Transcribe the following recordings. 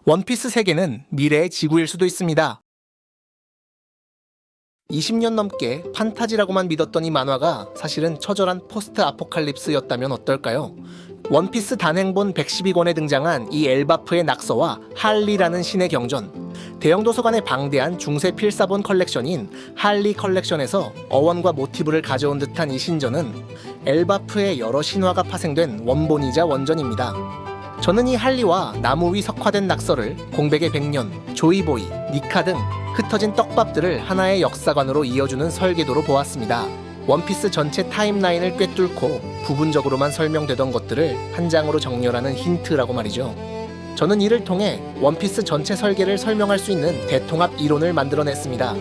원피스 세계는 미래의 지구일 수도 있습니다. 20년 넘게 판타지라고만 믿었던 이 만화가 사실은 처절한 포스트 아포칼립스였다면 어떨까요? 원피스 단행본 112권에 등장한 이 엘바프의 낙서와 할리라는 신의 경전, 대형 도서관의 방대한 중세 필사본 컬렉션인 할리 컬렉션에서 어원과 모티브를 가져온 듯한 이 신전은 엘바프의 여러 신화가 파생된 원본이자 원전입니다. 저는 이 할리와 나무 위 석화된 낙서를 공백의 백년, 조이보이, 니카 등 흩어진 떡밥들을 하나의 역사관으로 이어주는 설계도로 보았습니다. 원피스 전체 타임라인을 꿰뚫고 부분적으로만 설명되던 것들을 한 장으로 정렬하는 힌트라고 말이죠. 저는 이를 통해 원피스 전체 설계를 설명할 수 있는 대통합 이론을 만들어냈습니다.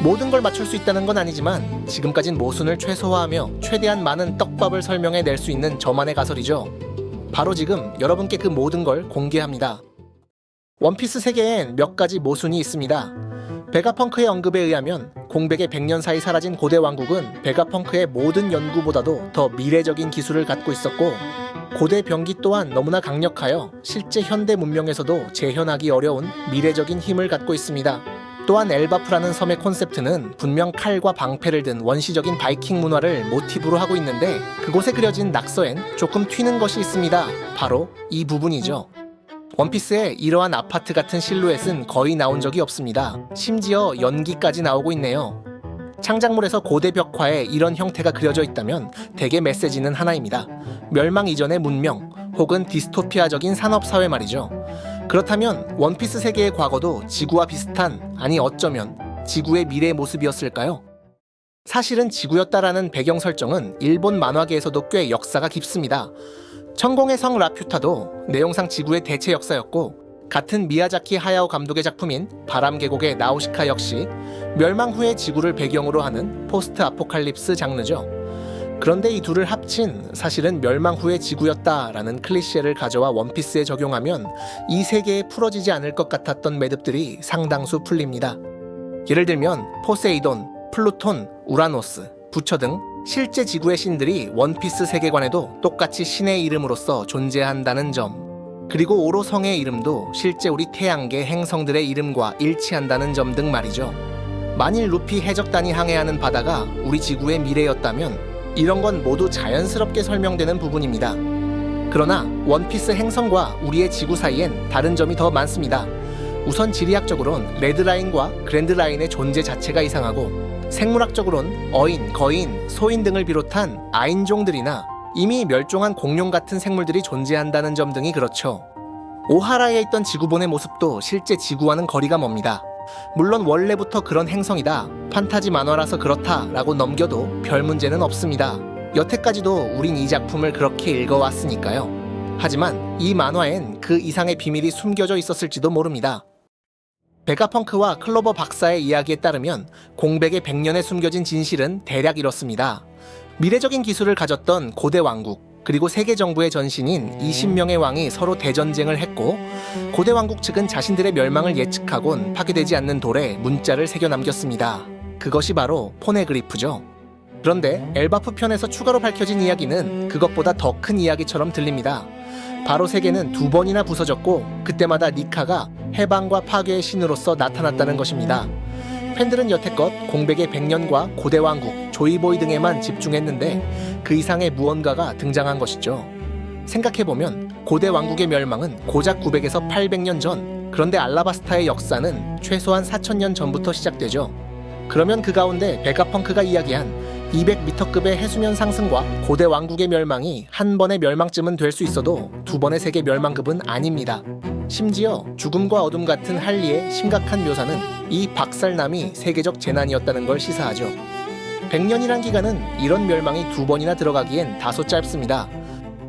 모든 걸 맞출 수 있다는 건 아니지만 지금까진 모순을 최소화하며 최대한 많은 떡밥을 설명해낼 수 있는 저만의 가설이죠. 바로 지금 여러분께 그 모든 걸 공개합니다. 원피스 세계엔 몇 가지 모순이 있습니다. 베가펑크의 언급에 의하면 공백의 100년 사이 사라진 고대 왕국은 베가펑크의 모든 연구보다도 더 미래적인 기술을 갖고 있었고, 고대 병기 또한 너무나 강력하여 실제 현대 문명에서도 재현하기 어려운 미래적인 힘을 갖고 있습니다. 또한 엘바프라는 섬의 콘셉트는 분명 칼과 방패를 든 원시적인 바이킹 문화를 모티브로 하고 있는데, 그곳에 그려진 낙서엔 조금 튀는 것이 있습니다. 바로 이 부분이죠. 원피스에 이러한 아파트 같은 실루엣은 거의 나온 적이 없습니다. 심지어 연기까지 나오고 있네요. 창작물에서 고대 벽화에 이런 형태가 그려져 있다면 대개 메시지는 하나입니다. 멸망 이전의 문명 혹은 디스토피아적인 산업사회 말이죠. 그렇다면 원피스 세계의 과거도 지구와 비슷한, 아니 어쩌면 지구의 미래의 모습이었을까요? 사실은 지구였다라는 배경 설정은 일본 만화계에서도 꽤 역사가 깊습니다. 천공의 성 라퓨타도 내용상 지구의 대체 역사였고, 같은 미야자키 하야오 감독의 작품인 바람계곡의 나우시카 역시 멸망 후의 지구를 배경으로 하는 포스트 아포칼립스 장르죠. 그런데 이 둘을 합친 사실은 멸망 후의 지구였다라는 클리셰를 가져와 원피스에 적용하면 이 세계에 풀어지지 않을 것 같았던 매듭들이 상당수 풀립니다. 예를 들면 포세이돈, 플루톤, 우라노스, 부처 등 실제 지구의 신들이 원피스 세계관에도 똑같이 신의 이름으로서 존재한다는 점, 그리고 오로성의 이름도 실제 우리 태양계 행성들의 이름과 일치한다는 점 등 말이죠. 만일 루피 해적단이 항해하는 바다가 우리 지구의 미래였다면 이런 건 모두 자연스럽게 설명되는 부분입니다. 그러나 원피스 행성과 우리의 지구 사이엔 다른 점이 더 많습니다. 우선 지리학적으론 레드라인과 그랜드라인의 존재 자체가 이상하고, 생물학적으론 어인, 거인, 소인 등을 비롯한 아인종들이나 이미 멸종한 공룡 같은 생물들이 존재한다는 점 등이 그렇죠. 오하라에 있던 지구본의 모습도 실제 지구와는 거리가 멉니다. 물론 원래부터 그런 행성이다, 판타지 만화라서 그렇다라고 넘겨도 별 문제는 없습니다. 여태까지도 우린 이 작품을 그렇게 읽어왔으니까요. 하지만 이 만화엔 그 이상의 비밀이 숨겨져 있었을지도 모릅니다. 베가펑크와 클로버 박사의 이야기에 따르면 공백의 100년에 숨겨진 진실은 대략 이렇습니다. 미래적인 기술을 가졌던 고대 왕국, 그리고 세계 정부의 전신인 20명의 왕이 서로 대전쟁을 했고, 고대 왕국 측은 자신들의 멸망을 예측하곤 파괴되지 않는 돌에 문자를 새겨 남겼습니다. 그것이 바로 포네그리프죠. 그런데 엘바프 편에서 추가로 밝혀진 이야기는 그것보다 더 큰 이야기처럼 들립니다. 바로 세계는 2번이나 부서졌고, 그때마다 니카가 해방과 파괴의 신으로서 나타났다는 것입니다. 팬들은 여태껏 공백의 100년과 고대 왕국, 조이보이 등에만 집중했는데 그 이상의 무언가가 등장한 것이죠. 생각해보면 고대 왕국의 멸망은 고작 900에서 800년 전, 그런데 알라바스타의 역사는 최소한 4000년 전부터 시작되죠. 그러면 그 가운데 베가펑크가 이야기한 200m급의 해수면 상승과 고대 왕국의 멸망이 한 번의 멸망쯤은 될 수 있어도 2번의 세계 멸망급은 아닙니다. 심지어 죽음과 어둠 같은 할리의 심각한 묘사는 이 박살남이 세계적 재난이었다는 걸 시사하죠. 100년이란 기간은 이런 멸망이 2번이나 들어가기엔 다소 짧습니다.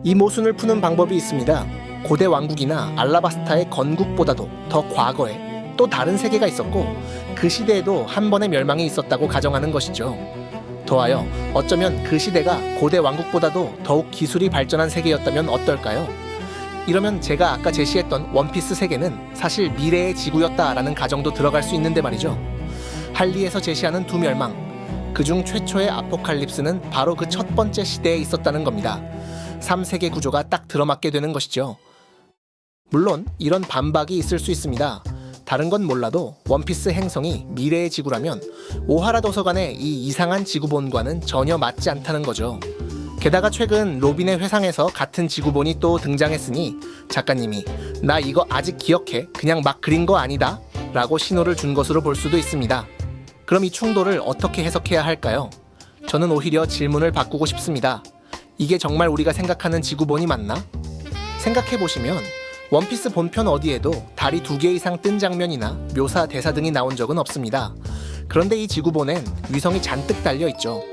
이 모순을 푸는 방법이 있습니다. 고대 왕국이나 알라바스타의 건국보다도 더 과거에 또 다른 세계가 있었고, 그 시대에도 한 번의 멸망이 있었다고 가정하는 것이죠. 더하여 어쩌면 그 시대가 고대 왕국보다도 더욱 기술이 발전한 세계였다면 어떨까요? 이러면 제가 아까 제시했던 원피스 세계는 사실 미래의 지구였다라는 가정도 들어갈 수 있는데 말이죠. 할리에서 제시하는 두 멸망, 그중 최초의 아포칼립스는 바로 그 첫 번째 시대에 있었다는 겁니다. 3세계 구조가 딱 들어맞게 되는 것이죠. 물론 이런 반박이 있을 수 있습니다. 다른 건 몰라도 원피스 행성이 미래의 지구라면 오하라 도서관의 이 이상한 지구본과는 전혀 맞지 않다는 거죠. 게다가 최근 로빈의 회상에서 같은 지구본이 또 등장했으니 작가님이 나 이거 아직 기억해, 그냥 막 그린 거 아니다 라고 신호를 준 것으로 볼 수도 있습니다. 그럼 이 충돌을 어떻게 해석해야 할까요? 저는 오히려 질문을 바꾸고 싶습니다. 이게 정말 우리가 생각하는 지구본이 맞나? 생각해보시면 원피스 본편 어디에도 달이 2개 이상 뜬 장면이나 묘사, 대사 등이 나온 적은 없습니다. 그런데 이 지구본엔 위성이 잔뜩 달려있죠.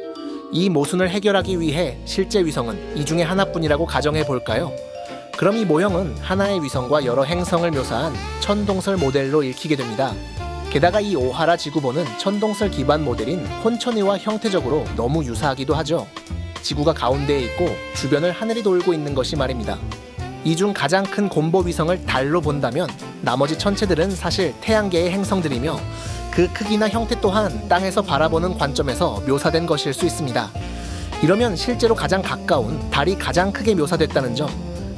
이 모순을 해결하기 위해 실제 위성은 이 중에 하나뿐이라고 가정해 볼까요? 그럼 이 모형은 하나의 위성과 여러 행성을 묘사한 천동설 모델로 읽히게 됩니다. 게다가 이 오하라 지구본은 천동설 기반 모델인 혼천이와 형태적으로 너무 유사하기도 하죠. 지구가 가운데에 있고 주변을 하늘이 돌고 있는 것이 말입니다. 이 중 가장 큰 곰보 위성을 달로 본다면 나머지 천체들은 사실 태양계의 행성들이며 그 크기나 형태 또한 땅에서 바라보는 관점에서 묘사된 것일 수 있습니다. 이러면 실제로 가장 가까운 달이 가장 크게 묘사됐다는 점,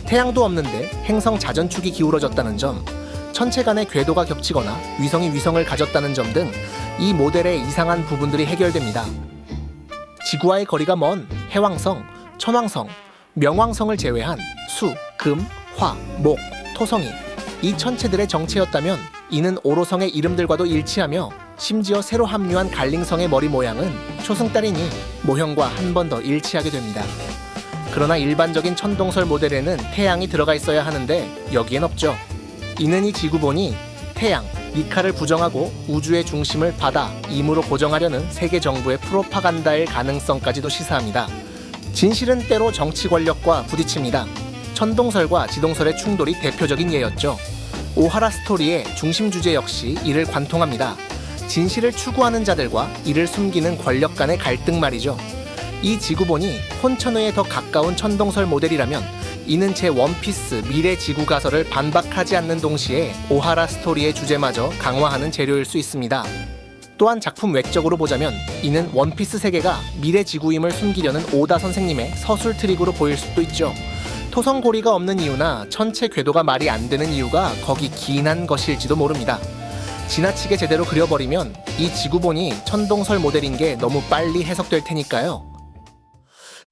태양도 없는데 행성 자전축이 기울어졌다는 점, 천체 간의 궤도가 겹치거나 위성이 위성을 가졌다는 점 등 이 모델의 이상한 부분들이 해결됩니다. 지구와의 거리가 먼 해왕성, 천왕성, 명왕성을 제외한 수, 금, 화, 목, 토성이 이 천체들의 정체였다면 이는 오로성의 이름들과도 일치하며 심지어 새로 합류한 갈링성의 머리 모양은 초승달이니 모형과 한 번 더 일치하게 됩니다. 그러나 일반적인 천동설 모델에는 태양이 들어가 있어야 하는데 여기엔 없죠. 이는 이 지구본이 태양, 니카를 부정하고 우주의 중심을 바다, 임으로 고정하려는 세계 정부의 프로파간다일 가능성까지도 시사합니다. 진실은 때로 정치 권력과 부딪힙니다. 천동설과 지동설의 충돌이 대표적인 예였죠. 오하라 스토리의 중심 주제 역시 이를 관통합니다. 진실을 추구하는 자들과 이를 숨기는 권력 간의 갈등 말이죠. 이 지구본이 혼천의에 더 가까운 천동설 모델이라면 이는 제 원피스 미래 지구 가설을 반박하지 않는 동시에 오하라 스토리의 주제마저 강화하는 재료일 수 있습니다. 또한 작품 외적으로 보자면 이는 원피스 세계가 미래 지구임을 숨기려는 오다 선생님의 서술 트릭으로 보일 수도 있죠. 토성고리가 없는 이유나 천체 궤도가 말이 안 되는 이유가 거기 기인한 것일지도 모릅니다. 지나치게 제대로 그려버리면 이 지구본이 천동설 모델인 게 너무 빨리 해석될 테니까요.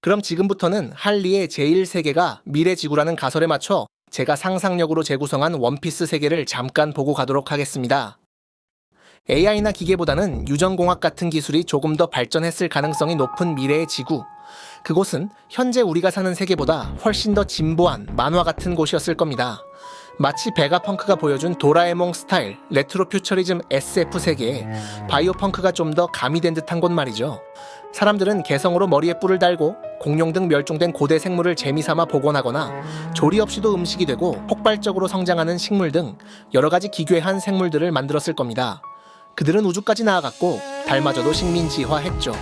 그럼 지금부터는 할리의 제1세계가 미래 지구라는 가설에 맞춰 제가 상상력으로 재구성한 원피스 세계를 잠깐 보고 가도록 하겠습니다. AI나 기계보다는 유전공학 같은 기술이 조금 더 발전했을 가능성이 높은 미래의 지구. 그곳은 현재 우리가 사는 세계보다 훨씬 더 진보한 만화 같은 곳이었을 겁니다. 마치 베가펑크가 보여준 도라에몽 스타일 레트로 퓨처리즘 SF 세계에 바이오펑크가 좀 더 가미된 듯한 곳 말이죠. 사람들은 개성으로 머리에 뿔을 달고 공룡 등 멸종된 고대 생물을 재미삼아 복원하거나 조리 없이도 음식이 되고 폭발적으로 성장하는 식물 등 여러 가지 기괴한 생물들을 만들었을 겁니다. 그들은 우주까지 나아갔고 달마저도 식민지화했죠.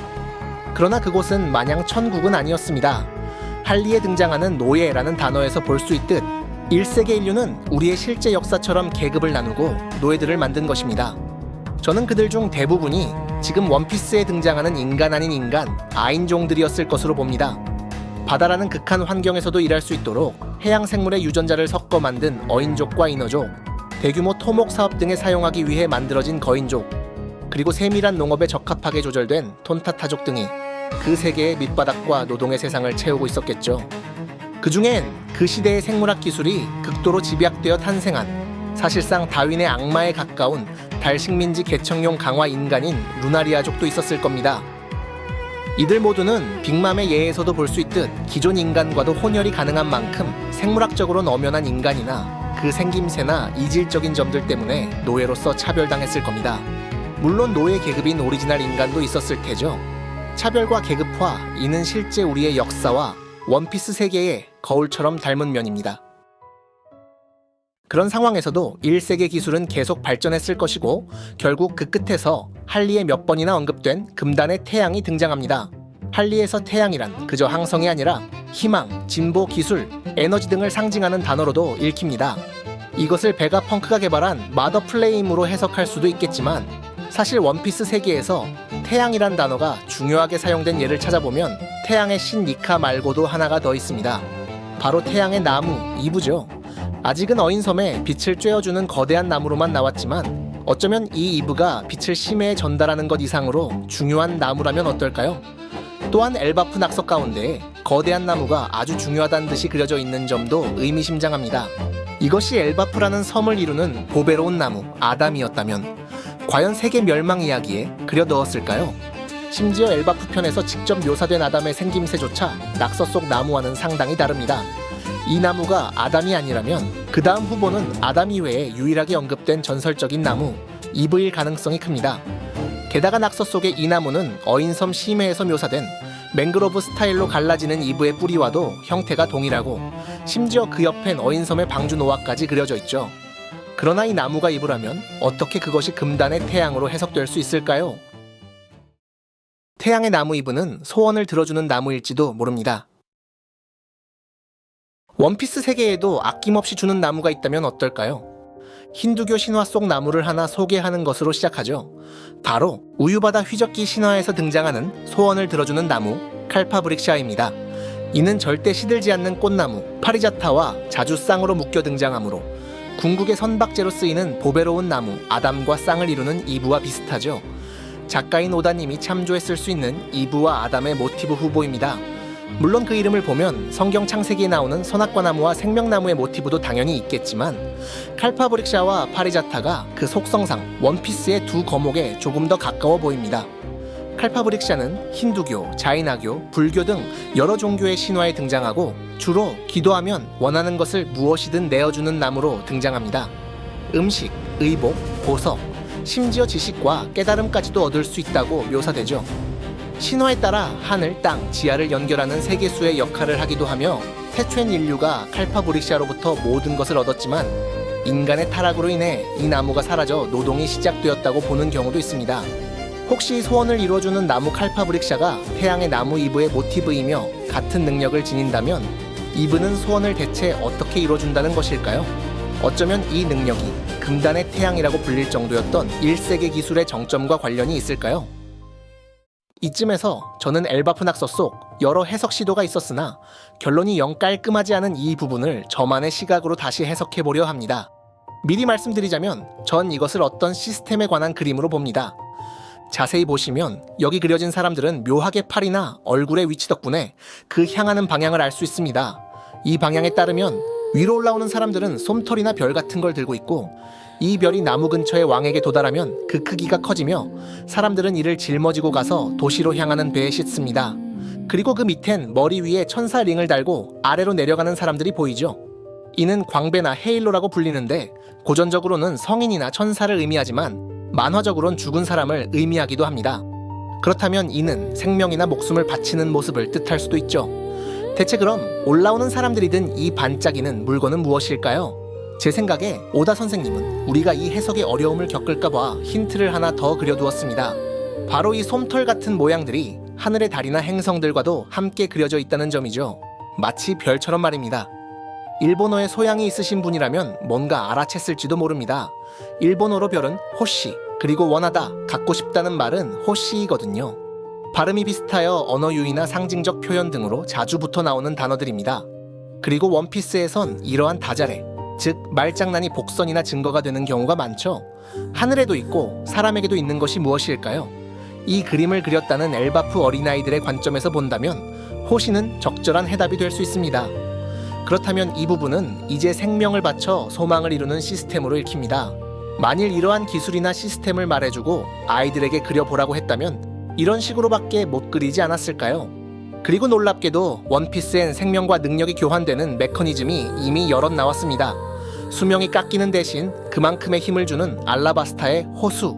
그러나 그곳은 마냥 천국은 아니었습니다. 할리에 등장하는 노예라는 단어에서 볼 수 있듯 1세기 인류는 우리의 실제 역사처럼 계급을 나누고 노예들을 만든 것입니다. 저는 그들 중 대부분이 지금 원피스에 등장하는 인간 아닌 인간, 아인종들이었을 것으로 봅니다. 바다라는 극한 환경에서도 일할 수 있도록 해양 생물의 유전자를 섞어 만든 어인족과 인어족, 대규모 토목 사업 등에 사용하기 위해 만들어진 거인족, 그리고 세밀한 농업에 적합하게 조절된 톤타타족 등이 그 세계의 밑바닥과 노동의 세상을 채우고 있었겠죠. 그 중엔 그 시대의 생물학 기술이 극도로 집약되어 탄생한 사실상 다윈의 악마에 가까운 달식민지 개척용 강화 인간인 루나리아족도 있었을 겁니다. 이들 모두는 빅맘의 예에서도 볼 수 있듯 기존 인간과도 혼혈이 가능한 만큼 생물학적으로 엄연한 인간이나 그 생김새나 이질적인 점들 때문에 노예로서 차별당했을 겁니다. 물론 노예 계급인 오리지널 인간도 있었을 테죠. 차별과 계급화, 이는 실제 우리의 역사와 원피스 세계의 거울처럼 닮은 면입니다. 그런 상황에서도 1세계 기술은 계속 발전했을 것이고 결국 그 끝에서 할리에 몇 번이나 언급된 금단의 태양이 등장합니다. 할리에서 태양이란 그저 항성이 아니라 희망, 진보, 기술, 에너지 등을 상징하는 단어로도 읽힙니다. 이것을 베가펑크가 개발한 마더 플레임으로 해석할 수도 있겠지만 사실 원피스 세계에서 태양이란 단어가 중요하게 사용된 예를 찾아보면 태양의 신 니카 말고도 하나가 더 있습니다. 바로 태양의 나무, 이브죠. 아직은 어인섬에 빛을 쬐어주는 거대한 나무로만 나왔지만 어쩌면 이 이브가 빛을 심해에 전달하는 것 이상으로 중요한 나무라면 어떨까요? 또한 엘바프 낙서 가운데 거대한 나무가 아주 중요하다는 듯이 그려져 있는 점도 의미심장합니다. 이것이 엘바프라는 섬을 이루는 보배로운 나무 아담이었다면 과연 세계 멸망 이야기에 그려 넣었을까요? 심지어 엘바프 편에서 직접 묘사된 아담의 생김새조차 낙서 속 나무와는 상당히 다릅니다. 이 나무가 아담이 아니라면 그 다음 후보는 아담 이외에 유일하게 언급된 전설적인 나무 이브일 가능성이 큽니다. 게다가 낙서 속의 이 나무는 어인섬 심해에서 묘사된 맹그로브 스타일로 갈라지는 이브의 뿌리와도 형태가 동일하고 심지어 그 옆엔 어인섬의 방주 노화까지 그려져 있죠. 그러나 이 나무가 이브라면 어떻게 그것이 금단의 태양으로 해석될 수 있을까요? 태양의 나무 이브는 소원을 들어주는 나무일지도 모릅니다. 원피스 세계에도 아낌없이 주는 나무가 있다면 어떨까요? 힌두교 신화 속 나무를 하나 소개하는 것으로 시작하죠. 바로 우유바다 휘젓기 신화에서 등장하는 소원을 들어주는 나무 칼파브릭샤입니다. 이는 절대 시들지 않는 꽃나무 파리자타와 자주 쌍으로 묶여 등장하므로 궁극의 선박제로 쓰이는 보배로운 나무 아담과 쌍을 이루는 이브와 비슷하죠. 작가인 오다님이 참조해 쓸 수 있는 이브와 아담의 모티브 후보입니다. 물론 그 이름을 보면 성경 창세기에 나오는 선악과나무와 생명나무의 모티브도 당연히 있겠지만 칼파브릭샤와 파리자타가 그 속성상 원피스의 두 거목에 조금 더 가까워 보입니다. 칼파브릭샤는 힌두교, 자이나교, 불교 등 여러 종교의 신화에 등장하고 주로 기도하면 원하는 것을 무엇이든 내어주는 나무로 등장합니다. 음식, 의복, 보석, 심지어 지식과 깨달음까지도 얻을 수 있다고 묘사되죠. 신화에 따라 하늘, 땅, 지하를 연결하는 세계수의 역할을 하기도 하며 태초엔 인류가 칼파브릭샤로부터 모든 것을 얻었지만 인간의 타락으로 인해 이 나무가 사라져 노동이 시작되었다고 보는 경우도 있습니다. 혹시 소원을 이루어주는 나무 칼파브릭샤가 태양의 나무 이브의 모티브이며 같은 능력을 지닌다면 이브는 소원을 대체 어떻게 이루어준다는 것일까요? 어쩌면 이 능력이 금단의 태양이라고 불릴 정도였던 1세기 기술의 정점과 관련이 있을까요? 이쯤에서 저는 엘바프 낙서 속 여러 해석 시도가 있었으나 결론이 영 깔끔하지 않은 이 부분을 저만의 시각으로 다시 해석해보려 합니다. 미리 말씀드리자면 전 이것을 어떤 시스템에 관한 그림으로 봅니다. 자세히 보시면 여기 그려진 사람들은 묘하게 팔이나 얼굴의 위치 덕분에 그 향하는 방향을 알 수 있습니다. 이 방향에 따르면 위로 올라오는 사람들은 솜털이나 별 같은 걸 들고 있고 이 별이 나무 근처의 왕에게 도달하면 그 크기가 커지며 사람들은 이를 짊어지고 가서 도시로 향하는 배에 싣습니다. 그리고 그 밑엔 머리 위에 천사 링을 달고 아래로 내려가는 사람들이 보이죠. 이는 광배나 헤일로라고 불리는데 고전적으로는 성인이나 천사를 의미하지만 만화적으론 죽은 사람을 의미하기도 합니다. 그렇다면 이는 생명이나 목숨을 바치는 모습을 뜻할 수도 있죠. 대체 그럼 올라오는 사람들이 든 이 반짝이는 물건은 무엇일까요? 제 생각에 오다 선생님은 우리가 이 해석의 어려움을 겪을까봐 힌트를 하나 더 그려두었습니다. 바로 이 솜털 같은 모양들이 하늘의 달이나 행성들과도 함께 그려져 있다는 점이죠. 마치 별처럼 말입니다. 일본어에 소양이 있으신 분이라면 뭔가 알아챘을지도 모릅니다. 일본어로 별은 호시, 그리고 원하다, 갖고 싶다는 말은 호시이거든요. 발음이 비슷하여 언어 유희나 상징적 표현 등으로 자주 붙어 나오는 단어들입니다. 그리고 원피스에선 이러한 다자레, 즉 말장난이 복선이나 증거가 되는 경우가 많죠. 하늘에도 있고 사람에게도 있는 것이 무엇일까요? 이 그림을 그렸다는 엘바프 어린아이들의 관점에서 본다면 호시는 적절한 해답이 될 수 있습니다. 그렇다면 이 부분은 이제 생명을 바쳐 소망을 이루는 시스템으로 읽힙니다. 만일 이러한 기술이나 시스템을 말해주고 아이들에게 그려보라고 했다면 이런 식으로밖에 못 그리지 않았을까요? 그리고 놀랍게도 원피스엔 생명과 능력이 교환되는 메커니즘이 이미 여럿 나왔습니다. 수명이 깎이는 대신 그만큼의 힘을 주는 알라바스타의 호수,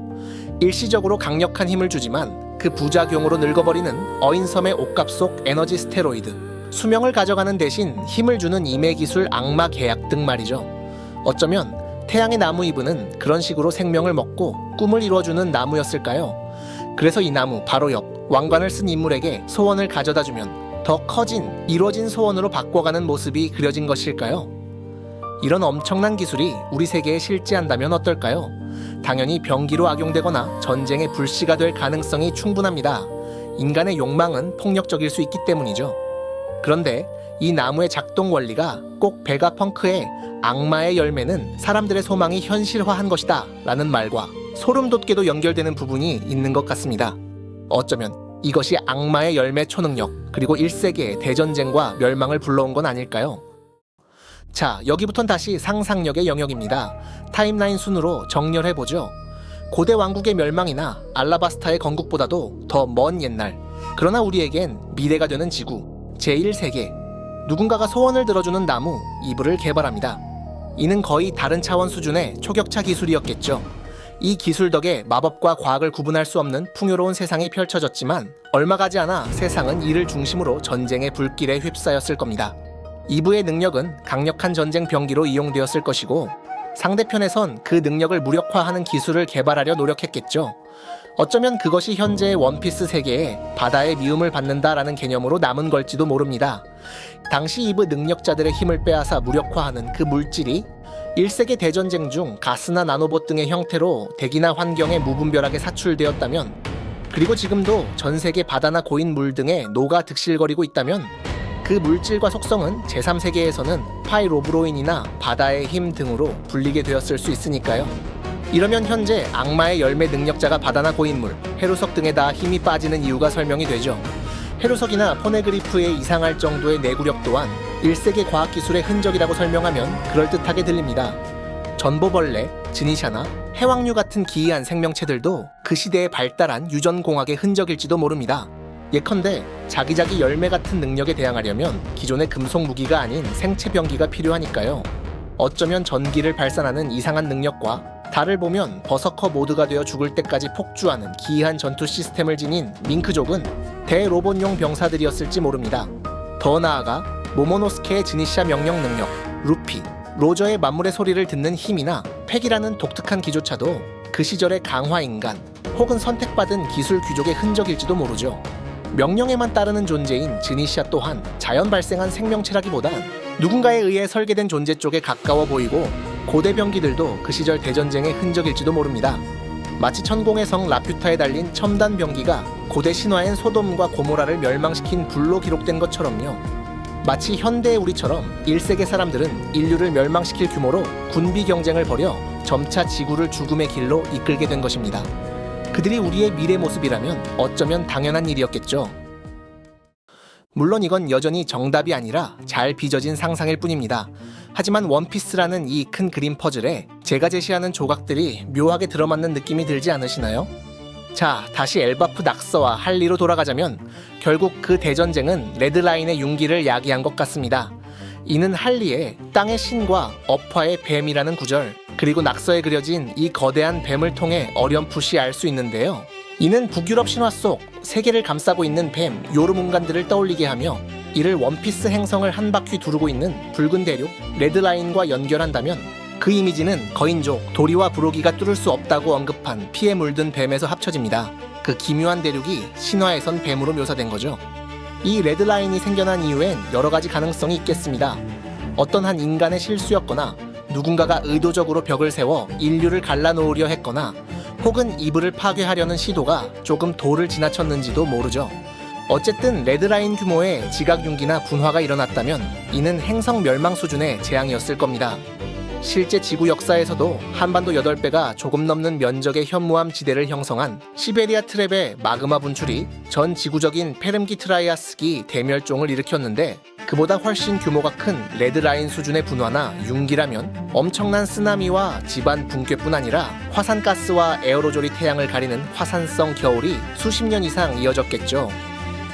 일시적으로 강력한 힘을 주지만 그 부작용으로 늙어버리는 어인섬의 옷값 속 에너지 스테로이드, 수명을 가져가는 대신 힘을 주는 이매 기술 악마 계약 등 말이죠. 어쩌면 태양의 나무 이브는 그런 식으로 생명을 먹고 꿈을 이루어주는 나무였을까요? 그래서 이 나무 바로 옆 왕관을 쓴 인물에게 소원을 가져다주면 더 커진, 이루어진 소원으로 바꿔가는 모습이 그려진 것일까요? 이런 엄청난 기술이 우리 세계에 실제한다면 어떨까요? 당연히 병기로 악용되거나 전쟁의 불씨가 될 가능성이 충분합니다. 인간의 욕망은 폭력적일 수 있기 때문이죠. 그런데 이 나무의 작동 원리가 꼭 베가펑크의 악마의 열매는 사람들의 소망이 현실화한 것이다 라는 말과 소름 돋게도 연결되는 부분이 있는 것 같습니다. 어쩌면 이것이 악마의 열매 초능력 그리고 1세기의 대전쟁과 멸망을 불러온 건 아닐까요? 자, 여기부턴 다시 상상력의 영역입니다. 타임라인 순으로 정렬해보죠. 고대 왕국의 멸망이나 알라바스타의 건국보다도 더 먼 옛날, 그러나 우리에겐 미래가 되는 지구, 제1세계, 누군가가 소원을 들어주는 나무, 이브를 개발합니다. 이는 거의 다른 차원 수준의 초격차 기술이었겠죠. 이 기술 덕에 마법과 과학을 구분할 수 없는 풍요로운 세상이 펼쳐졌지만 얼마 가지 않아 세상은 이를 중심으로 전쟁의 불길에 휩싸였을 겁니다. 이브의 능력은 강력한 전쟁 병기로 이용되었을 것이고 상대편에선 그 능력을 무력화하는 기술을 개발하려 노력했겠죠. 어쩌면 그것이 현재의 원피스 세계에 바다의 미움을 받는다라는 개념으로 남은 걸지도 모릅니다. 당시 이브 능력자들의 힘을 빼앗아 무력화하는 그 물질이 1세계 대전쟁 중 가스나 나노봇 등의 형태로 대기나 환경에 무분별하게 사출되었다면, 그리고 지금도 전 세계 바다나 고인 물 등에 녹아 득실거리고 있다면 그 물질과 속성은 제3세계에서는 파이로브로인이나 바다의 힘 등으로 불리게 되었을 수 있으니까요. 이러면 현재 악마의 열매 능력자가 바다나 고인물, 해루석 등에다 힘이 빠지는 이유가 설명이 되죠. 해루석이나 포네그리프에 이상할 정도의 내구력 또한 1세기 과학기술의 흔적이라고 설명하면 그럴듯하게 들립니다. 전보벌레, 지니샤나, 해왕류 같은 기이한 생명체들도 그 시대에 발달한 유전공학의 흔적일지도 모릅니다. 예컨대 자기자기 열매 같은 능력에 대항하려면 기존의 금속 무기가 아닌 생체 병기가 필요하니까요. 어쩌면 전기를 발산하는 이상한 능력과 달을 보면 버서커 모드가 되어 죽을 때까지 폭주하는 기이한 전투 시스템을 지닌 밍크족은 대로봇용 병사들이었을지 모릅니다. 더 나아가 모모노스케의 지니샤 명령 능력, 루피, 로저의 만물의 소리를 듣는 힘이나 팩이라는 독특한 기조차도 그 시절의 강화인간 혹은 선택받은 기술 귀족의 흔적일지도 모르죠. 명령에만 따르는 존재인 지니샤 또한 자연 발생한 생명체라기보단 누군가에 의해 설계된 존재 쪽에 가까워 보이고 고대 병기들도 그 시절 대전쟁의 흔적일지도 모릅니다. 마치 천공의 성 라퓨타에 달린 첨단 병기가 고대 신화엔 소돔과 고모라를 멸망시킨 불로 기록된 것처럼요. 마치 현대의 우리처럼 1세기 사람들은 인류를 멸망시킬 규모로 군비 경쟁을 벌여 점차 지구를 죽음의 길로 이끌게 된 것입니다. 그들이 우리의 미래 모습이라면 어쩌면 당연한 일이었겠죠. 물론 이건 여전히 정답이 아니라 잘 빚어진 상상일 뿐입니다. 하지만 원피스라는 이 큰 그림 퍼즐에 제가 제시하는 조각들이 묘하게 들어맞는 느낌이 들지 않으시나요? 자, 다시 엘바프 낙서와 할리로 돌아가자면 결국 그 대전쟁은 레드라인의 융기를 야기한 것 같습니다. 이는 할리의 땅의 신과 업화의 뱀이라는 구절, 그리고 낙서에 그려진 이 거대한 뱀을 통해 어렴풋이 알 수 있는데요. 이는 북유럽 신화 속 세계를 감싸고 있는 뱀 요르문간들을 떠올리게 하며 이를 원피스 행성을 한 바퀴 두르고 있는 붉은 대륙 레드라인과 연결한다면 그 이미지는 거인족 도리와 부로기가 뚫을 수 없다고 언급한 피에 물든 뱀에서 합쳐집니다. 그 기묘한 대륙이 신화에선 뱀으로 묘사된 거죠. 이 레드라인이 생겨난 이유엔 여러 가지 가능성이 있겠습니다. 어떤 한 인간의 실수였거나 누군가가 의도적으로 벽을 세워 인류를 갈라놓으려 했거나 혹은 이브를 파괴하려는 시도가 조금 도를 지나쳤는지도 모르죠. 어쨌든 레드라인 규모의 지각융기나 분화가 일어났다면 이는 행성 멸망 수준의 재앙이었을 겁니다. 실제 지구 역사에서도 한반도 8배가 조금 넘는 면적의 현무암 지대를 형성한 시베리아 트랩의 마그마 분출이 전 지구적인 페름기 트라이아스기 대멸종을 일으켰는데 그보다 훨씬 규모가 큰 레드라인 수준의 분화나 융기라면 엄청난 쓰나미와 집안 붕괴뿐 아니라 화산가스와 에어로졸이 태양을 가리는 화산성 겨울이 수십 년 이상 이어졌겠죠.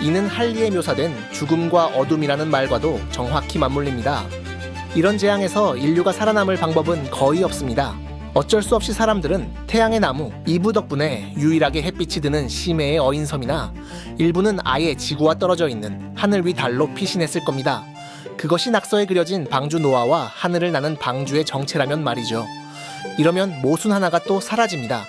이는 할리에 묘사된 죽음과 어둠이라는 말과도 정확히 맞물립니다. 이런 재앙에서 인류가 살아남을 방법은 거의 없습니다. 어쩔 수 없이 사람들은 태양의 나무, 이브 덕분에 유일하게 햇빛이 드는 심해의 어인섬이나 일부는 아예 지구와 떨어져 있는 하늘 위 달로 피신했을 겁니다. 그것이 낙서에 그려진 방주 노아와 하늘을 나는 방주의 정체라면 말이죠. 이러면 모순 하나가 또 사라집니다.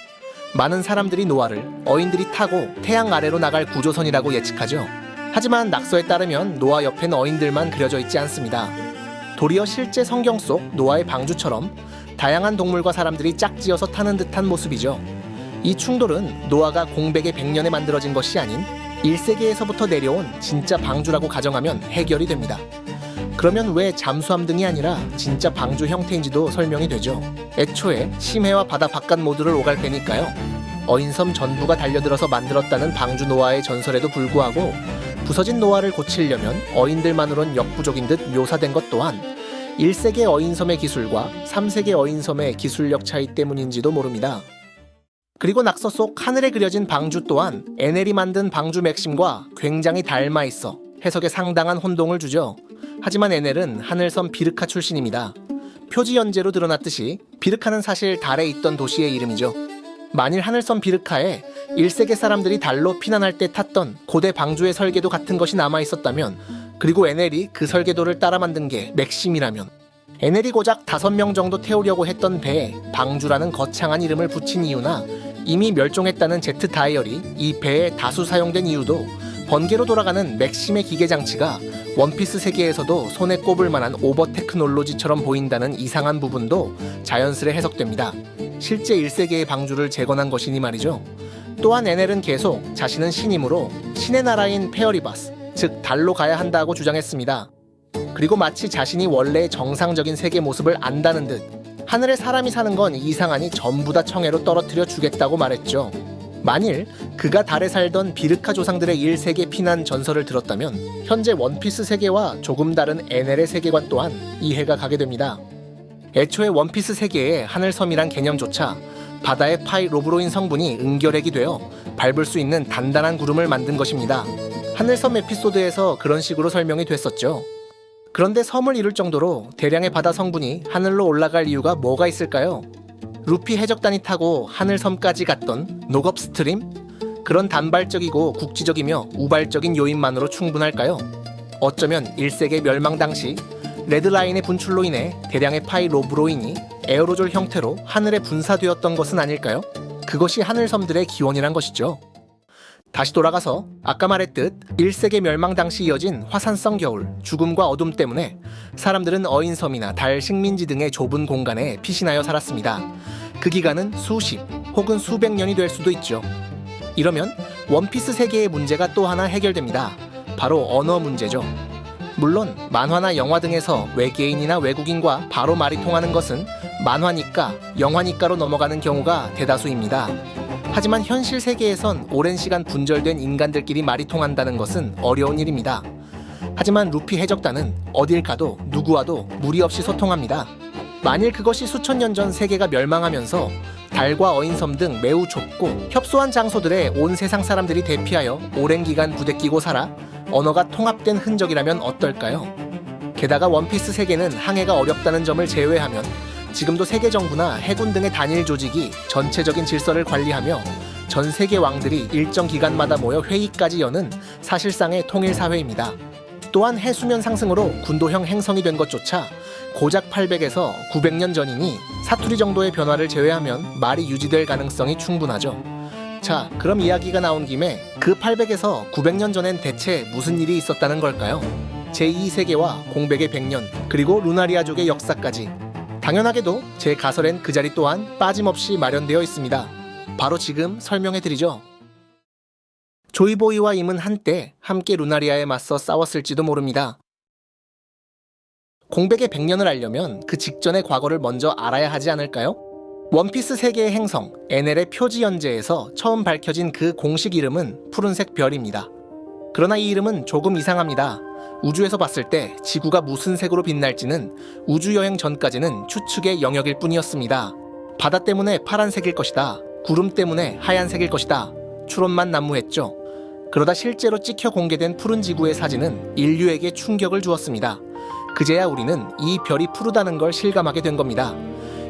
많은 사람들이 노아를 어인들이 타고 태양 아래로 나갈 구조선이라고 예측하죠. 하지만 낙서에 따르면 노아 옆엔 어인들만 그려져 있지 않습니다. 도리어 실제 성경 속 노아의 방주처럼 다양한 동물과 사람들이 짝지어서 타는 듯한 모습이죠. 이 충돌은 노아가 공백의 100년에 만들어진 것이 아닌 1세기에서부터 내려온 진짜 방주라고 가정하면 해결이 됩니다. 그러면 왜 잠수함 등이 아니라 진짜 방주 형태인지도 설명이 되죠. 애초에 심해와 바다 바깥 모두를 오갈 테니까요. 어인섬 전부가 달려들어서 만들었다는 방주 노아의 전설에도 불구하고 부서진 노아를 고치려면 어인들만으론 역부족인 듯 묘사된 것 또한 1세계 어인섬의 기술과 3세계 어인섬의 기술력 차이 때문인지도 모릅니다. 그리고 낙서 속 하늘에 그려진 방주 또한 에넬이 만든 방주 맥심과 굉장히 닮아 있어 해석에 상당한 혼동을 주죠. 하지만 에넬은 하늘섬 비르카 출신입니다. 표지 연재로 드러났듯이 비르카는 사실 달에 있던 도시의 이름이죠. 만일 하늘섬 비르카에 1세계 사람들이 달로 피난할 때 탔던 고대 방주의 설계도 같은 것이 남아있었다면, 그리고 에넬이 그 설계도를 따라 만든 게 맥심이라면, 에넬이 고작 5명 정도 태우려고 했던 배에 방주라는 거창한 이름을 붙인 이유나 이미 멸종했다는 제트 다이얼이 이 배에 다수 사용된 이유도 번개로 돌아가는 맥심의 기계 장치가 원피스 세계에서도 손에 꼽을 만한 오버 테크놀로지처럼 보인다는 이상한 부분도 자연스레 해석됩니다. 실제 1세계의 방주를 재건한 것이니 말이죠. 또한 에넬은 계속 자신은 신이므로 신의 나라인 페어리바스, 즉 달로 가야 한다고 주장했습니다. 그리고 마치 자신이 원래의 정상적인 세계 모습을 안다는 듯 하늘에 사람이 사는 건 이상하니 전부 다 청해로 떨어뜨려 주겠다고 말했죠. 만일 그가 달에 살던 비르카 조상들의 1세계 피난 전설을 들었다면 현재 원피스 세계와 조금 다른 에넬의 세계관 또한 이해가 가게 됩니다. 애초에 원피스 세계의 하늘섬이란 개념조차 바다의 파이 로브로인 성분이 응결핵이 되어 밟을 수 있는 단단한 구름을 만든 것입니다. 하늘섬 에피소드에서 그런 식으로 설명이 됐었죠. 그런데 섬을 이룰 정도로 대량의 바다 성분이 하늘로 올라갈 이유가 뭐가 있을까요? 루피 해적단이 타고 하늘섬까지 갔던 녹업 스트림? 그런 단발적이고 국지적이며 우발적인 요인만으로 충분할까요? 어쩌면 1세계 멸망 당시 레드라인의 분출로 인해 대량의 파이로브로인이 에어로졸 형태로 하늘에 분사되었던 것은 아닐까요? 그것이 하늘섬들의 기원이란 것이죠. 다시 돌아가서 아까 말했듯 1세계 멸망 당시 이어진 화산성 겨울, 죽음과 어둠 때문에 사람들은 어인섬이나 달 식민지 등의 좁은 공간에 피신하여 살았습니다. 그 기간은 수십 혹은 수백 년이 될 수도 있죠. 이러면 원피스 세계의 문제가 또 하나 해결됩니다. 바로 언어 문제죠. 물론 만화나 영화 등에서 외계인이나 외국인과 바로 말이 통하는 것은 만화니까 영화니까로 넘어가는 경우가 대다수입니다. 하지만 현실 세계에선 오랜 시간 분절된 인간들끼리 말이 통한다는 것은 어려운 일입니다. 하지만 루피 해적단은 어딜 가도 누구와도 무리 없이 소통합니다. 만일 그것이 수천 년 전 세계가 멸망하면서 달과 어인섬 등 매우 좁고 협소한 장소들에 온 세상 사람들이 대피하여 오랜 기간 부대끼고 살아 언어가 통합된 흔적이라면 어떨까요? 게다가 원피스 세계는 항해가 어렵다는 점을 제외하면 지금도 세계 정부나 해군 등의 단일 조직이 전체적인 질서를 관리하며 전 세계 왕들이 일정 기간마다 모여 회의까지 여는 사실상의 통일 사회입니다. 또한 해수면 상승으로 군도형 행성이 된 것조차 고작 800에서 900년 전이니 사투리 정도의 변화를 제외하면 말이 유지될 가능성이 충분하죠. 자, 그럼 이야기가 나온 김에 그 800에서 900년 전엔 대체 무슨 일이 있었다는 걸까요? 제2세계와 공백의 100년, 그리고 루나리아족의 역사까지. 당연하게도 제 가설엔 그 자리 또한 빠짐없이 마련되어 있습니다. 바로 지금 설명해드리죠. 조이보이와 임은 한때 함께 루나리아에 맞서 싸웠을지도 모릅니다. 공백의 100년을 알려면 그 직전의 과거를 먼저 알아야 하지 않을까요? 원피스 세계의 행성 에넬의 표지 연재에서 처음 밝혀진 그 공식 이름은 푸른색 별입니다. 그러나 이 이름은 조금 이상합니다. 우주에서 봤을 때 지구가 무슨 색으로 빛날지는 우주여행 전까지는 추측의 영역일 뿐이었습니다. 바다 때문에 파란색일 것이다. 구름 때문에 하얀색일 것이다. 추론만 난무했죠. 그러다 실제로 찍혀 공개된 푸른 지구의 사진은 인류에게 충격을 주었습니다. 그제야 우리는 이 별이 푸르다는 걸 실감하게 된 겁니다.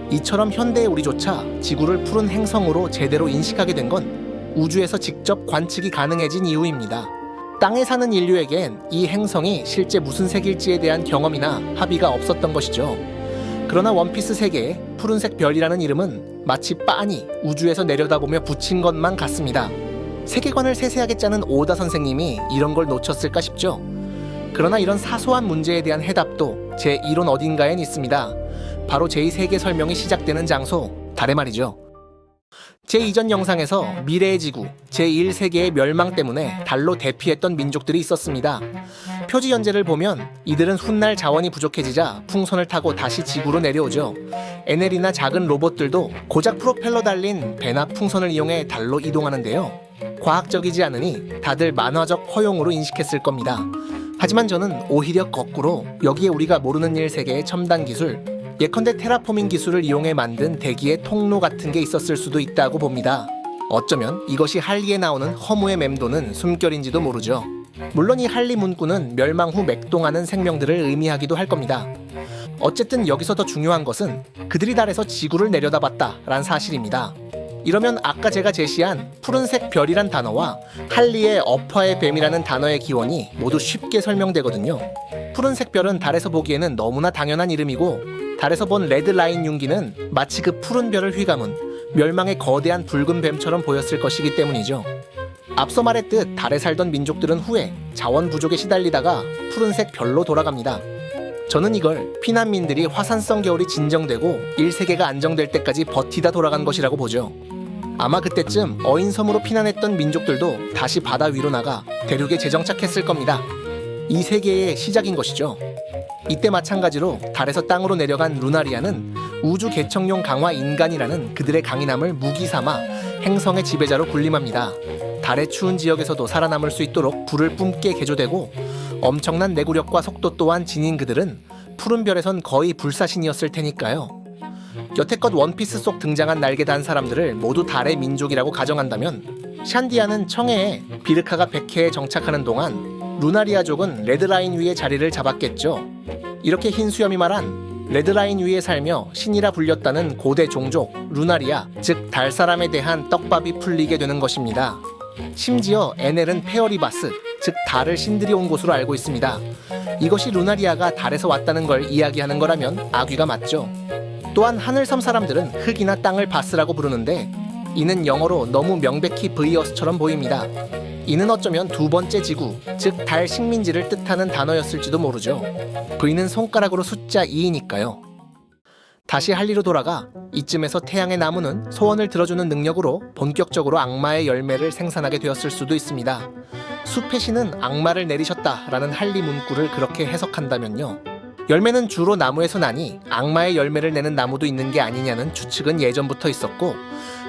이처럼 현대의 우리조차 지구를 푸른 행성으로 제대로 인식하게 된 건 우주에서 직접 관측이 가능해진 이유입니다. 땅에 사는 인류에겐 이 행성이 실제 무슨 색일지에 대한 경험이나 합의가 없었던 것이죠. 그러나 원피스 세계에 푸른색 별이라는 이름은 마치 빤히 우주에서 내려다보며 붙인 것만 같습니다. 세계관을 세세하게 짜는 오다 선생님이 이런 걸 놓쳤을까 싶죠. 그러나 이런 사소한 문제에 대한 해답도 제 이론 어딘가엔 있습니다. 바로 제2세계 설명이 시작되는 장소, 달에 말이죠. 제 이전 영상에서 미래의 지구, 제1세계의 멸망 때문에 달로 대피했던 민족들이 있었습니다. 표지 연재를 보면 이들은 훗날 자원이 부족해지자 풍선을 타고 다시 지구로 내려오죠. 에넬이나 작은 로봇들도 고작 프로펠러 달린 배나 풍선을 이용해 달로 이동하는데요. 과학적이지 않으니 다들 만화적 허용으로 인식했을 겁니다. 하지만 저는 오히려 거꾸로 여기에 우리가 모르는 일 세계의 첨단 기술, 예컨대 테라포밍 기술을 이용해 만든 대기의 통로 같은 게 있었을 수도 있다고 봅니다. 어쩌면 이것이 할리에 나오는 허무의 맴도는 숨결인지도 모르죠. 물론 이 할리 문구는 멸망 후 맥동하는 생명들을 의미하기도 할 겁니다. 어쨌든 여기서 더 중요한 것은 그들이 달에서 지구를 내려다봤다 라는 사실입니다. 이러면 아까 제가 제시한 푸른색 별이란 단어와 할리의 어파의 뱀이라는 단어의 기원이 모두 쉽게 설명되거든요. 푸른색 별은 달에서 보기에는 너무나 당연한 이름이고, 달에서 본 레드라인 융기는 마치 그 푸른 별을 휘감은 멸망의 거대한 붉은 뱀처럼 보였을 것이기 때문이죠. 앞서 말했듯 달에 살던 민족들은 후에 자원 부족에 시달리다가 푸른색 별로 돌아갑니다. 저는 이걸 피난민들이 화산성 겨울이 진정되고 1세계가 안정될 때까지 버티다 돌아간 것이라고 보죠. 아마 그때쯤 어인섬으로 피난했던 민족들도 다시 바다 위로 나가 대륙에 재정착했을 겁니다. 이 세계의 시작인 것이죠. 이때 마찬가지로 달에서 땅으로 내려간 루나리아는 우주 개척용 강화 인간이라는 그들의 강인함을 무기 삼아 행성의 지배자로 군림합니다. 달의 추운 지역에서도 살아남을 수 있도록 불을 뿜게 개조되고, 엄청난 내구력과 속도 또한 지닌 그들은 푸른 별에선 거의 불사신이었을 테니까요. 여태껏 원피스 속 등장한 날개 단 사람들을 모두 달의 민족이라고 가정한다면, 샨디아는 청해에 비르카가 백해에 정착하는 동안 루나리아족은 레드라인 위에 자리를 잡았겠죠. 이렇게 흰 수염이 말한 레드라인 위에 살며 신이라 불렸다는 고대 종족 루나리아, 즉 달사람에 대한 떡밥이 풀리게 되는 것입니다. 심지어 에넬은 페어리바스, 즉 달을 신들이 온 곳으로 알고 있습니다. 이것이 루나리아가 달에서 왔다는 걸 이야기하는 거라면 아귀가 맞죠. 또한 하늘섬 사람들은 흙이나 땅을 바스라고 부르는데, 이는 영어로 너무 명백히 브이어스처럼 보입니다. 이는 어쩌면 두 번째 지구, 즉 달 식민지를 뜻하는 단어였을지도 모르죠. V는 손가락으로 숫자 2이니까요. 다시 할리로 돌아가 이쯤에서 태양의 나무는 소원을 들어주는 능력으로 본격적으로 악마의 열매를 생산하게 되었을 수도 있습니다. 숲의 신은 악마를 내리셨다라는 할리 문구를 그렇게 해석한다면요, 열매는 주로 나무에서 나니 악마의 열매를 내는 나무도 있는 게 아니냐는 추측은 예전부터 있었고,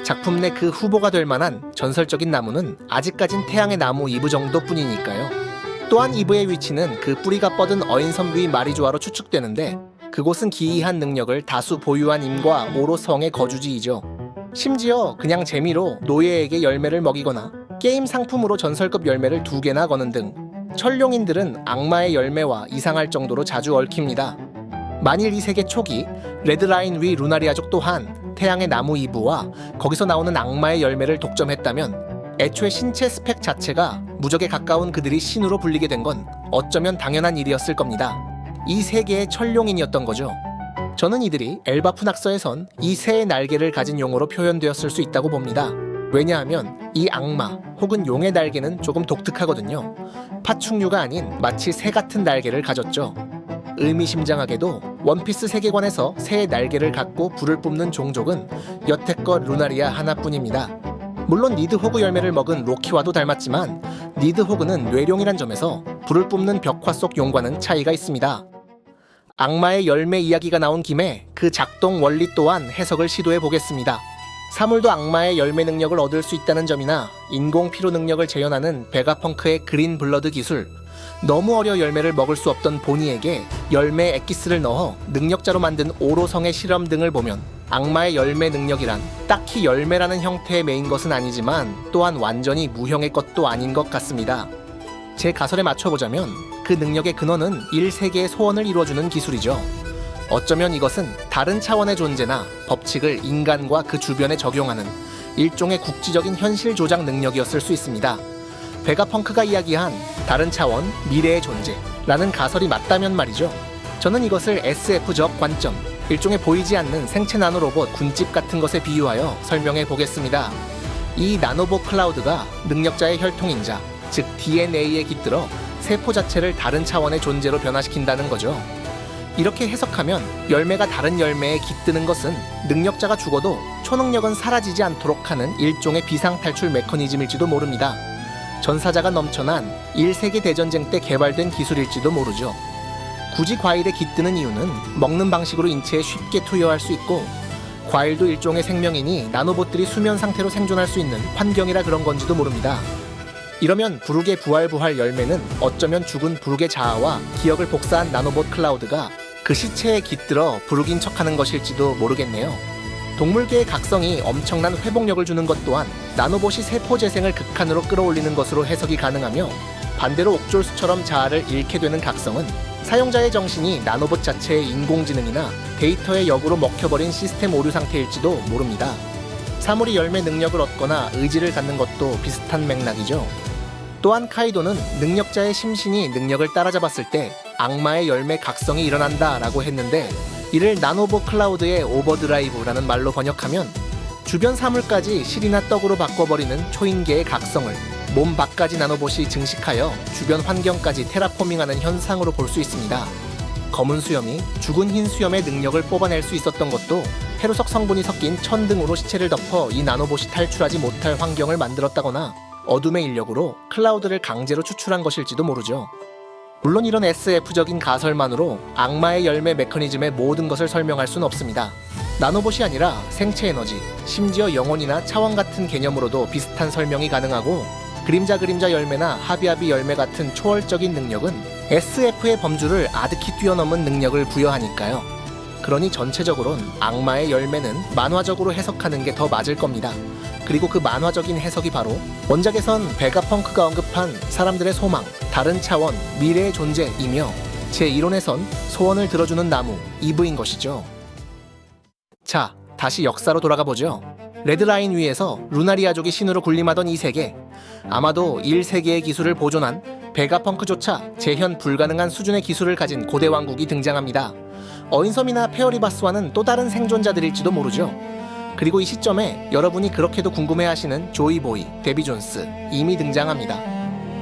작품 내 그 후보가 될 만한 전설적인 나무는 아직까진 태양의 나무 이브 정도뿐이니까요. 또한 이브의 위치는 그 뿌리가 뻗은 어인섬 위 마리조아로 추측되는데, 그곳은 기이한 능력을 다수 보유한 임과 오로성의 거주지이죠. 심지어 그냥 재미로 노예에게 열매를 먹이거나 게임 상품으로 전설급 열매를 2개나 거는 등 천룡인들은 악마의 열매와 이상할 정도로 자주 얽힙니다. 만일 이 세계 초기 레드라인 위 루나리아족 또한 태양의 나무 이브와 거기서 나오는 악마의 열매를 독점했다면, 애초에 신체 스펙 자체가 무적에 가까운 그들이 신으로 불리게 된 건 어쩌면 당연한 일이었을 겁니다. 이 세계의 천룡인이었던 거죠. 저는 이들이 엘바프 낙서에선 이 새의 날개를 가진 용어로 표현되었을 수 있다고 봅니다. 왜냐하면 이 악마 혹은 용의 날개는 조금 독특하거든요. 파충류가 아닌 마치 새 같은 날개를 가졌죠. 의미심장하게도 원피스 세계관에서 새의 날개를 갖고 불을 뿜는 종족은 여태껏 루나리아 하나뿐입니다. 물론 니드호그 열매를 먹은 로키와도 닮았지만, 니드호그는 뇌룡이란 점에서 불을 뿜는 벽화 속 용과는 차이가 있습니다. 악마의 열매 이야기가 나온 김에 그 작동 원리 또한 해석을 시도해 보겠습니다. 사물도 악마의 열매 능력을 얻을 수 있다는 점이나 인공 피로 능력을 재현하는 베가펑크의 그린 블러드 기술, 너무 어려 열매를 먹을 수 없던 보니에게 열매 엑기스를 넣어 능력자로 만든 오로성의 실험 등을 보면, 악마의 열매 능력이란 딱히 열매라는 형태의 메인 것은 아니지만 또한 완전히 무형의 것도 아닌 것 같습니다. 제 가설에 맞춰보자면 그 능력의 근원은 1세계의 소원을 이루어주는 기술이죠. 어쩌면 이것은 다른 차원의 존재나 법칙을 인간과 그 주변에 적용하는 일종의 국지적인 현실 조작 능력이었을 수 있습니다. 베가펑크가 이야기한 다른 차원, 미래의 존재라는 가설이 맞다면 말이죠. 저는 이것을 SF적 관점, 일종의 보이지 않는 생체 나노로봇 군집 같은 것에 비유하여 설명해 보겠습니다. 이 나노봇 클라우드가 능력자의 혈통인자, 즉 DNA에 깃들어 세포 자체를 다른 차원의 존재로 변화시킨다는 거죠. 이렇게 해석하면 열매가 다른 열매에 깃드는 것은 능력자가 죽어도 초능력은 사라지지 않도록 하는 일종의 비상탈출 메커니즘일지도 모릅니다. 전사자가 넘쳐난 1세계 대전쟁 때 개발된 기술일지도 모르죠. 굳이 과일에 깃드는 이유는 먹는 방식으로 인체에 쉽게 투여할 수 있고, 과일도 일종의 생명이니 나노봇들이 수면 상태로 생존할 수 있는 환경이라 그런 건지도 모릅니다. 이러면 부룩의 부활 열매는 어쩌면 죽은 부룩의 자아와 기억을 복사한 나노봇 클라우드가 그 시체에 깃들어 부룩인 척하는 것일지도 모르겠네요. 동물계의 각성이 엄청난 회복력을 주는 것 또한 나노봇이 세포 재생을 극한으로 끌어올리는 것으로 해석이 가능하며, 반대로 옥졸수처럼 자아를 잃게 되는 각성은 사용자의 정신이 나노봇 자체의 인공지능이나 데이터의 역으로 먹혀버린 시스템 오류 상태일지도 모릅니다. 사물이 열매 능력을 얻거나 의지를 갖는 것도 비슷한 맥락이죠. 또한 카이도는 능력자의 심신이 능력을 따라잡았을 때 악마의 열매 각성이 일어난다 라고 했는데, 이를 나노봇 클라우드의 오버드라이브라는 말로 번역하면 주변 사물까지 실이나 떡으로 바꿔버리는 초인계의 각성을 몸 밖까지 나노봇이 증식하여 주변 환경까지 테라포밍하는 현상으로 볼 수 있습니다. 검은 수염이 죽은 흰 수염의 능력을 뽑아낼 수 있었던 것도 페루석 성분이 섞인 천등으로 시체를 덮어 이 나노봇이 탈출하지 못할 환경을 만들었다거나 어둠의 인력으로 클라우드를 강제로 추출한 것일지도 모르죠. 물론 이런 SF적인 가설만으로 악마의 열매 메커니즘의 모든 것을 설명할 수는 없습니다. 나노봇이 아니라 생체 에너지, 심지어 영혼이나 차원 같은 개념으로도 비슷한 설명이 가능하고, 그림자 열매나 하비하비 열매 같은 초월적인 능력은 SF의 범주를 아득히 뛰어넘은 능력을 부여하니까요. 그러니 전체적으론 악마의 열매는 만화적으로 해석하는 게 더 맞을 겁니다. 그리고 그 만화적인 해석이 바로 원작에선 베가펑크가 언급한 사람들의 소망, 다른 차원, 미래의 존재이며, 제 이론에선 소원을 들어주는 나무, 이브인 것이죠. 자, 다시 역사로 돌아가 보죠. 레드라인 위에서 루나리아족이 신으로 군림하던 이 세계, 아마도 1세계의 기술을 보존한 베가펑크조차 재현 불가능한 수준의 기술을 가진 고대 왕국이 등장합니다. 어인섬이나 페어리바스와는 또 다른 생존자들일지도 모르죠. 그리고 이 시점에 여러분이 그렇게도 궁금해하시는 조이보이, 데비 존스 이미 등장합니다.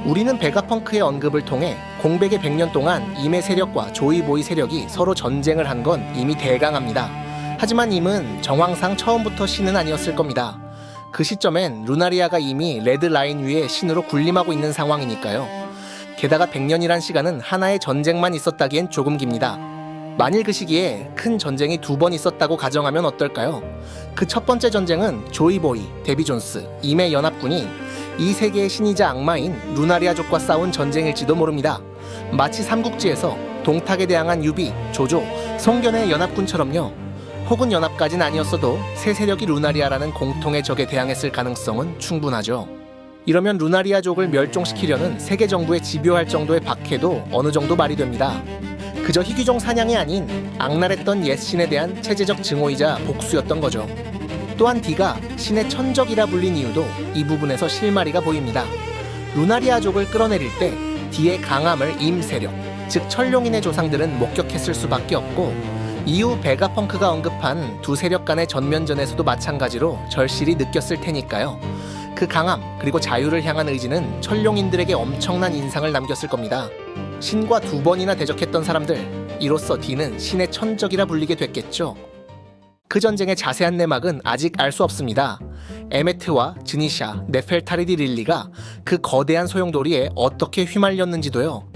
우리는 베가펑크의 언급을 통해 공백의 100년 동안 임의 세력과 조이보이 세력이 서로 전쟁을 한 건 이미 대강합니다. 하지만 임은 정황상 처음부터 신은 아니었을 겁니다. 그 시점엔 루나리아가 이미 레드라인 위에 신으로 군림하고 있는 상황이니까요. 게다가 100년이란 시간은 하나의 전쟁만 있었다기엔 조금 깁니다. 만일 그 시기에 큰 전쟁이 2번 있었다고 가정하면 어떨까요? 그 첫 번째 전쟁은 조이보이, 데비 존스, 임의 연합군이 이 세계의 신이자 악마인 루나리아족과 싸운 전쟁일지도 모릅니다. 마치 삼국지에서 동탁에 대항한 유비, 조조, 송견의 연합군처럼요. 혹은 연합까진 아니었어도 세 세력이 루나리아라는 공통의 적에 대항했을 가능성은 충분하죠. 이러면 루나리아족을 멸종시키려는 세계 정부에 집요할 정도의 박해도 어느 정도 말이 됩니다. 그저 희귀종 사냥이 아닌 악랄했던 옛 신에 대한 체제적 증오이자 복수였던 거죠. 또한 D가 신의 천적이라 불린 이유도 이 부분에서 실마리가 보입니다. 루나리아족을 끌어내릴 때 D의 강함을 임 세력, 즉 천룡인의 조상들은 목격했을 수밖에 없고, 이후 베가펑크가 언급한 두 세력 간의 전면전에서도 마찬가지로 절실히 느꼈을 테니까요. 그 강함 그리고 자유를 향한 의지는 천룡인들에게 엄청난 인상을 남겼을 겁니다. 신과 2번이나 대적했던 사람들, 이로써 D는 신의 천적이라 불리게 됐겠죠. 그 전쟁의 자세한 내막은 아직 알 수 없습니다. 에메트와 즈니샤, 네펠타리디 릴리가 그 거대한 소용돌이에 어떻게 휘말렸는지도요.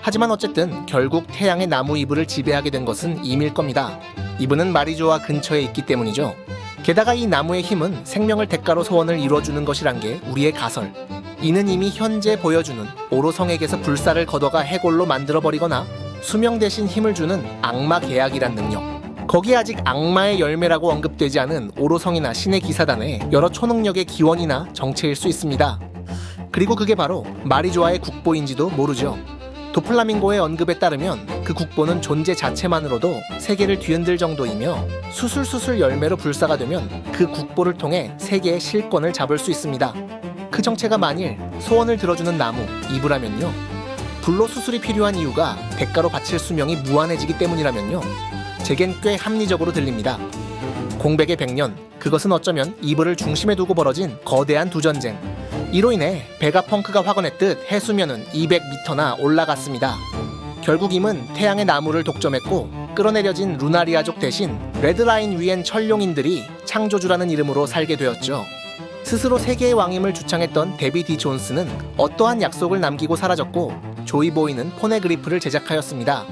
하지만 어쨌든 결국 태양의 나무 이브를 지배하게 된 것은 임일 겁니다. 이브는 마리조아 근처에 있기 때문이죠. 게다가 이 나무의 힘은 생명을 대가로 소원을 이루어주는 것이란 게 우리의 가설. 이는 이미 현재 보여주는 오로성에게서 불사를 걷어가 해골로 만들어버리거나 수명 대신 힘을 주는 악마 계약이란 능력, 거기에 아직 악마의 열매라고 언급되지 않은 오로성이나 신의 기사단의 여러 초능력의 기원이나 정체일 수 있습니다. 그리고 그게 바로 마리조아의 국보인지도 모르죠. 도플라밍고의 언급에 따르면 그 국보는 존재 자체만으로도 세계를 뒤흔들 정도이며, 수술수술 열매로 불사가 되면 그 국보를 통해 세계의 실권을 잡을 수 있습니다. 그 정체가 만일 소원을 들어주는 나무, 이브라면요. 불로 수술이 필요한 이유가 대가로 바칠 수명이 무한해지기 때문이라면요. 제겐 꽤 합리적으로 들립니다. 공백의 100년, 그것은 어쩌면 이브를 중심에 두고 벌어진 거대한 두 전쟁. 이로 인해 베가펑크가 확언했듯 해수면은 200m나 올라갔습니다. 결국 임은 태양의 나무를 독점했고 끌어내려진 루나리아족 대신 레드라인 위엔 천룡인들이 창조주라는 이름으로 살게 되었죠. 스스로 세계의 왕임을 주창했던 데비 디 존스는 어떠한 약속을 남기고 사라졌고 조이보이는 포네그리프를 제작하였습니다.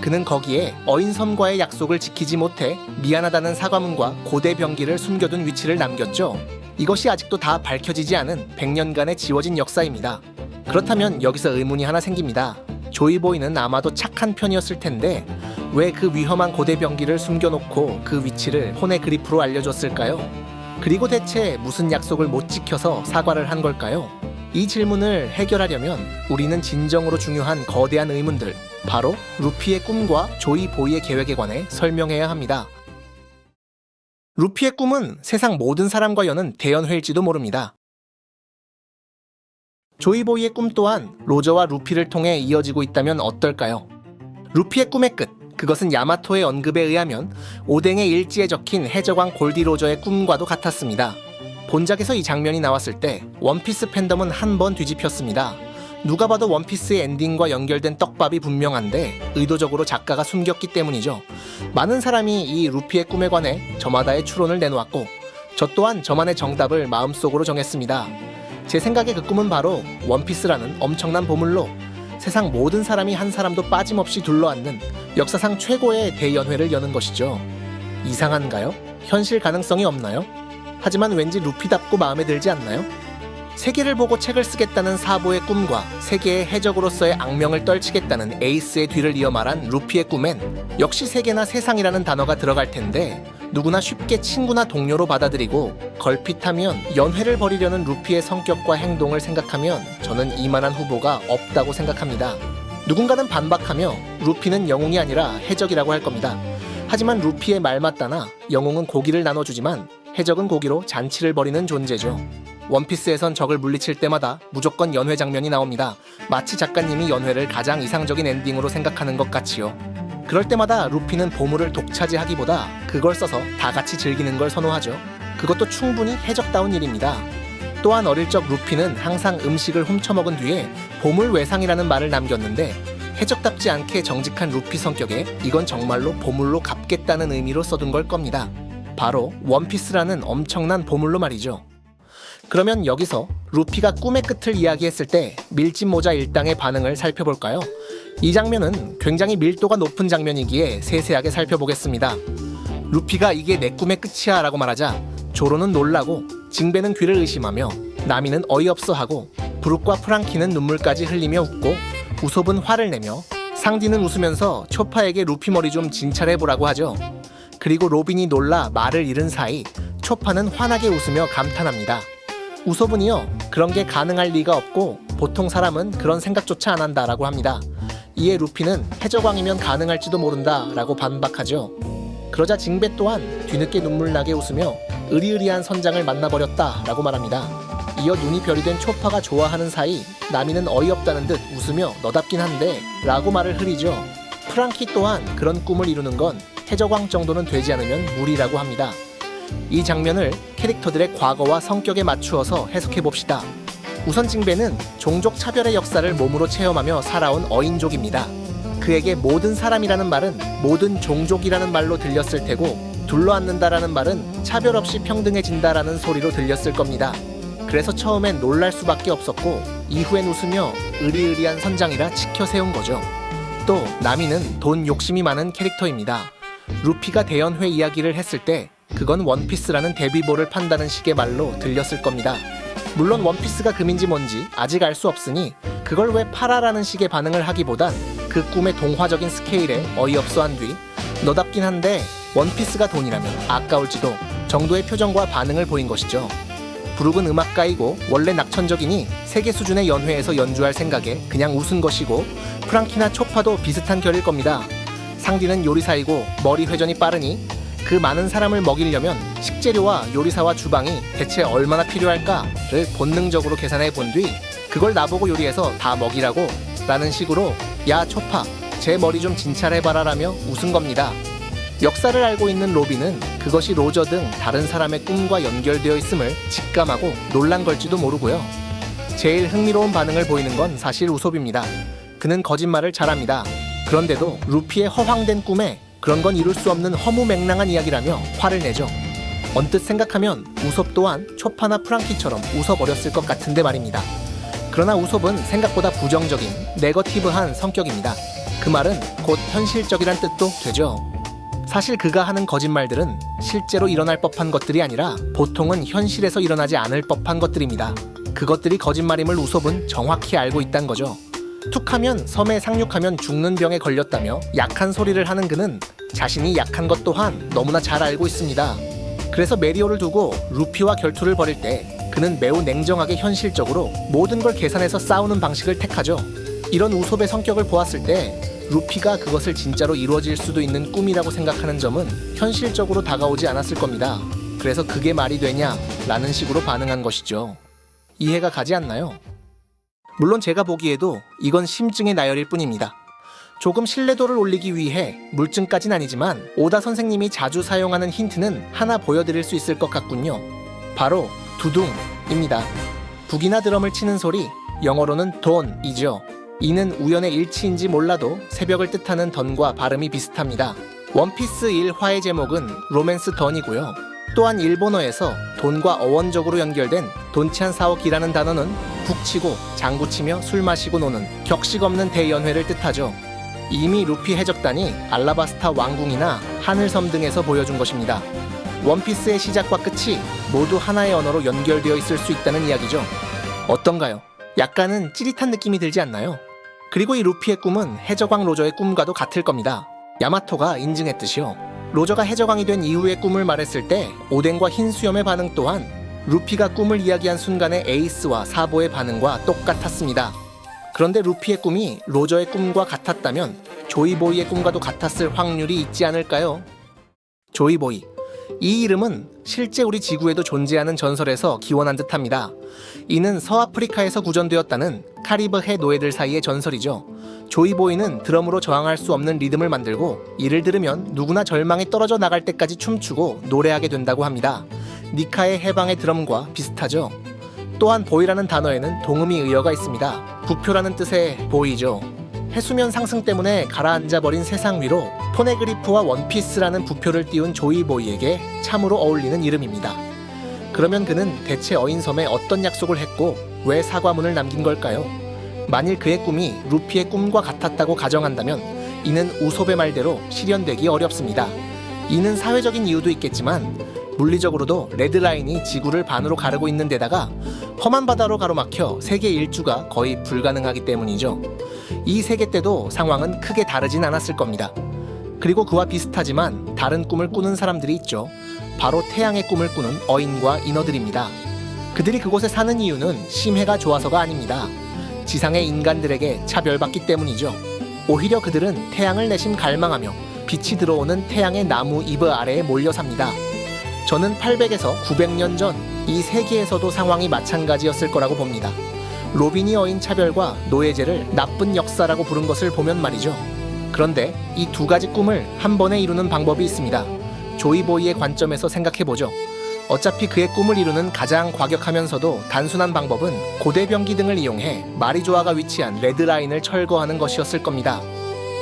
그는 거기에 어인섬과의 약속을 지키지 못해 미안하다는 사과문과 고대 병기를 숨겨둔 위치를 남겼죠. 이것이 아직도 다 밝혀지지 않은 100년간의 지워진 역사입니다. 그렇다면 여기서 의문이 하나 생깁니다. 조이보이는 아마도 착한 편이었을 텐데 왜 그 위험한 고대 병기를 숨겨놓고 그 위치를 포네그리프로 알려줬을까요? 그리고 대체 무슨 약속을 못 지켜서 사과를 한 걸까요? 이 질문을 해결하려면 우리는 진정으로 중요한 거대한 의문들, 바로 루피의 꿈과 조이보이의 계획에 관해 설명해야 합니다. 루피의 꿈은 세상 모든 사람과 여는 대연회일지도 모릅니다. 조이보이의 꿈 또한 로저와 루피를 통해 이어지고 있다면 어떨까요? 루피의 꿈의 끝, 그것은 야마토의 언급에 의하면 오뎅의 일지에 적힌 해적왕 골디로저의 꿈과도 같았습니다. 본작에서 이 장면이 나왔을 때 원피스 팬덤은 한 번 뒤집혔습니다. 누가 봐도 원피스의 엔딩과 연결된 떡밥이 분명한데 의도적으로 작가가 숨겼기 때문이죠. 많은 사람이 이 루피의 꿈에 관해 저마다의 추론을 내놓았고 저 또한 저만의 정답을 마음속으로 정했습니다. 제 생각에 그 꿈은 바로 원피스라는 엄청난 보물로 세상 모든 사람이 한 사람도 빠짐없이 둘러앉는 역사상 최고의 대연회를 여는 것이죠. 이상한가요? 현실 가능성이 없나요? 하지만 왠지 루피답고 마음에 들지 않나요? 세계를 보고 책을 쓰겠다는 사보의 꿈과 세계의 해적으로서의 악명을 떨치겠다는 에이스의 뒤를 이어 말한 루피의 꿈엔 역시 세계나 세상이라는 단어가 들어갈 텐데 누구나 쉽게 친구나 동료로 받아들이고 걸핏하면 연회를 벌이려는 루피의 성격과 행동을 생각하면 저는 이만한 후보가 없다고 생각합니다. 누군가는 반박하며 루피는 영웅이 아니라 해적이라고 할 겁니다. 하지만 루피의 말 맞다나 영웅은 고기를 나눠주지만 해적은 고기로 잔치를 벌이는 존재죠. 원피스에선 적을 물리칠 때마다 무조건 연회 장면이 나옵니다. 마치 작가님이 연회를 가장 이상적인 엔딩으로 생각하는 것 같이요. 그럴 때마다 루피는 보물을 독차지하기보다 그걸 써서 다 같이 즐기는 걸 선호하죠. 그것도 충분히 해적다운 일입니다. 또한 어릴 적 루피는 항상 음식을 훔쳐먹은 뒤에 보물 외상이라는 말을 남겼는데 해적답지 않게 정직한 루피 성격에 이건 정말로 보물로 갚겠다는 의미로 써둔 걸 겁니다. 바로 원피스라는 엄청난 보물로 말이죠. 그러면 여기서 루피가 꿈의 끝을 이야기했을 때 밀짚 모자 일당의 반응을 살펴볼까요? 이 장면은 굉장히 밀도가 높은 장면이기에 세세하게 살펴보겠습니다. 루피가 이게 내 꿈의 끝이야 라고 말하자 조로는 놀라고 징베는 귀를 의심하며 나미는 어이없어 하고 브룩과 프랑키는 눈물까지 흘리며 웃고 우솝은 화를 내며 상디는 웃으면서 초파에게 루피 머리 좀 진찰해보라고 하죠. 그리고 로빈이 놀라 말을 잃은 사이 초파는 환하게 웃으며 감탄합니다. 우솝은요, 그런 게 가능할 리가 없고 보통 사람은 그런 생각조차 안 한다 라고 합니다. 이에 루피는 해적왕이면 가능할지도 모른다 라고 반박하죠. 그러자 징베 또한 뒤늦게 눈물나게 웃으며 으리으리한 선장을 만나버렸다 라고 말합니다. 이어 눈이 별이 된 초파가 좋아하는 사이 나미는 어이없다는 듯 웃으며 너답긴 한데 라고 말을 흐리죠. 프랑키 또한 그런 꿈을 이루는 건 해적왕 정도는 되지 않으면 무리라고 합니다. 이 장면을 캐릭터들의 과거와 성격에 맞추어서 해석해봅시다. 우선 징베는 종족 차별의 역사를 몸으로 체험하며 살아온 어인족입니다. 그에게 모든 사람이라는 말은 모든 종족이라는 말로 들렸을 테고 둘러앉는다라는 말은 차별 없이 평등해진다라는 소리로 들렸을 겁니다. 그래서 처음엔 놀랄 수밖에 없었고 이후엔 웃으며 으리으리한 선장이라 치켜 세운 거죠. 또 나미는 돈 욕심이 많은 캐릭터입니다. 루피가 대연회 이야기를 했을 때 그건 원피스라는 데뷔볼을 판다는 식의 말로 들렸을 겁니다. 물론 원피스가 금인지 뭔지 아직 알 수 없으니 그걸 왜 팔아라는 식의 반응을 하기보단 그 꿈의 동화적인 스케일에 어이없어한 뒤 너답긴 한데 원피스가 돈이라면 아까울지도 정도의 표정과 반응을 보인 것이죠. 브룩은 음악가이고 원래 낙천적이니 세계 수준의 연회에서 연주할 생각에 그냥 웃은 것이고 프랑키나 초파도 비슷한 결일 겁니다. 상디는 요리사이고 머리 회전이 빠르니 그 많은 사람을 먹이려면 식재료와 요리사와 주방이 대체 얼마나 필요할까를 본능적으로 계산해 본 뒤 그걸 나보고 요리해서 다 먹이라고 라는 식으로 야 초파 제 머리 좀 진찰해봐라 라며 웃은 겁니다. 역사를 알고 있는 로빈은 그것이 로저 등 다른 사람의 꿈과 연결되어 있음을 직감하고 놀란 걸지도 모르고요. 제일 흥미로운 반응을 보이는 건 사실 우솝입니다. 그는 거짓말을 잘합니다. 그런데도 루피의 허황된 꿈에 그런 건 이룰 수 없는 허무맹랑한 이야기라며 화를 내죠. 언뜻 생각하면 우솝 또한 초파나 프랑키처럼 웃어버렸을 것 같은데 말입니다. 그러나 우솝은 생각보다 부정적인 네거티브한 성격입니다. 그 말은 곧 현실적이란 뜻도 되죠. 사실 그가 하는 거짓말들은 실제로 일어날 법한 것들이 아니라 보통은 현실에서 일어나지 않을 법한 것들입니다. 그것들이 거짓말임을 우솝은 정확히 알고 있다는 거죠. 툭하면 섬에 상륙하면 죽는 병에 걸렸다며 약한 소리를 하는 그는 자신이 약한 것 또한 너무나 잘 알고 있습니다. 그래서 메리오를 두고 루피와 결투를 벌일 때 그는 매우 냉정하게 현실적으로 모든 걸 계산해서 싸우는 방식을 택하죠. 이런 우솝의 성격을 보았을 때 루피가 그것을 진짜로 이루어질 수도 있는 꿈이라고 생각하는 점은 현실적으로 다가오지 않았을 겁니다. 그래서 그게 말이 되냐? 라는 식으로 반응한 것이죠. 이해가 가지 않나요? 물론 제가 보기에도 이건 심증의 나열일 뿐입니다. 조금 신뢰도를 올리기 위해 물증까진 아니지만 오다 선생님이 자주 사용하는 힌트는 하나 보여드릴 수 있을 것 같군요. 바로 두둥입니다. 북이나 드럼을 치는 소리, 영어로는 돈이죠. 이는 우연의 일치인지 몰라도 새벽을 뜻하는 던과 발음이 비슷합니다. 원피스 1화의 제목은 로맨스 던이고요. 또한 일본어에서 돈과 어원적으로 연결된 돈치한 사오키라는 단어는 북치고 장구치며 술 마시고 노는 격식 없는 대연회를 뜻하죠. 이미 루피 해적단이 알라바스타 왕궁이나 하늘섬 등에서 보여준 것입니다. 원피스의 시작과 끝이 모두 하나의 언어로 연결되어 있을 수 있다는 이야기죠. 어떤가요? 약간은 찌릿한 느낌이 들지 않나요? 그리고 이 루피의 꿈은 해적왕 로저의 꿈과도 같을 겁니다. 야마토가 인증했듯이요. 로저가 해적왕이 된 이후의 꿈을 말했을 때 오뎅과 흰 수염의 반응 또한 루피가 꿈을 이야기한 순간의 에이스와 사보의 반응과 똑같았습니다. 그런데 루피의 꿈이 로저의 꿈과 같았다면 조이보이의 꿈과도 같았을 확률이 있지 않을까요? 조이보이. 이 이름은 실제 우리 지구에도 존재하는 전설에서 기원한 듯합니다. 이는 서아프리카에서 구전되었다는 카리브해 노예들 사이의 전설이죠. 조이보이는 드럼으로 저항할 수 없는 리듬을 만들고 이를 들으면 누구나 절망에 떨어져 나갈 때까지 춤추고 노래하게 된다고 합니다. 니카의 해방의 드럼과 비슷하죠. 또한 보이라는 단어에는 동음이 의어가 있습니다. 부표라는 뜻의 보이죠. 해수면 상승 때문에 가라앉아버린 세상 위로 포네그리프와 원피스라는 부표를 띄운 조이보이에게 참으로 어울리는 이름입니다. 그러면 그는 대체 어인섬에 어떤 약속을 했고 왜 사과문을 남긴 걸까요? 만일 그의 꿈이 루피의 꿈과 같았다고 가정한다면 이는 우솝의 말대로 실현되기 어렵습니다. 이는 사회적인 이유도 있겠지만 물리적으로도 레드라인이 지구를 반으로 가르고 있는 데다가 험한 바다로 가로막혀 세계 일주가 거의 불가능하기 때문이죠. 이 세계 때도 상황은 크게 다르진 않았을 겁니다. 그리고 그와 비슷하지만 다른 꿈을 꾸는 사람들이 있죠. 바로 태양의 꿈을 꾸는 어인과 인어들입니다. 그들이 그곳에 사는 이유는 심해가 좋아서가 아닙니다. 지상의 인간들에게 차별받기 때문이죠. 오히려 그들은 태양을 내심 갈망하며 빛이 들어오는 태양의 나무 잎 아래에 몰려 삽니다. 저는 800에서 900년 전 이 세계에서도 상황이 마찬가지였을 거라고 봅니다. 로빈이 어인 차별과 노예제를 나쁜 역사라고 부른 것을 보면 말이죠. 그런데 이 두 가지 꿈을 한 번에 이루는 방법이 있습니다. 조이보이의 관점에서 생각해보죠. 어차피 그의 꿈을 이루는 가장 과격하면서도 단순한 방법은 고대병기 등을 이용해 마리조아가 위치한 레드라인을 철거하는 것이었을 겁니다.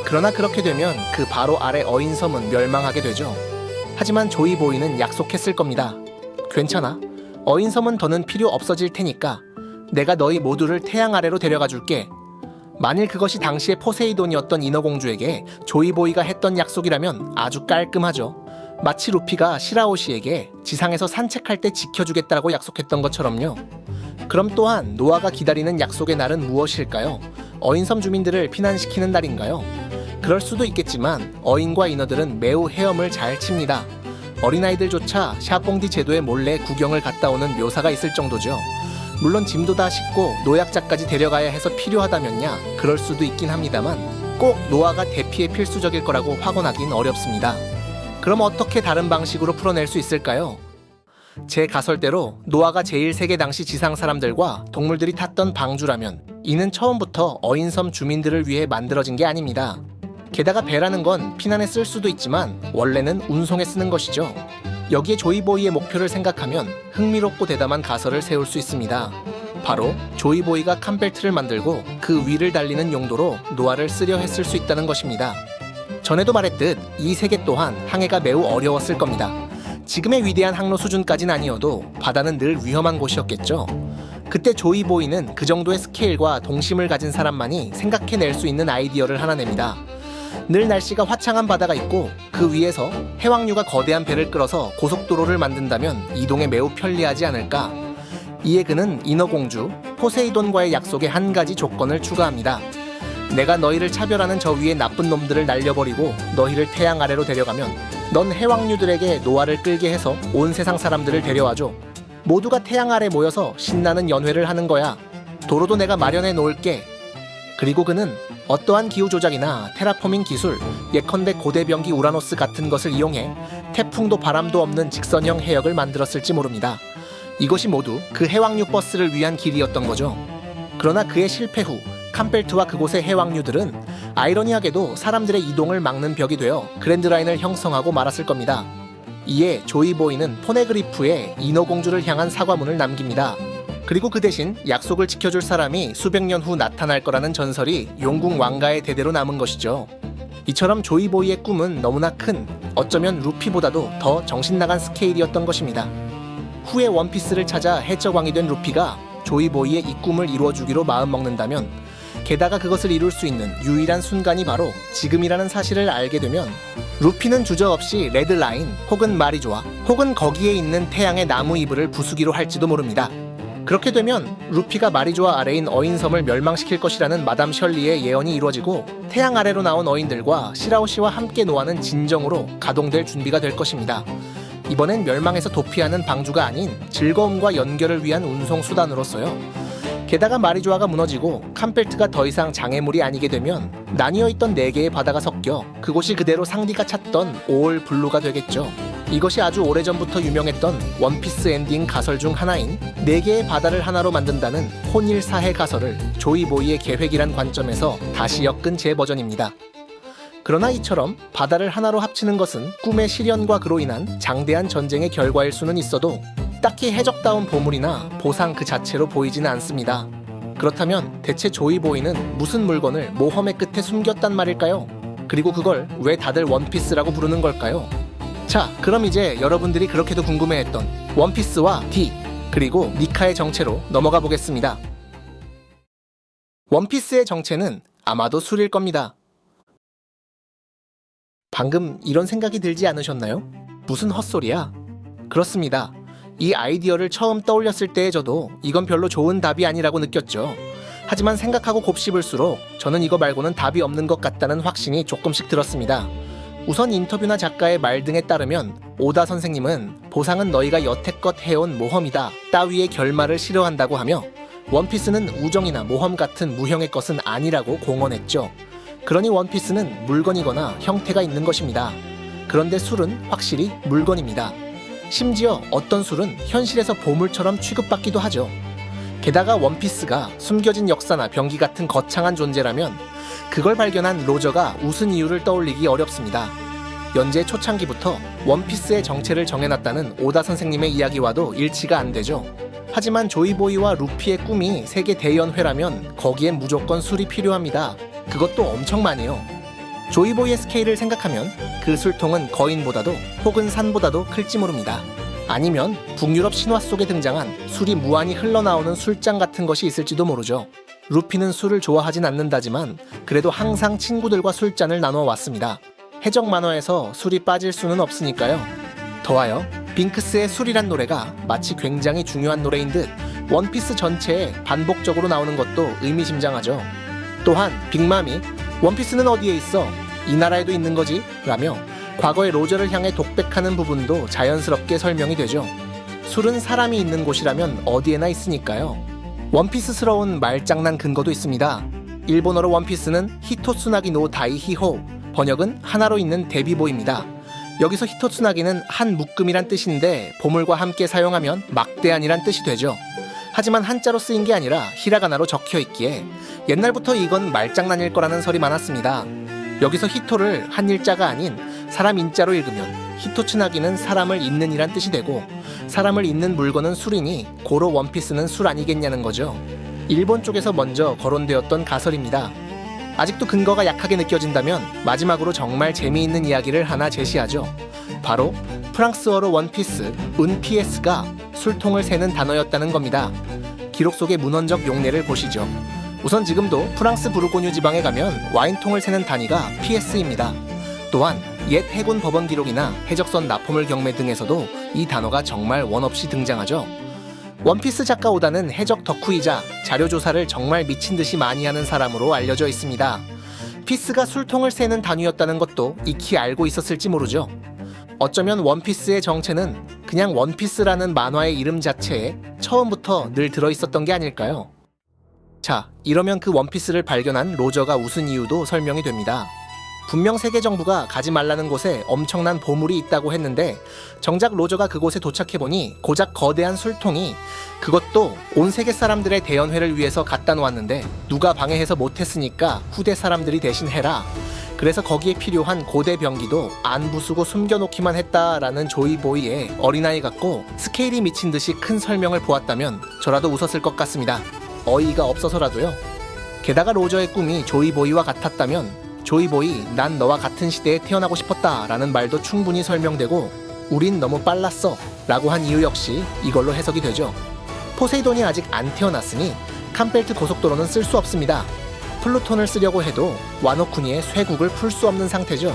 그러나 그렇게 되면 그 바로 아래 어인섬은 멸망하게 되죠. 하지만 조이보이는 약속했을 겁니다. 괜찮아. 어인섬은 더는 필요 없어질 테니까 내가 너희 모두를 태양 아래로 데려가 줄게. 만일 그것이 당시의 포세이돈이었던 인어공주에게 조이보이가 했던 약속이라면 아주 깔끔하죠. 마치 루피가 시라오시에게 지상에서 산책할 때 지켜주겠다고 약속했던 것처럼요. 그럼 또한 노아가 기다리는 약속의 날은 무엇일까요? 어인섬 주민들을 피난시키는 날인가요? 그럴 수도 있겠지만 어인과 인어들은 매우 헤엄을 잘 칩니다. 어린아이들조차 샤뽕디 제도에 몰래 구경을 갔다 오는 묘사가 있을 정도죠. 물론 짐도 다 싣고 노약자까지 데려가야 해서 필요하다면야 그럴 수도 있긴 합니다만 꼭 노아가 대피에 필수적일 거라고 확언하긴 어렵습니다. 그럼 어떻게 다른 방식으로 풀어낼 수 있을까요? 제 가설대로 노아가 제1세계 당시 지상 사람들과 동물들이 탔던 방주라면 이는 처음부터 어인섬 주민들을 위해 만들어진 게 아닙니다. 게다가 배라는 건 피난에 쓸 수도 있지만 원래는 운송에 쓰는 것이죠. 여기에 조이보이의 목표를 생각하면 흥미롭고 대담한 가설을 세울 수 있습니다. 바로 조이보이가 칸벨트를 만들고 그 위를 달리는 용도로 노아를 쓰려 했을 수 있다는 것입니다. 전에도 말했듯 이 세계 또한 항해가 매우 어려웠을 겁니다. 지금의 위대한 항로 수준까지는 아니어도 바다는 늘 위험한 곳이었겠죠. 그때 조이보이는 그 정도의 스케일과 동심을 가진 사람만이 생각해낼 수 있는 아이디어를 하나 냅니다. 늘 날씨가 화창한 바다가 있고 그 위에서 해왕류가 거대한 배를 끌어서 고속도로를 만든다면 이동에 매우 편리하지 않을까. 이에 그는 인어공주 포세이돈과의 약속에 한 가지 조건을 추가합니다. 내가 너희를 차별하는 저 위의 나쁜 놈들을 날려버리고 너희를 태양 아래로 데려가면 넌 해왕류들에게 노화를 끌게 해서 온 세상 사람들을 데려와줘. 모두가 태양 아래 모여서 신나는 연회를 하는 거야. 도로도 내가 마련해 놓을게. 그리고 그는 어떠한 기후 조작이나 테라포밍 기술, 예컨대 고대병기 우라노스 같은 것을 이용해 태풍도 바람도 없는 직선형 해역을 만들었을지 모릅니다. 이것이 모두 그 해왕류 버스를 위한 길이었던 거죠. 그러나 그의 실패 후 캄펠트와 그곳의 해왕류들은 아이러니하게도 사람들의 이동을 막는 벽이 되어 그랜드라인을 형성하고 말았을 겁니다. 이에 조이보이는 포네그리프에 인어공주를 향한 사과문을 남깁니다. 그리고 그 대신 약속을 지켜줄 사람이 수백 년 후 나타날 거라는 전설이 용궁 왕가의 대대로 남은 것이죠. 이처럼 조이보이의 꿈은 너무나 큰, 어쩌면 루피보다도 더 정신나간 스케일이었던 것입니다. 후에 원피스를 찾아 해적왕이 된 루피가 조이보이의 이 꿈을 이루어주기로 마음먹는다면, 게다가 그것을 이룰 수 있는 유일한 순간이 바로 지금이라는 사실을 알게 되면 루피는 주저없이 레드라인 혹은 마리조아 혹은 거기에 있는 태양의 나무 이불을 부수기로 할지도 모릅니다. 그렇게 되면 루피가 마리조아 아래인 어인섬을 멸망시킬 것이라는 마담 셜리의 예언이 이루어지고 태양 아래로 나온 어인들과 시라오씨와 함께 노하는 진정으로 가동될 준비가 될 것입니다. 이번엔 멸망에서 도피하는 방주가 아닌 즐거움과 연결을 위한 운송수단으로서요. 게다가 마리조아가 무너지고 캄펠트가 더 이상 장애물이 아니게 되면 나뉘어있던 4개의 바다가 섞여 그곳이 그대로 상디가 찾던 오올 블루가 되겠죠. 이것이 아주 오래전부터 유명했던 원피스 엔딩 가설 중 하나인 4개의 바다를 하나로 만든다는 혼일사해 가설을 조이보이의 계획이란 관점에서 다시 엮은 재버전입니다. 그러나 이처럼 바다를 하나로 합치는 것은 꿈의 실현과 그로 인한 장대한 전쟁의 결과일 수는 있어도 딱히 해적다운 보물이나 보상 그 자체로 보이지는 않습니다. 그렇다면 대체 조이보이는 무슨 물건을 모험의 끝에 숨겼단 말일까요? 그리고 그걸 왜 다들 원피스라고 부르는 걸까요? 자, 그럼 이제 여러분들이 그렇게도 궁금해했던 원피스와 D 그리고 니카의 정체로 넘어가 보겠습니다. 원피스의 정체는 아마도 술일 겁니다. 방금 이런 생각이 들지 않으셨나요? 무슨 헛소리야? 그렇습니다. 이 아이디어를 처음 떠올렸을 때의 저도 이건 별로 좋은 답이 아니라고 느꼈죠. 하지만 생각하고 곱씹을수록 저는 이거 말고는 답이 없는 것 같다는 확신이 조금씩 들었습니다. 우선 인터뷰나 작가의 말 등에 따르면 오다 선생님은 보상은 너희가 여태껏 해온 모험이다 따위의 결말을 싫어한다고 하며 원피스는 우정이나 모험 같은 무형의 것은 아니라고 공언했죠. 그러니 원피스는 물건이거나 형태가 있는 것입니다. 그런데 술은 확실히 물건입니다. 심지어 어떤 술은 현실에서 보물처럼 취급받기도 하죠. 게다가 원피스가 숨겨진 역사나 병기 같은 거창한 존재라면 그걸 발견한 로저가 웃은 이유를 떠올리기 어렵습니다. 연재 초창기부터 원피스의 정체를 정해놨다는 오다 선생님의 이야기와도 일치가 안 되죠. 하지만 조이보이와 루피의 꿈이 세계 대연회라면 거기엔 무조건 술이 필요합니다. 그것도 엄청 많이요. 조이보이의 스케일을 생각하면 그 술통은 거인보다도 혹은 산보다도 클지 모릅니다. 아니면 북유럽 신화 속에 등장한 술이 무한히 흘러나오는 술장 같은 것이 있을지도 모르죠. 루피는 술을 좋아하진 않는다지만 그래도 항상 친구들과 술잔을 나눠 왔습니다. 해적 만화에서 술이 빠질 수는 없으니까요. 더하여 빙크스의 술이란 노래가 마치 굉장히 중요한 노래인 듯 원피스 전체에 반복적으로 나오는 것도 의미심장하죠. 또한 빅맘이 원피스는 어디에 있어? 이 나라에도 있는 거지? 라며 과거의 로저를 향해 독백하는 부분도 자연스럽게 설명이 되죠. 술은 사람이 있는 곳이라면 어디에나 있으니까요. 원피스스러운 말장난 근거도 있습니다. 일본어로 원피스는 히토츠나기 노 다이히호, 번역은 하나로 있는 데비보입니다. 여기서 히토츠나기는 한 묶음이란 뜻인데 보물과 함께 사용하면 막대한이란 뜻이 되죠. 하지만 한자로 쓰인 게 아니라 히라가나로 적혀 있기에 옛날부터 이건 말장난일 거라는 설이 많았습니다. 여기서 히토를 한 일자가 아닌 사람 인자로 읽으면 히토츠나기는 사람을 잇는 이란 뜻이 되고 사람을 잇는 물건은 술이니 고로 원피스는 술 아니겠냐는 거죠. 일본 쪽에서 먼저 거론되었던 가설입니다. 아직도 근거가 약하게 느껴진다면 마지막으로 정말 재미있는 이야기를 하나 제시하죠. 바로 프랑스어로 원피스, 은피에스가 술통을 세는 단어였다는 겁니다. 기록 속의 문헌적 용례를 보시죠. 우선 지금도 프랑스 부르고뉴 지방에 가면 와인통을 세는 단위가 PS입니다. 또한 옛 해군 법원 기록이나 해적선 납포물 경매 등에서도 이 단어가 정말 원없이 등장하죠. 원피스 작가 오다는 해적 덕후이자 자료조사를 정말 미친듯이 많이 하는 사람으로 알려져 있습니다. 피스가 술통을 세는 단위였다는 것도 익히 알고 있었을지 모르죠. 어쩌면 원피스의 정체는 그냥 원피스라는 만화의 이름 자체에 처음부터 늘 들어있었던 게 아닐까요? 자, 이러면 그 원피스를 발견한 로저가 웃은 이유도 설명이 됩니다. 분명 세계 정부가 가지 말라는 곳에 엄청난 보물이 있다고 했는데 정작 로저가 그곳에 도착해보니 고작 거대한 술통이, 그것도 온 세계 사람들의 대연회를 위해서 갖다 놓았는데 누가 방해해서 못했으니까 후대 사람들이 대신 해라. 그래서 거기에 필요한 고대 병기도 안 부수고 숨겨놓기만 했다라는 조이보이의 어린아이 같고 스케일이 미친 듯이 큰 설명을 보았다면 저라도 웃었을 것 같습니다. 어이가 없어서라도요. 게다가 로저의 꿈이 조이보이와 같았다면 조이보이, 난 너와 같은 시대에 태어나고 싶었다 라는 말도 충분히 설명되고 우린 너무 빨랐어 라고 한 이유 역시 이걸로 해석이 되죠. 포세이돈이 아직 안 태어났으니 캄벨트 고속도로는 쓸 수 없습니다. 플루톤을 쓰려고 해도 와노쿠니의 쇠국을 풀 수 없는 상태죠.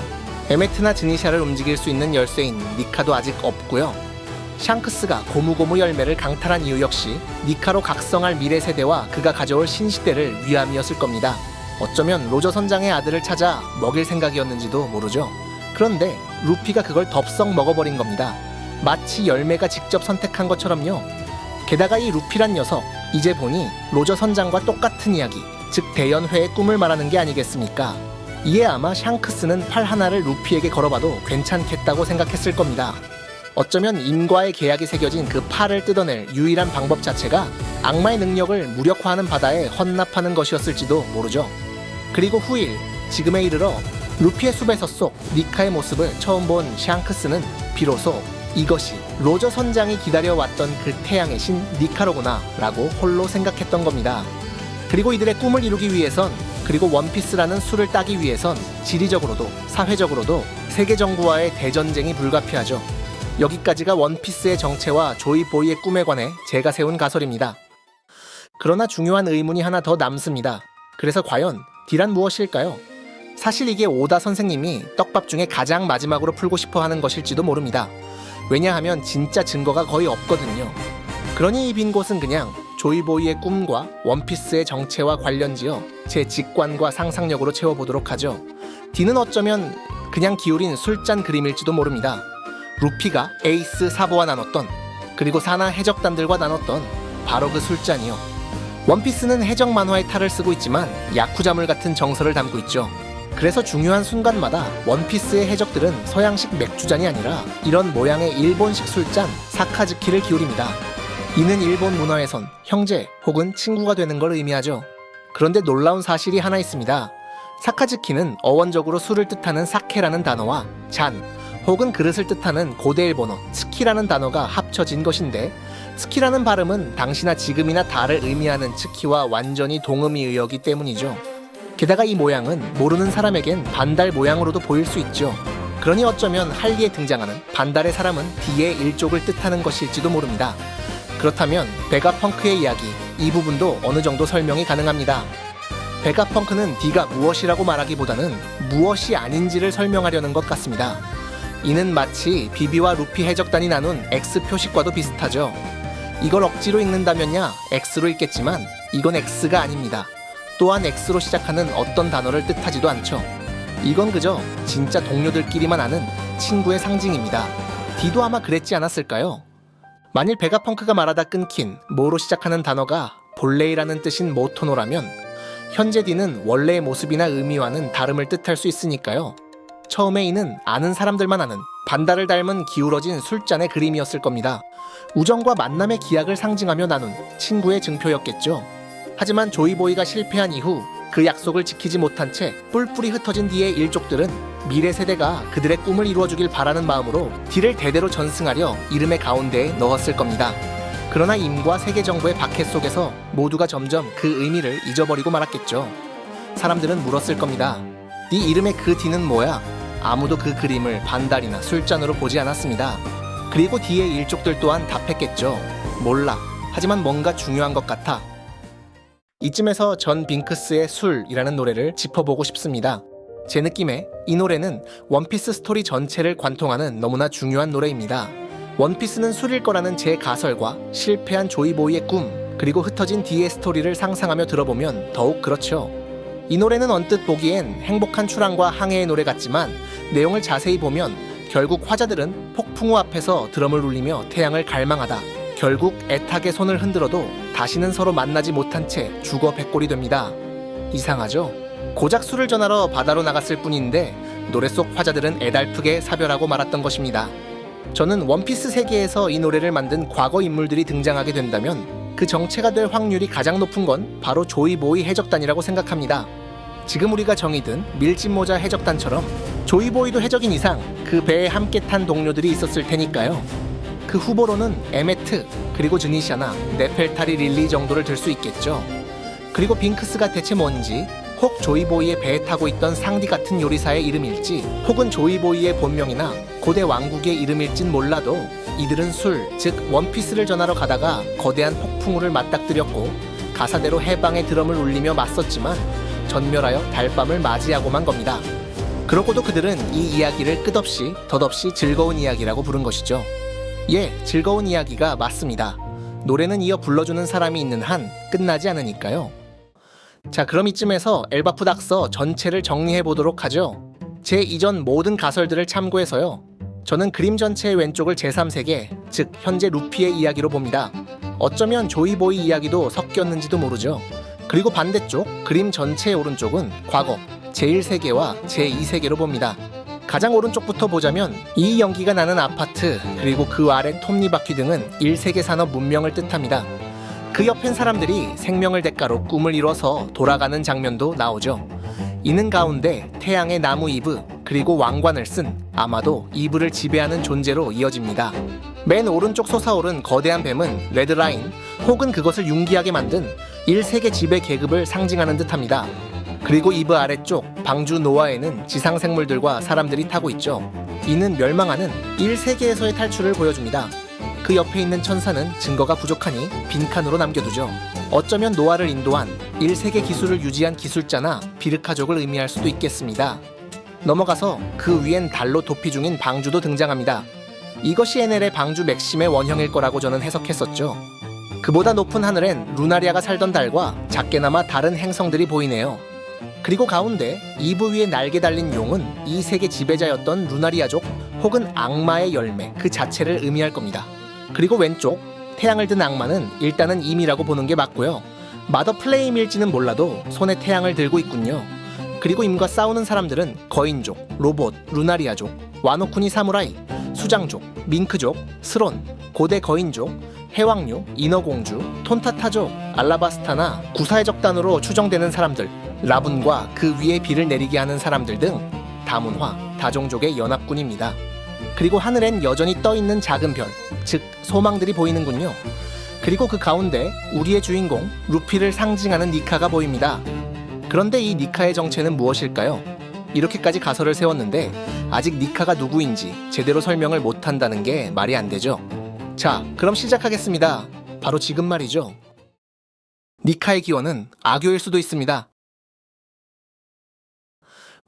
에메트나 드니샤를 움직일 수 있는 열쇠인 니카도 아직 없고요. 샹크스가 고무고무 열매를 강탈한 이유 역시 니카로 각성할 미래 세대와 그가 가져올 신시대를 위함이었을 겁니다. 어쩌면 로저 선장의 아들을 찾아 먹일 생각이었는지도 모르죠. 그런데 루피가 그걸 덥석 먹어버린 겁니다. 마치 열매가 직접 선택한 것처럼요. 게다가 이 루피란 녀석, 이제 보니 로저 선장과 똑같은 이야기, 즉 대연회의 꿈을 말하는 게 아니겠습니까? 이에 아마 샹크스는 팔 하나를 루피에게 걸어봐도 괜찮겠다고 생각했을 겁니다. 어쩌면 임과의 계약이 새겨진 그 팔을 뜯어낼 유일한 방법 자체가 악마의 능력을 무력화하는 바다에 헌납하는 것이었을지도 모르죠. 그리고 후일, 지금에 이르러 루피의 숲에서 속 니카의 모습을 처음 본 샹크스는 비로소 이것이 로저 선장이 기다려왔던 그 태양의 신 니카로구나 라고 홀로 생각했던 겁니다. 그리고 이들의 꿈을 이루기 위해선, 그리고 원피스라는 수를 따기 위해선 지리적으로도 사회적으로도 세계 정부와의 대전쟁이 불가피하죠. 여기까지가 원피스의 정체와 조이보이의 꿈에 관해 제가 세운 가설입니다. 그러나 중요한 의문이 하나 더 남습니다. 그래서 과연 딜은 무엇일까요? 사실 이게 오다 선생님이 떡밥 중에 가장 마지막으로 풀고 싶어 하는 것일지도 모릅니다. 왜냐하면 진짜 증거가 거의 없거든요. 그러니 이 빈 곳은 그냥 조이보이의 꿈과 원피스의 정체와 관련지어 제 직관과 상상력으로 채워보도록 하죠. D는 어쩌면 그냥 기울인 술잔 그림일지도 모릅니다. 루피가 에이스 사보와 나눴던, 그리고 사나 해적단들과 나눴던 바로 그 술잔이요. 원피스는 해적 만화의 탈을 쓰고 있지만 야쿠자물 같은 정서를 담고 있죠. 그래서 중요한 순간마다 원피스의 해적들은 서양식 맥주잔이 아니라 이런 모양의 일본식 술잔 사카즈키를 기울입니다. 이는 일본 문화에선 형제 혹은 친구가 되는 걸 의미하죠. 그런데 놀라운 사실이 하나 있습니다. 사카즈키는 어원적으로 술을 뜻하는 사케라는 단어와 잔 혹은 그릇을 뜻하는 고대 일본어 츠키라는 단어가 합쳐진 것인데, 츠키라는 발음은 당시나 지금이나 다를 의미하는 츠키와 완전히 동음이의어기 때문이죠. 게다가 이 모양은 모르는 사람에겐 반달 모양으로도 보일 수 있죠. 그러니 어쩌면 할리에 등장하는 반달의 사람은 D의 일족을 뜻하는 것일지도 모릅니다. 그렇다면 베가펑크의 이야기, 이 부분도 어느 정도 설명이 가능합니다. 베가펑크는 D가 무엇이라고 말하기보다는 무엇이 아닌지를 설명하려는 것 같습니다. 이는 마치 비비와 루피 해적단이 나눈 X 표식과도 비슷하죠. 이걸 억지로 읽는다면야 X로 읽겠지만 이건 X가 아닙니다. 또한 X로 시작하는 어떤 단어를 뜻하지도 않죠. 이건 그저 진짜 동료들끼리만 아는 친구의 상징입니다. D도 아마 그랬지 않았을까요? 만일 베가펑크가 말하다 끊긴 모로 시작하는 단어가 본래이라는 뜻인 모토노라면 현재 D는 원래의 모습이나 의미와는 다름을 뜻할 수 있으니까요. 처음에 이는 아는 사람들만 아는 반달을 닮은 기울어진 술잔의 그림이었을 겁니다. 우정과 만남의 기약을 상징하며 나눈 친구의 증표였겠죠. 하지만 조이보이가 실패한 이후 그 약속을 지키지 못한 채 뿔뿔이 흩어진 D의 일족들은 미래 세대가 그들의 꿈을 이루어주길 바라는 마음으로 D를 대대로 전승하려 이름의 가운데에 넣었을 겁니다. 그러나 임과 세계 정부의 박해 속에서 모두가 점점 그 의미를 잊어버리고 말았겠죠. 사람들은 물었을 겁니다. 네 이름의 그 D는 뭐야? 아무도 그 그림을 반달이나 술잔으로 보지 않았습니다. 그리고 D의 일족들 또한 답했겠죠. 몰라. 하지만 뭔가 중요한 것 같아. 이쯤에서 전 빙크스의 술이라는 노래를 짚어보고 싶습니다. 제 느낌에 이 노래는 원피스 스토리 전체를 관통하는 너무나 중요한 노래입니다. 원피스는 술일 거라는 제 가설과 실패한 조이보이의 꿈, 그리고 흩어진 D의 스토리를 상상하며 들어보면 더욱 그렇죠. 이 노래는 언뜻 보기엔 행복한 출항과 항해의 노래 같지만 내용을 자세히 보면 결국 화자들은 폭풍우 앞에서 드럼을 울리며 태양을 갈망하다 결국 애타게 손을 흔들어도 다시는 서로 만나지 못한 채 죽어 백골이 됩니다. 이상하죠? 고작 술을 전하러 바다로 나갔을 뿐인데 노래 속 화자들은 애달프게 사별하고 말았던 것입니다. 저는 원피스 세계에서 이 노래를 만든 과거 인물들이 등장하게 된다면 그 정체가 될 확률이 가장 높은 건 바로 조이보이 해적단이라고 생각합니다. 지금 우리가 정의 든 밀짚모자 해적단처럼 조이보이도 해적인 이상 그 배에 함께 탄 동료들이 있었을 테니까요. 그 후보로는 에메트, 그리고 즈니샤나, 네펠타리 릴리 정도를 들 수 있겠죠. 그리고 빙크스가 대체 뭔지, 혹 조이보이의 배에 타고 있던 상디 같은 요리사의 이름일지, 혹은 조이보이의 본명이나 고대 왕국의 이름일진 몰라도 이들은 술, 즉 원피스를 전하러 가다가 거대한 폭풍우를 맞닥뜨렸고 가사대로 해방의 드럼을 울리며 맞섰지만 전멸하여 달밤을 맞이하고만 겁니다. 그러고도 그들은 이 이야기를 끝없이 덧없이 즐거운 이야기라고 부른 것이죠. 예, 즐거운 이야기가 맞습니다. 노래는 이어 불러주는 사람이 있는 한 끝나지 않으니까요. 자, 그럼 이쯤에서 엘바프 닥서 전체를 정리해보도록 하죠. 제 이전 모든 가설들을 참고해서요. 저는 그림 전체의 왼쪽을 제3세계, 즉 현재 루피의 이야기로 봅니다. 어쩌면 조이보이 이야기도 섞였는지도 모르죠. 그리고 반대쪽 그림 전체의 오른쪽은 과거, 제1세계와 제2세계로 봅니다. 가장 오른쪽부터 보자면 이 연기가 나는 아파트, 그리고 그 아래 톱니바퀴 등은 1세계 산업 문명을 뜻합니다. 그 옆엔 사람들이 생명을 대가로 꿈을 이뤄서 돌아가는 장면도 나오죠. 이는 가운데 태양의 나무 이브, 그리고 왕관을 쓴 아마도 이브를 지배하는 존재로 이어집니다. 맨 오른쪽 솟아오른 거대한 뱀은 레드라인, 혹은 그것을 융기하게 만든 1세계 지배 계급을 상징하는 듯합니다. 그리고 이브 아래쪽 방주 노아에는 지상생물들과 사람들이 타고 있죠. 이는 멸망하는 1세계에서의 탈출을 보여줍니다. 그 옆에 있는 천사는 증거가 부족하니 빈칸으로 남겨두죠. 어쩌면 노아를 인도한 1세계 기술을 유지한 기술자나 비르카족을 의미할 수도 있겠습니다. 넘어가서 그 위엔 달로 도피 중인 방주도 등장합니다. 이것이 NL의 방주 맥심의 원형일 거라고 저는 해석했었죠. 그보다 높은 하늘엔 루나리아가 살던 달과 작게나마 다른 행성들이 보이네요. 그리고 가운데 이브 위에 날개 달린 용은 이 세계 지배자였던 루나리아족 혹은 악마의 열매 그 자체를 의미할 겁니다. 그리고 왼쪽 태양을 든 악마는 일단은 임이라고 보는 게 맞고요. 마더 플레임일지는 몰라도 손에 태양을 들고 있군요. 그리고 임과 싸우는 사람들은 거인족, 로봇, 루나리아족, 와노쿠니 사무라이, 수장족, 밍크족, 스론, 고대 거인족, 해왕류, 인어공주, 톤타타족, 알라바스타나 구사의 적단으로 추정되는 사람들, 라분과 그 위에 비를 내리게 하는 사람들 등 다문화, 다종족의 연합군입니다. 그리고 하늘엔 여전히 떠있는 작은 별, 즉 소망들이 보이는군요. 그리고 그 가운데 우리의 주인공 루피를 상징하는 니카가 보입니다. 그런데 이 니카의 정체는 무엇일까요? 이렇게까지 가설을 세웠는데 아직 니카가 누구인지 제대로 설명을 못한다는 게 말이 안 되죠. 자, 그럼 시작하겠습니다. 바로 지금 말이죠. 니카의 기원은 아교일 수도 있습니다.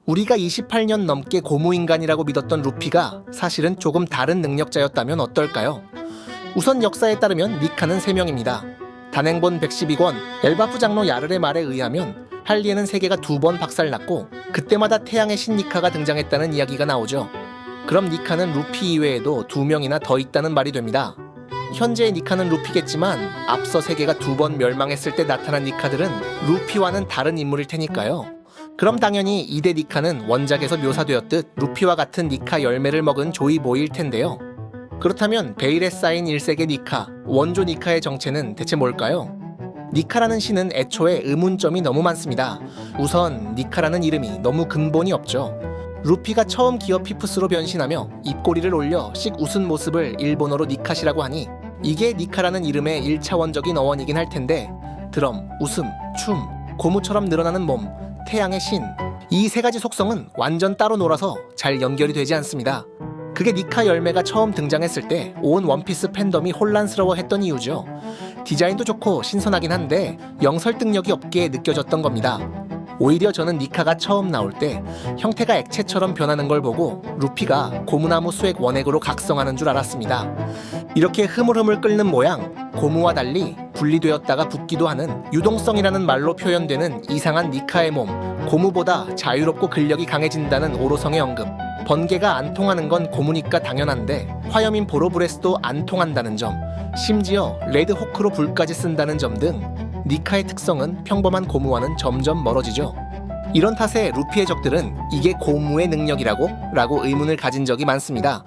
우리가 28년 넘게 고무인간이라고 믿었던 루피가 사실은 조금 다른 능력자였다면 어떨까요? 우선 역사에 따르면 니카는 3명입니다. 단행본 112권 엘바프 장로 야르의 말에 의하면 할리에는 세계가 2번 박살났고 그때마다 태양의 신 니카가 등장했다는 이야기가 나오죠. 그럼 니카는 루피 이외에도 2명이나 더 있다는 말이 됩니다. 현재의 니카는 루피겠지만 앞서 세계가 2번 멸망했을 때 나타난 니카들은 루피와는 다른 인물일 테니까요. 그럼 당연히 2대 니카는 원작에서 묘사되었듯 루피와 같은 니카 열매를 먹은 조이보이일 텐데요. 그렇다면 베일에 쌓인 1세계 니카, 원조 니카의 정체는 대체 뭘까요? 니카라는 신은 애초에 의문점이 너무 많습니다. 우선 니카라는 이름이 너무 근본이 없죠. 루피가 처음 기어 피프스로 변신하며 입꼬리를 올려 씩 웃은 모습을 일본어로 니카시라고 하니 이게 니카라는 이름의 1차원적인 어원이긴 할 텐데 드럼, 웃음, 춤, 고무처럼 늘어나는 몸, 태양의 신. 이 세 가지 속성은 완전 따로 놀아서 잘 연결이 되지 않습니다. 그게 니카 열매가 처음 등장했을 때 온 원피스 팬덤이 혼란스러워했던 이유죠. 디자인도 좋고 신선하긴 한데 영 설득력이 없게 느껴졌던 겁니다. 오히려 저는 니카가 처음 나올 때 형태가 액체처럼 변하는 걸 보고 루피가 고무나무 수액 원액으로 각성하는 줄 알았습니다. 이렇게 흐물흐물 끓는 모양, 고무와 달리 분리되었다가 붙기도 하는 유동성이라는 말로 표현되는 이상한 니카의 몸, 고무보다 자유롭고 근력이 강해진다는 오로성의 언급. 번개가 안 통하는 건 고무니까 당연한데 화염인 보로브레스도 안 통한다는 점, 심지어 레드 호크로 불까지 쓴다는 점 등 니카의 특성은 평범한 고무와는 점점 멀어지죠. 이런 탓에 루피의 적들은 이게 고무의 능력이라고? 라고 의문을 가진 적이 많습니다.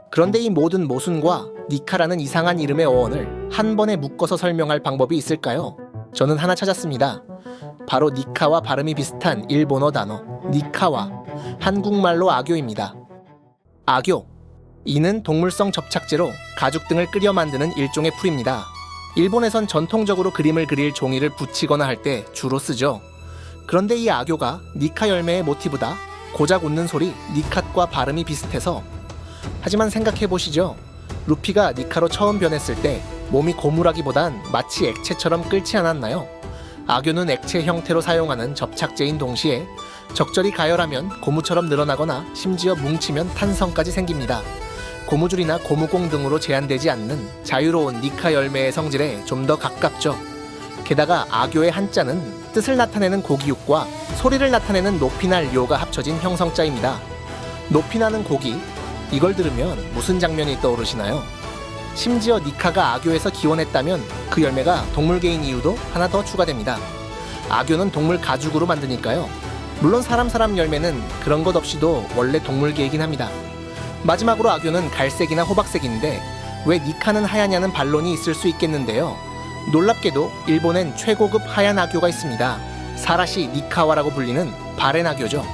그런데 이 모든 모순과 니카라는 이상한 이름의 어원을 한 번에 묶어서 설명할 방법이 있을까요? 저는 하나 찾았습니다. 바로 니카와 발음이 비슷한 일본어 단어 니카와, 한국말로 아교입니다. 아교, 이는 동물성 접착제로 가죽 등을 끓여 만드는 일종의 풀입니다. 일본에선 전통적으로 그림을 그릴 종이를 붙이거나 할 때 주로 쓰죠. 그런데 이 아교가 니카 열매의 모티브다. 고작 웃는 소리 니캇과 발음이 비슷해서. 하지만 생각해보시죠. 루피가 니카로 처음 변했을 때 몸이 고무라기보단 마치 액체처럼 끓지 않았나요? 아교는 액체 형태로 사용하는 접착제인 동시에 적절히 가열하면 고무처럼 늘어나거나 심지어 뭉치면 탄성까지 생깁니다. 고무줄이나 고무공 등으로 제한되지 않는 자유로운 니카 열매의 성질에 좀 더 가깝죠. 게다가 아교의 한자는 뜻을 나타내는 고기육과 소리를 나타내는 높이날 요가 합쳐진 형성자입니다. 높이나는 고기, 이걸 들으면 무슨 장면이 떠오르시나요? 심지어 니카가 아교에서 기원했다면 그 열매가 동물계인 이유도 하나 더 추가됩니다. 아교는 동물 가죽으로 만드니까요. 물론 사람 열매는 그런 것 없이도 원래 동물계이긴 합니다. 마지막으로 아교는 갈색이나 호박색인데 왜 니카는 하얗냐는 반론이 있을 수 있겠는데요. 놀랍게도 일본엔 최고급 하얀 아교가 있습니다. 사라시 니카와라고 불리는 바렌 아교죠.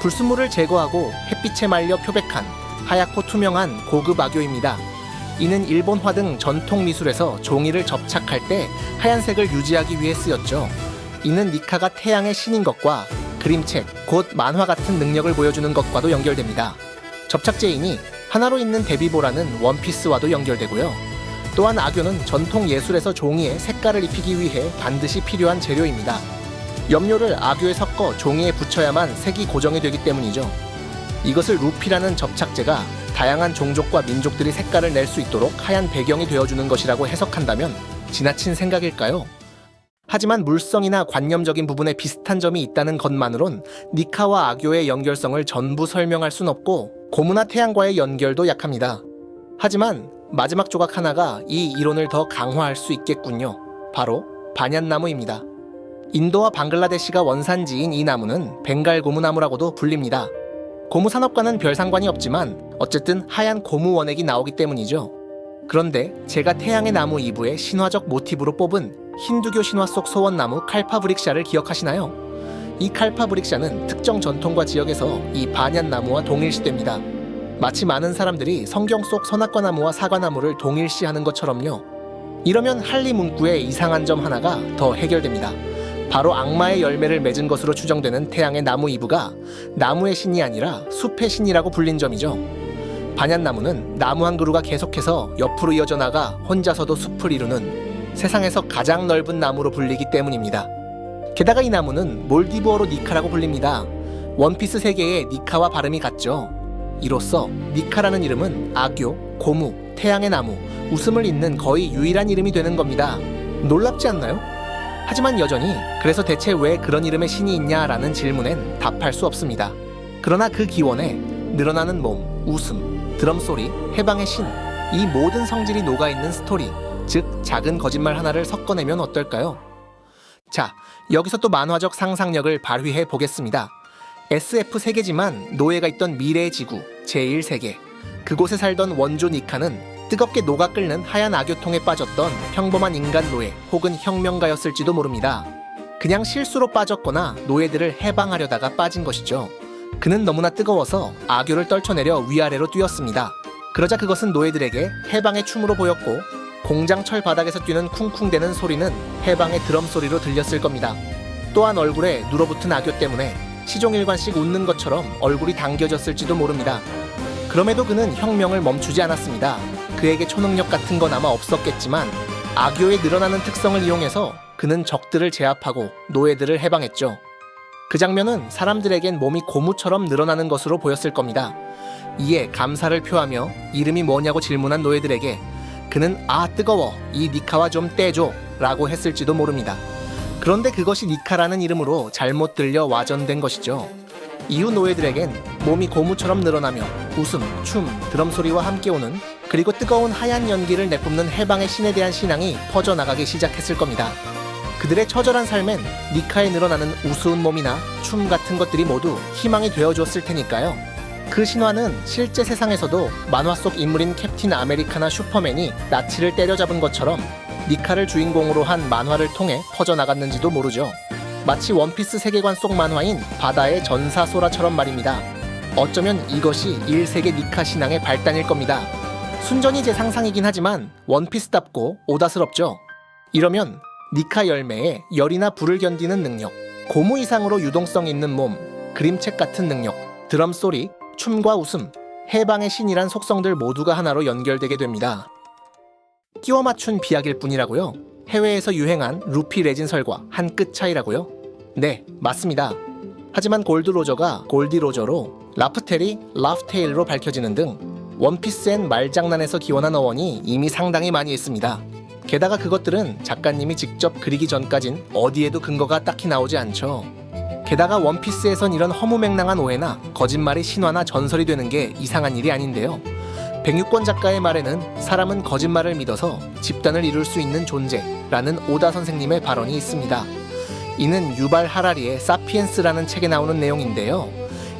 불순물을 제거하고 햇빛에 말려 표백한 하얗고 투명한 고급 아교입니다. 이는 일본화 등 전통 미술에서 종이를 접착할 때 하얀색을 유지하기 위해 쓰였죠. 이는 니카가 태양의 신인 것과 그림책, 곧 만화 같은 능력을 보여주는 것과도 연결됩니다. 접착제이니 하나로 있는 데비보라는 원피스와도 연결되고요. 또한 아교는 전통 예술에서 종이에 색깔을 입히기 위해 반드시 필요한 재료입니다. 염료를 아교에 섞어 종이에 붙여야만 색이 고정이 되기 때문이죠. 이것을 루피라는 접착제가 다양한 종족과 민족들이 색깔을 낼 수 있도록 하얀 배경이 되어주는 것이라고 해석한다면 지나친 생각일까요? 하지만 물성이나 관념적인 부분에 비슷한 점이 있다는 것만으론 니카와 아교의 연결성을 전부 설명할 순 없고 고무나 태양과의 연결도 약합니다. 하지만 마지막 조각 하나가 이 이론을 더 강화할 수 있겠군요. 바로 반얀나무입니다. 인도와 방글라데시가 원산지인 이 나무는 벵갈 고무나무라고도 불립니다. 고무 산업과는 별 상관이 없지만 어쨌든 하얀 고무 원액이 나오기 때문이죠. 그런데 제가 태양의 나무 2부의 신화적 모티브로 뽑은 힌두교 신화 속 소원나무 칼파브릭샤를 기억하시나요? 이 칼파브릭샤는 특정 전통과 지역에서 이 반얀나무와 동일시됩니다. 마치 많은 사람들이 성경 속 선악과나무와 사과나무를 동일시하는 것처럼요. 이러면 할리 문구의 이상한 점 하나가 더 해결됩니다. 바로 악마의 열매를 맺은 것으로 추정되는 태양의 나무 2부가 나무의 신이 아니라 숲의 신이라고 불린 점이죠. 반얀나무는 나무 한 그루가 계속해서 옆으로 이어져 나가 혼자서도 숲을 이루는 세상에서 가장 넓은 나무로 불리기 때문입니다. 게다가 이 나무는 몰디브어로 니카라고 불립니다. 원피스 세계의 니카와 발음이 같죠. 이로써 니카라는 이름은 아교, 고무, 태양의 나무, 웃음을 잇는 거의 유일한 이름이 되는 겁니다. 놀랍지 않나요? 하지만 여전히 그래서 대체 왜 그런 이름의 신이 있냐라는 질문엔 답할 수 없습니다. 그러나 그 기원에 늘어나는 몸, 웃음, 드럼소리, 해방의 신, 이 모든 성질이 녹아있는 스토리, 즉 작은 거짓말 하나를 섞어내면 어떨까요? 자, 여기서 또 만화적 상상력을 발휘해 보겠습니다. SF 세계지만 노예가 있던 미래의 지구, 제1세계. 그곳에 살던 원조 니카는 뜨겁게 녹아 끓는 하얀 악유통에 빠졌던 평범한 인간 노예 혹은 혁명가였을지도 모릅니다. 그냥 실수로 빠졌거나 노예들을 해방하려다가 빠진 것이죠. 그는 너무나 뜨거워서 악유를 떨쳐내려 위아래로 뛰었습니다. 그러자 그것은 노예들에게 해방의 춤으로 보였고 공장 철 바닥에서 뛰는 쿵쿵대는 소리는 해방의 드럼 소리로 들렸을 겁니다. 또한 얼굴에 눌어붙은 악교 때문에 시종일관씩 웃는 것처럼 얼굴이 당겨졌을지도 모릅니다. 그럼에도 그는 혁명을 멈추지 않았습니다. 그에게 초능력 같은 건 아마 없었겠지만 악교의 늘어나는 특성을 이용해서 그는 적들을 제압하고 노예들을 해방했죠. 그 장면은 사람들에겐 몸이 고무처럼 늘어나는 것으로 보였을 겁니다. 이에 감사를 표하며 이름이 뭐냐고 질문한 노예들에게 그는 아 뜨거워 이 니카와 좀 떼줘 라고 했을지도 모릅니다. 그런데 그것이 니카라는 이름으로 잘못 들려 와전된 것이죠. 이후 노예들에겐 몸이 고무처럼 늘어나며 웃음, 춤, 드럼 소리와 함께 오는 그리고 뜨거운 하얀 연기를 내뿜는 해방의 신에 대한 신앙이 퍼져나가기 시작했을 겁니다. 그들의 처절한 삶엔 니카에 늘어나는 우스운 몸이나 춤 같은 것들이 모두 희망이 되어주었을 테니까요. 그 신화는 실제 세상에서도 만화 속 인물인 캡틴 아메리카나 슈퍼맨이 나치를 때려잡은 것처럼 니카를 주인공으로 한 만화를 통해 퍼져나갔는지도 모르죠. 마치 원피스 세계관 속 만화인 바다의 전사 소라처럼 말입니다. 어쩌면 이것이 1세계 니카 신앙의 발단일 겁니다. 순전히 제 상상이긴 하지만 원피스답고 오다스럽죠. 이러면 니카 열매에 열이나 불을 견디는 능력, 고무 이상으로 유동성 있는 몸, 그림책 같은 능력, 드럼 소리, 춤과 웃음, 해방의 신이란 속성들 모두가 하나로 연결되게 됩니다. 끼워 맞춘 비약일 뿐이라고요? 해외에서 유행한 루피 레진설과 한 끗 차이라고요? 네, 맞습니다. 하지만 골드 로저가 골디 로저로, 라프텔이 라프테일로 밝혀지는 등 원피스엔 말장난에서 기원한 어원이 이미 상당히 많이 있습니다. 게다가 그것들은 작가님이 직접 그리기 전까진 어디에도 근거가 딱히 나오지 않죠. 게다가 원피스에선 이런 허무맹랑한 오해나 거짓말이 신화나 전설이 되는 게 이상한 일이 아닌데요. 백유권 작가의 말에는 사람은 거짓말을 믿어서 집단을 이룰 수 있는 존재라는 오다 선생님의 발언이 있습니다. 이는 유발 하라리의 사피엔스라는 책에 나오는 내용인데요.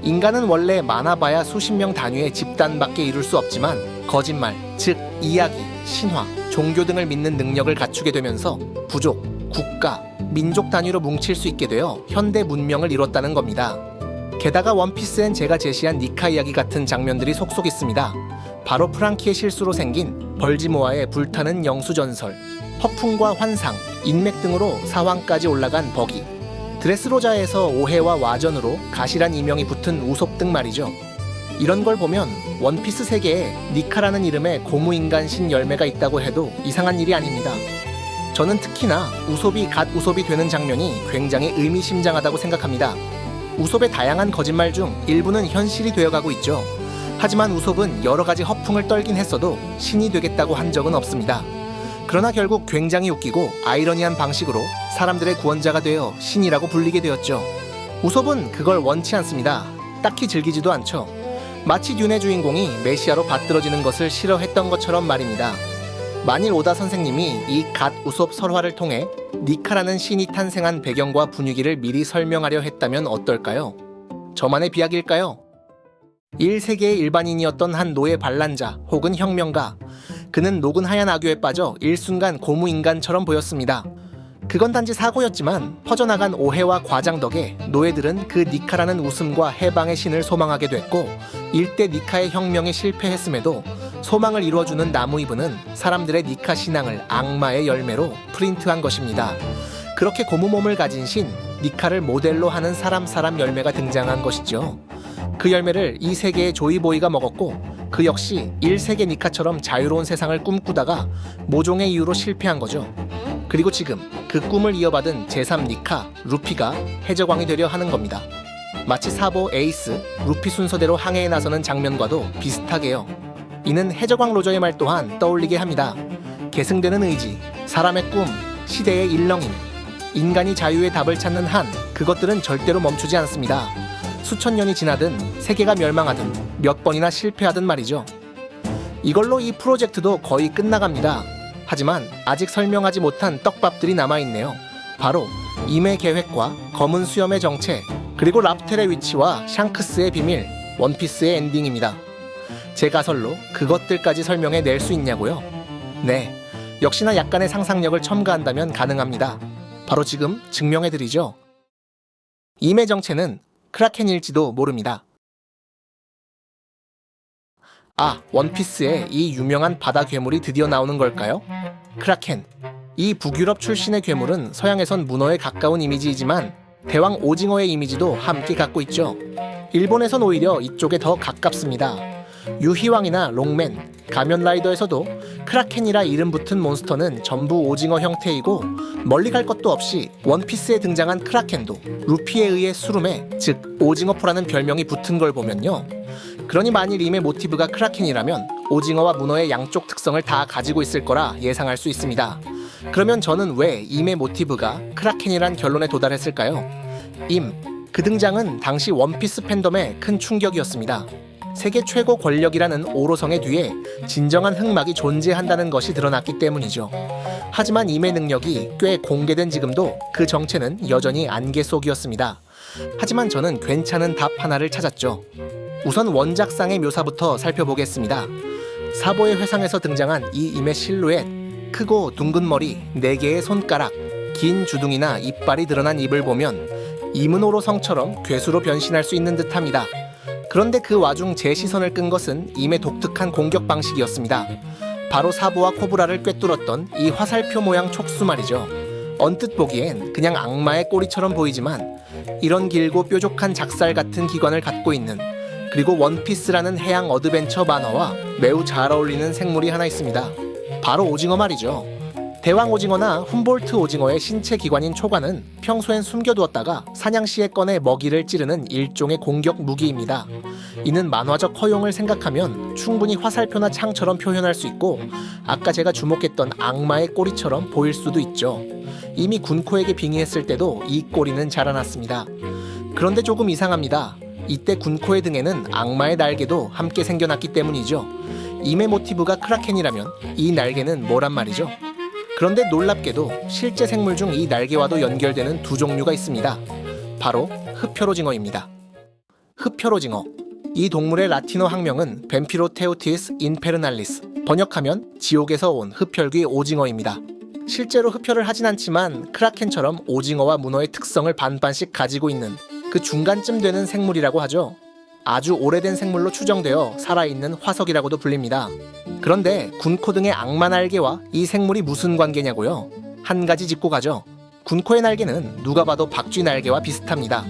인간은 원래 많아봐야 수십 명 단위의 집단밖에 이룰 수 없지만 거짓말, 즉 이야기, 신화, 종교 등을 믿는 능력을 갖추게 되면서 부족, 국가, 민족 단위로 뭉칠 수 있게 되어 현대 문명을 이뤘다는 겁니다. 게다가 원피스엔 제가 제시한 니카 이야기 같은 장면들이 속속 있습니다. 바로 프랑키의 실수로 생긴 벌지모아의 불타는 영수전설, 허풍과 환상, 인맥 등으로 사왕까지 올라간 버기, 드레스로자에서 오해와 와전으로 가시란 이명이 붙은 우솝 등 말이죠. 이런 걸 보면 원피스 세계에 니카라는 이름의 고무인간 신 열매가 있다고 해도 이상한 일이 아닙니다. 저는 특히나 우솝이 갓 우솝이 되는 장면이 굉장히 의미심장하다고 생각합니다. 우솝의 다양한 거짓말 중 일부는 현실이 되어가고 있죠. 하지만 우솝은 여러 가지 허풍을 떨긴 했어도 신이 되겠다고 한 적은 없습니다. 그러나 결국 굉장히 웃기고 아이러니한 방식으로 사람들의 구원자가 되어 신이라고 불리게 되었죠. 우솝은 그걸 원치 않습니다. 딱히 즐기지도 않죠. 마치 듄의 주인공이 메시아로 받들어지는 것을 싫어했던 것처럼 말입니다. 만일 오다 선생님이 이 갓 우솝 설화를 통해 니카라는 신이 탄생한 배경과 분위기를 미리 설명하려 했다면 어떨까요? 저만의 비약일까요? 1세계의 일반인이었던 한 노예 반란자 혹은 혁명가. 그는 녹은 하얀 악교에 빠져 일순간 고무인간처럼 보였습니다. 그건 단지 사고였지만 퍼져나간 오해와 과장 덕에 노예들은 그 니카라는 웃음과 해방의 신을 소망하게 됐고 일대 니카의 혁명에 실패했음에도 소망을 이루어주는 나무이브는 사람들의 니카 신앙을 악마의 열매로 프린트한 것입니다. 그렇게 고무 몸을 가진 신, 니카를 모델로 하는 사람 열매가 등장한 것이죠. 그 열매를 이 세계의 조이보이가 먹었고 그 역시 1세계 니카처럼 자유로운 세상을 꿈꾸다가 모종의 이유로 실패한 거죠. 그리고 지금 그 꿈을 이어받은 제3니카, 루피가 해적왕이 되려 하는 겁니다. 마치 사보 에이스, 루피 순서대로 항해에 나서는 장면과도 비슷하게요. 이는 해적왕 로저의 말 또한 떠올리게 합니다. 계승되는 의지, 사람의 꿈, 시대의 일렁임, 인간이 자유의 답을 찾는 한 그것들은 절대로 멈추지 않습니다. 수천 년이 지나든 세계가 멸망하든 몇 번이나 실패하든 말이죠. 이걸로 이 프로젝트도 거의 끝나갑니다. 하지만 아직 설명하지 못한 떡밥들이 남아있네요. 바로 임의 계획과 검은 수염의 정체, 그리고 라프텔의 위치와 샹크스의 비밀, 원피스의 엔딩입니다. 제 가설로 그것들까지 설명해 낼 수 있냐고요? 네, 역시나 약간의 상상력을 첨가한다면 가능합니다. 바로 지금 증명해드리죠. 임의 정체는 크라켄일지도 모릅니다. 아, 원피스에 이 유명한 바다 괴물이 드디어 나오는 걸까요? 크라켄. 이 북유럽 출신의 괴물은 서양에선 문어에 가까운 이미지이지만 대왕 오징어의 이미지도 함께 갖고 있죠. 일본에선 오히려 이쪽에 더 가깝습니다. 유희왕이나 롱맨, 가면라이더에서도 크라켄이라 이름 붙은 몬스터는 전부 오징어 형태이고, 멀리 갈 것도 없이 원피스에 등장한 크라켄도 루피에 의해 수름해, 즉 오징어포라는 별명이 붙은 걸 보면요. 그러니 만일 임의 모티브가 크라켄이라면 오징어와 문어의 양쪽 특성을 다 가지고 있을 거라 예상할 수 있습니다. 그러면 저는 왜 임의 모티브가 크라켄이란 결론에 도달했을까요? 그 등장은 당시 원피스 팬덤의 큰 충격이었습니다. 세계 최고 권력이라는 오로성의 뒤에 진정한 흑막이 존재한다는 것이 드러났기 때문이죠. 하지만 임의 능력이 꽤 공개된 지금도 그 정체는 여전히 안개 속이었습니다. 하지만 저는 괜찮은 답 하나를 찾았죠. 우선 원작상의 묘사부터 살펴보겠습니다. 사보의 회상에서 등장한 이 임의 실루엣, 크고 둥근 머리, 4개의 손가락, 긴 주둥이나 이빨이 드러난 입을 보면 임은 오로성처럼 괴수로 변신할 수 있는 듯합니다. 그런데 그 와중 제 시선을 끈 것은 임의 독특한 공격 방식이었습니다. 바로 사보와 코브라를 꿰뚫었던 이 화살표 모양 촉수 말이죠. 언뜻 보기엔 그냥 악마의 꼬리처럼 보이지만 이런 길고 뾰족한 작살 같은 기관을 갖고 있는, 그리고 원피스라는 해양 어드벤처 만화와 매우 잘 어울리는 생물이 하나 있습니다. 바로 오징어 말이죠. 대왕 오징어나 훔볼트 오징어의 신체 기관인 초관은 평소엔 숨겨두었다가 사냥 시에 꺼내 먹이를 찌르는 일종의 공격 무기입니다. 이는 만화적 허용을 생각하면 충분히 화살표나 창처럼 표현할 수 있고, 아까 제가 주목했던 악마의 꼬리처럼 보일 수도 있죠. 이미 군코에게 빙의했을 때도 이 꼬리는 자라났습니다. 그런데 조금 이상합니다. 이때 군코의 등에는 악마의 날개도 함께 생겨났기 때문이죠. 임의 모티브가 크라켄이라면 이 날개는 뭐란 말이죠? 그런데 놀랍게도 실제 생물 중 이 날개와도 연결되는 두 종류가 있습니다. 바로 흡혈오징어입니다. 흡혈오징어, 이 동물의 라틴어 학명은 뱀피로테우티스 인페르날리스, 번역하면 지옥에서 온 흡혈귀 오징어입니다. 실제로 흡혈을 하진 않지만 크라켄처럼 오징어와 문어의 특성을 반반씩 가지고 있는 그 중간쯤 되는 생물이라고 하죠. 아주 오래된 생물로 추정되어 살아있는 화석이라고도 불립니다. 그런데 군코 등의 악마 날개와 이 생물이 무슨 관계냐고요? 한 가지 짚고 가죠. 군코의 날개는 누가 봐도 박쥐 날개와 비슷합니다.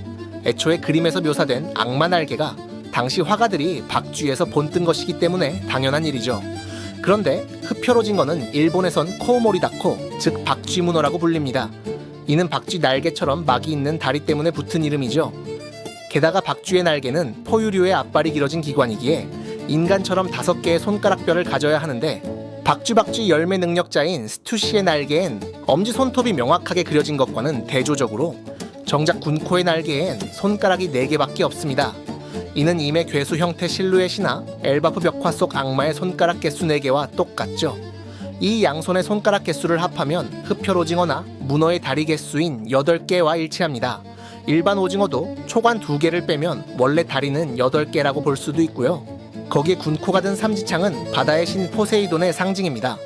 애초에 그림에서 묘사된 악마 날개가 당시 화가들이 박쥐에서 본뜬 것이기 때문에 당연한 일이죠. 그런데 흡혈오징어는 일본에선 코우모리다코, 즉 박쥐문어라고 불립니다. 이는 박쥐 날개처럼 막이 있는 다리 때문에 붙은 이름이죠. 게다가 박쥐의 날개는 포유류의 앞발이 길어진 기관이기에 인간처럼 5개의 손가락뼈를 가져야 하는데, 박쥐 열매 능력자인 스투시의 날개엔 엄지손톱이 명확하게 그려진 것과는 대조적으로 정작 군코의 날개엔 손가락이 4개밖에 없습니다. 이는 임의 괴수 형태 실루엣이나 엘바프 벽화 속 악마의 손가락 개수 4개와 똑같죠. 이 양손의 손가락 개수를 합하면 흡혈오징어나 문어의 다리 개수인 8개와 일치합니다. 일반 오징어도 초관 2개를 빼면 원래 다리는 8개라고 볼 수도 있고요. 거기에 군코가 든 삼지창은 바다의 신 포세이돈의 상징입니다.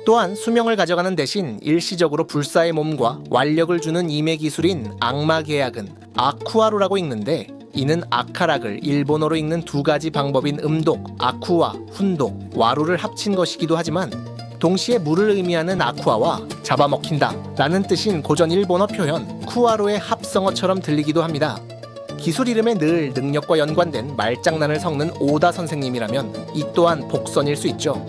또한 수명을 가져가는 대신 일시적으로 불사의 몸과 완력을 주는 임의 기술인 악마 계약은 아쿠아루라고 읽는데, 이는 아카락을 일본어로 읽는 2가지 방법인 음독, 아쿠아, 훈독, 와루를 합친 것이기도 하지만 동시에 물을 의미하는 아쿠아와 잡아먹힌다 라는 뜻인 고전 일본어 표현 쿠아로의 합성어처럼 들리기도 합니다. 기술 이름에 늘 능력과 연관된 말장난을 섞는 오다 선생님이라면 이 또한 복선일 수 있죠.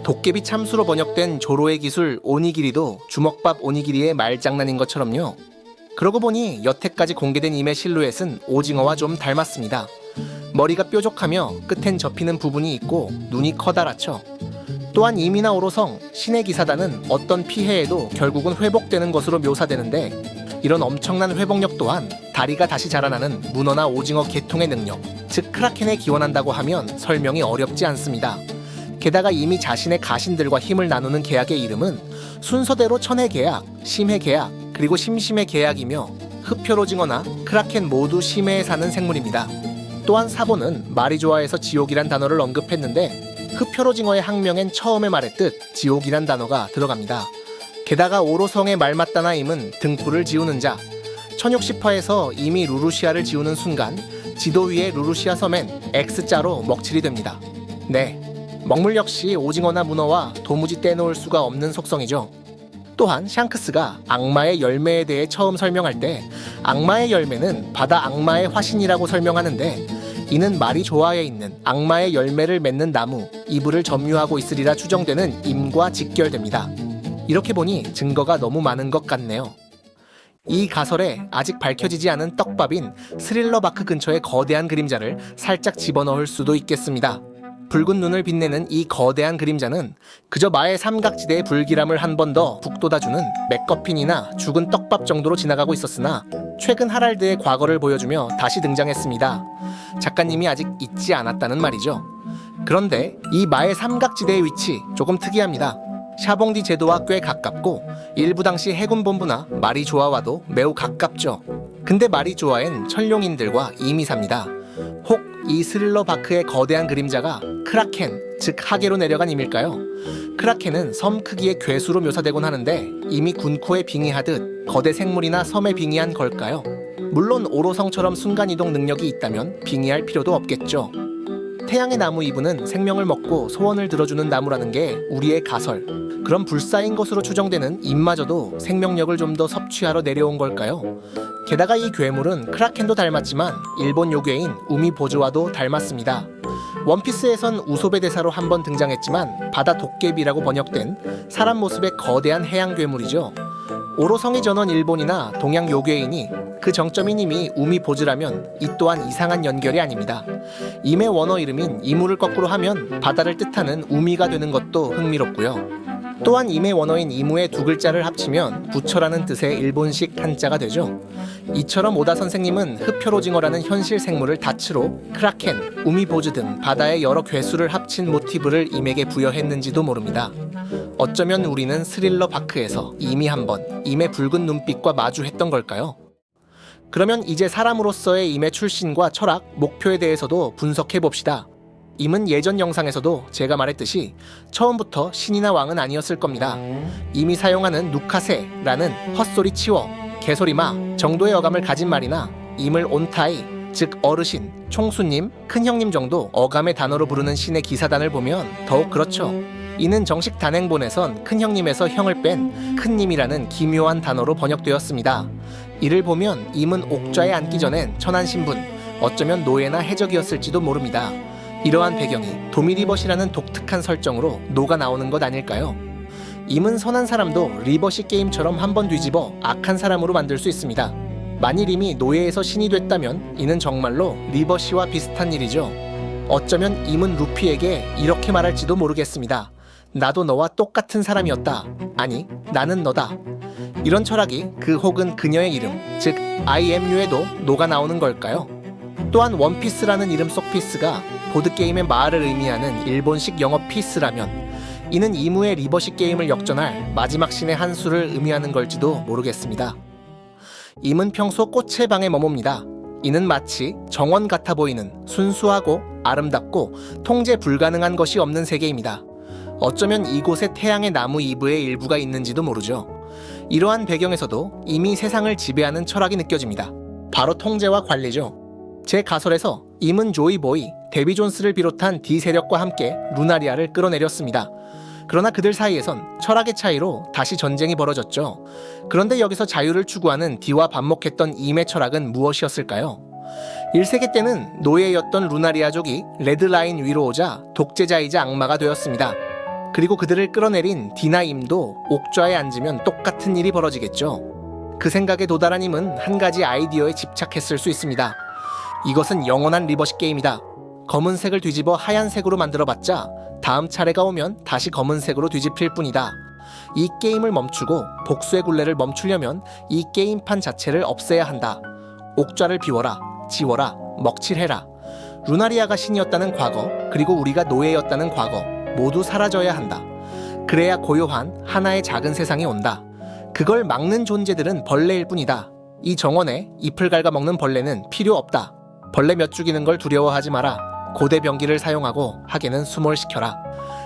도깨비 참수로 번역된 조로의 기술 오니기리도 주먹밥 오니기리의 말장난인 것처럼요. 그러고 보니 여태까지 공개된 임의 실루엣은 오징어와 좀 닮았습니다. 머리가 뾰족하며 끝엔 접히는 부분이 있고 눈이 커다랗죠. 또한 임이나 오로성, 신의 기사단은 어떤 피해에도 결국은 회복되는 것으로 묘사되는데, 이런 엄청난 회복력 또한 다리가 다시 자라나는 문어나 오징어 계통의 능력, 즉 크라켄에 기원한다고 하면 설명이 어렵지 않습니다. 게다가 이미 자신의 가신들과 힘을 나누는 계약의 이름은 순서대로 천의 계약, 심의 계약, 그리고 심심의 계약이며 흡혈오징어나 크라켄 모두 심해에 사는 생물입니다. 또한 사보는 말이 좋아해서 지옥이란 단어를 언급했는데, 흡혈오징어의 학명엔 처음에 말했듯 지옥이란 단어가 들어갑니다. 게다가 오로성의 말맞다나임은 등불을 지우는 자, 1060화에서 이미 루루시아를 지우는 순간 지도 위에 루루시아 섬엔 X자로 먹칠이 됩니다. 네, 먹물 역시 오징어나 문어와 도무지 떼놓을 수가 없는 속성이죠. 또한 샹크스가 악마의 열매에 대해 처음 설명할 때 악마의 열매는 바다 악마의 화신이라고 설명하는데, 이는 마리조아에 있는 악마의 열매를 맺는 나무 이브를 점유하고 있으리라 추정되는 임과 직결됩니다. 이렇게 보니 증거가 너무 많은 것 같네요. 이 가설에 아직 밝혀지지 않은 떡밥인 스릴러바크 근처의 거대한 그림자를 살짝 집어넣을 수도 있겠습니다. 붉은 눈을 빛내는 이 거대한 그림자는 그저 마의 삼각지대의 불길함을 한 번 더 북돋아주는 맥거핀이나 죽은 떡밥 정도로 지나가고 있었으나, 최근 하랄드의 과거를 보여주며 다시 등장했습니다. 작가님이 아직 잊지 않았다는 말이죠. 그런데 이 마의 삼각지대의 위치 조금 특이합니다. 샤봉디 제도와 꽤 가깝고 일부 당시 해군 본부나 마리조아와도 매우 가깝죠. 근데 마리조아엔 천룡인들과 이미 삽니다. 혹 이 스릴러바크의 거대한 그림자가 크라켄, 즉 하계로 내려간 임일까요? 크라켄은 섬 크기의 괴수로 묘사되곤 하는데, 이미 군코에 빙의하듯 거대 생물이나 섬에 빙의한 걸까요? 물론 오로성처럼 순간이동 능력이 있다면 빙의할 필요도 없겠죠. 태양의 나무 이브는 생명을 먹고 소원을 들어주는 나무라는 게 우리의 가설. 그럼 불사인 것으로 추정되는 임마저도 생명력을 좀 더 섭취하러 내려온 걸까요? 게다가 이 괴물은 크라켄도 닮았지만 일본 요괴인 우미보즈와도 닮았습니다. 원피스에선 우소베 대사로 한번 등장했지만 바다 도깨비라고 번역된 사람 모습의 거대한 해양 괴물이죠. 오로성이 전원 일본이나 동양 요괴인이 그 정점인 임이 우미보즈라면 이 또한 이상한 연결이 아닙니다. 임의 원어 이름인 이무를 거꾸로 하면 바다를 뜻하는 우미가 되는 것도 흥미롭고요. 또한 임의 원어인 이무의 두 글자를 합치면 부처라는 뜻의 일본식 한자가 되죠. 이처럼 오다 선생님은 흡혈오징어라는 현실 생물을 다츠로 크라켄, 우미보즈 등 바다의 여러 괴수를 합친 모티브를 임에게 부여했는지도 모릅니다. 어쩌면 우리는 스릴러 바크에서 이미 한번 임의 붉은 눈빛과 마주했던 걸까요? 그러면 이제 사람으로서의 임의 출신과 철학, 목표에 대해서도 분석해봅시다. 임은 예전 영상에서도 제가 말했듯이 처음부터 신이나 왕은 아니었을 겁니다. 임이 사용하는 누카세라는 헛소리 치워, 개소리마 정도의 어감을 가진 말이나 임을 온타이, 즉 어르신, 총수님, 큰형님 정도 어감의 단어로 부르는 신의 기사단을 보면 더욱 그렇죠. 이는 정식 단행본에선 큰형님에서 형을 뺀 큰님이라는 기묘한 단어로 번역되었습니다. 이를 보면 임은 옥좌에 앉기 전엔 천한 신분, 어쩌면 노예나 해적이었을지도 모릅니다. 이러한 배경이 도미리버시라는 독특한 설정으로 녹아 나오는 것 아닐까요? 임은 선한 사람도 리버시 게임처럼 한번 뒤집어 악한 사람으로 만들 수 있습니다. 만일 임이 노예에서 신이 됐다면 이는 정말로 리버시와 비슷한 일이죠. 어쩌면 임은 루피에게 이렇게 말할지도 모르겠습니다. 나도 너와 똑같은 사람이었다. 아니, 나는 너다. 이런 철학이 그 혹은 그녀의 이름, 즉 IMU에도 녹아 나오는 걸까요? 또한 원피스라는 이름 속 피스가 보드게임의 마을을 의미하는 일본식 영어 피스라면 이는 이무의 리버시 게임을 역전할 마지막 신의 한 수를 의미하는 걸지도 모르겠습니다. 임은 평소 꽃의 방에 머뭅니다. 이는 마치 정원 같아 보이는 순수하고 아름답고 통제 불가능한 것이 없는 세계입니다. 어쩌면 이곳에 태양의 나무 이브의 일부가 있는지도 모르죠. 이러한 배경에서도 이미 세상을 지배하는 철학이 느껴집니다. 바로 통제와 관리죠. 제 가설에서 임은 조이보이, 데비 존스를 비롯한 D 세력과 함께 루나리아를 끌어내렸습니다. 그러나 그들 사이에선 철학의 차이로 다시 전쟁이 벌어졌죠. 그런데 여기서 자유를 추구하는 D와 반목했던 임의 철학은 무엇이었을까요? 1세기 때는 노예였던 루나리아족이 레드라인 위로 오자 독재자이자 악마가 되었습니다. 그리고 그들을 끌어내린 D나 임도 옥좌에 앉으면 똑같은 일이 벌어지겠죠. 그 생각에 도달한 임은 한 가지 아이디어에 집착했을 수 있습니다. 이것은 영원한 리버시 게임이다. 검은색을 뒤집어 하얀색으로 만들어봤자 다음 차례가 오면 다시 검은색으로 뒤집힐 뿐이다. 이 게임을 멈추고 복수의 굴레를 멈추려면 이 게임판 자체를 없애야 한다. 옥좌를 비워라, 지워라, 먹칠해라. 루나리아가 신이었다는 과거, 그리고 우리가 노예였다는 과거 모두 사라져야 한다. 그래야 고요한 하나의 작은 세상이 온다. 그걸 막는 존재들은 벌레일 뿐이다. 이 정원에 잎을 갉아먹는 벌레는 필요 없다. 벌레 몇 죽이는 걸 두려워하지 마라. 고대 병기를 사용하고 하계는 수몰시켜라.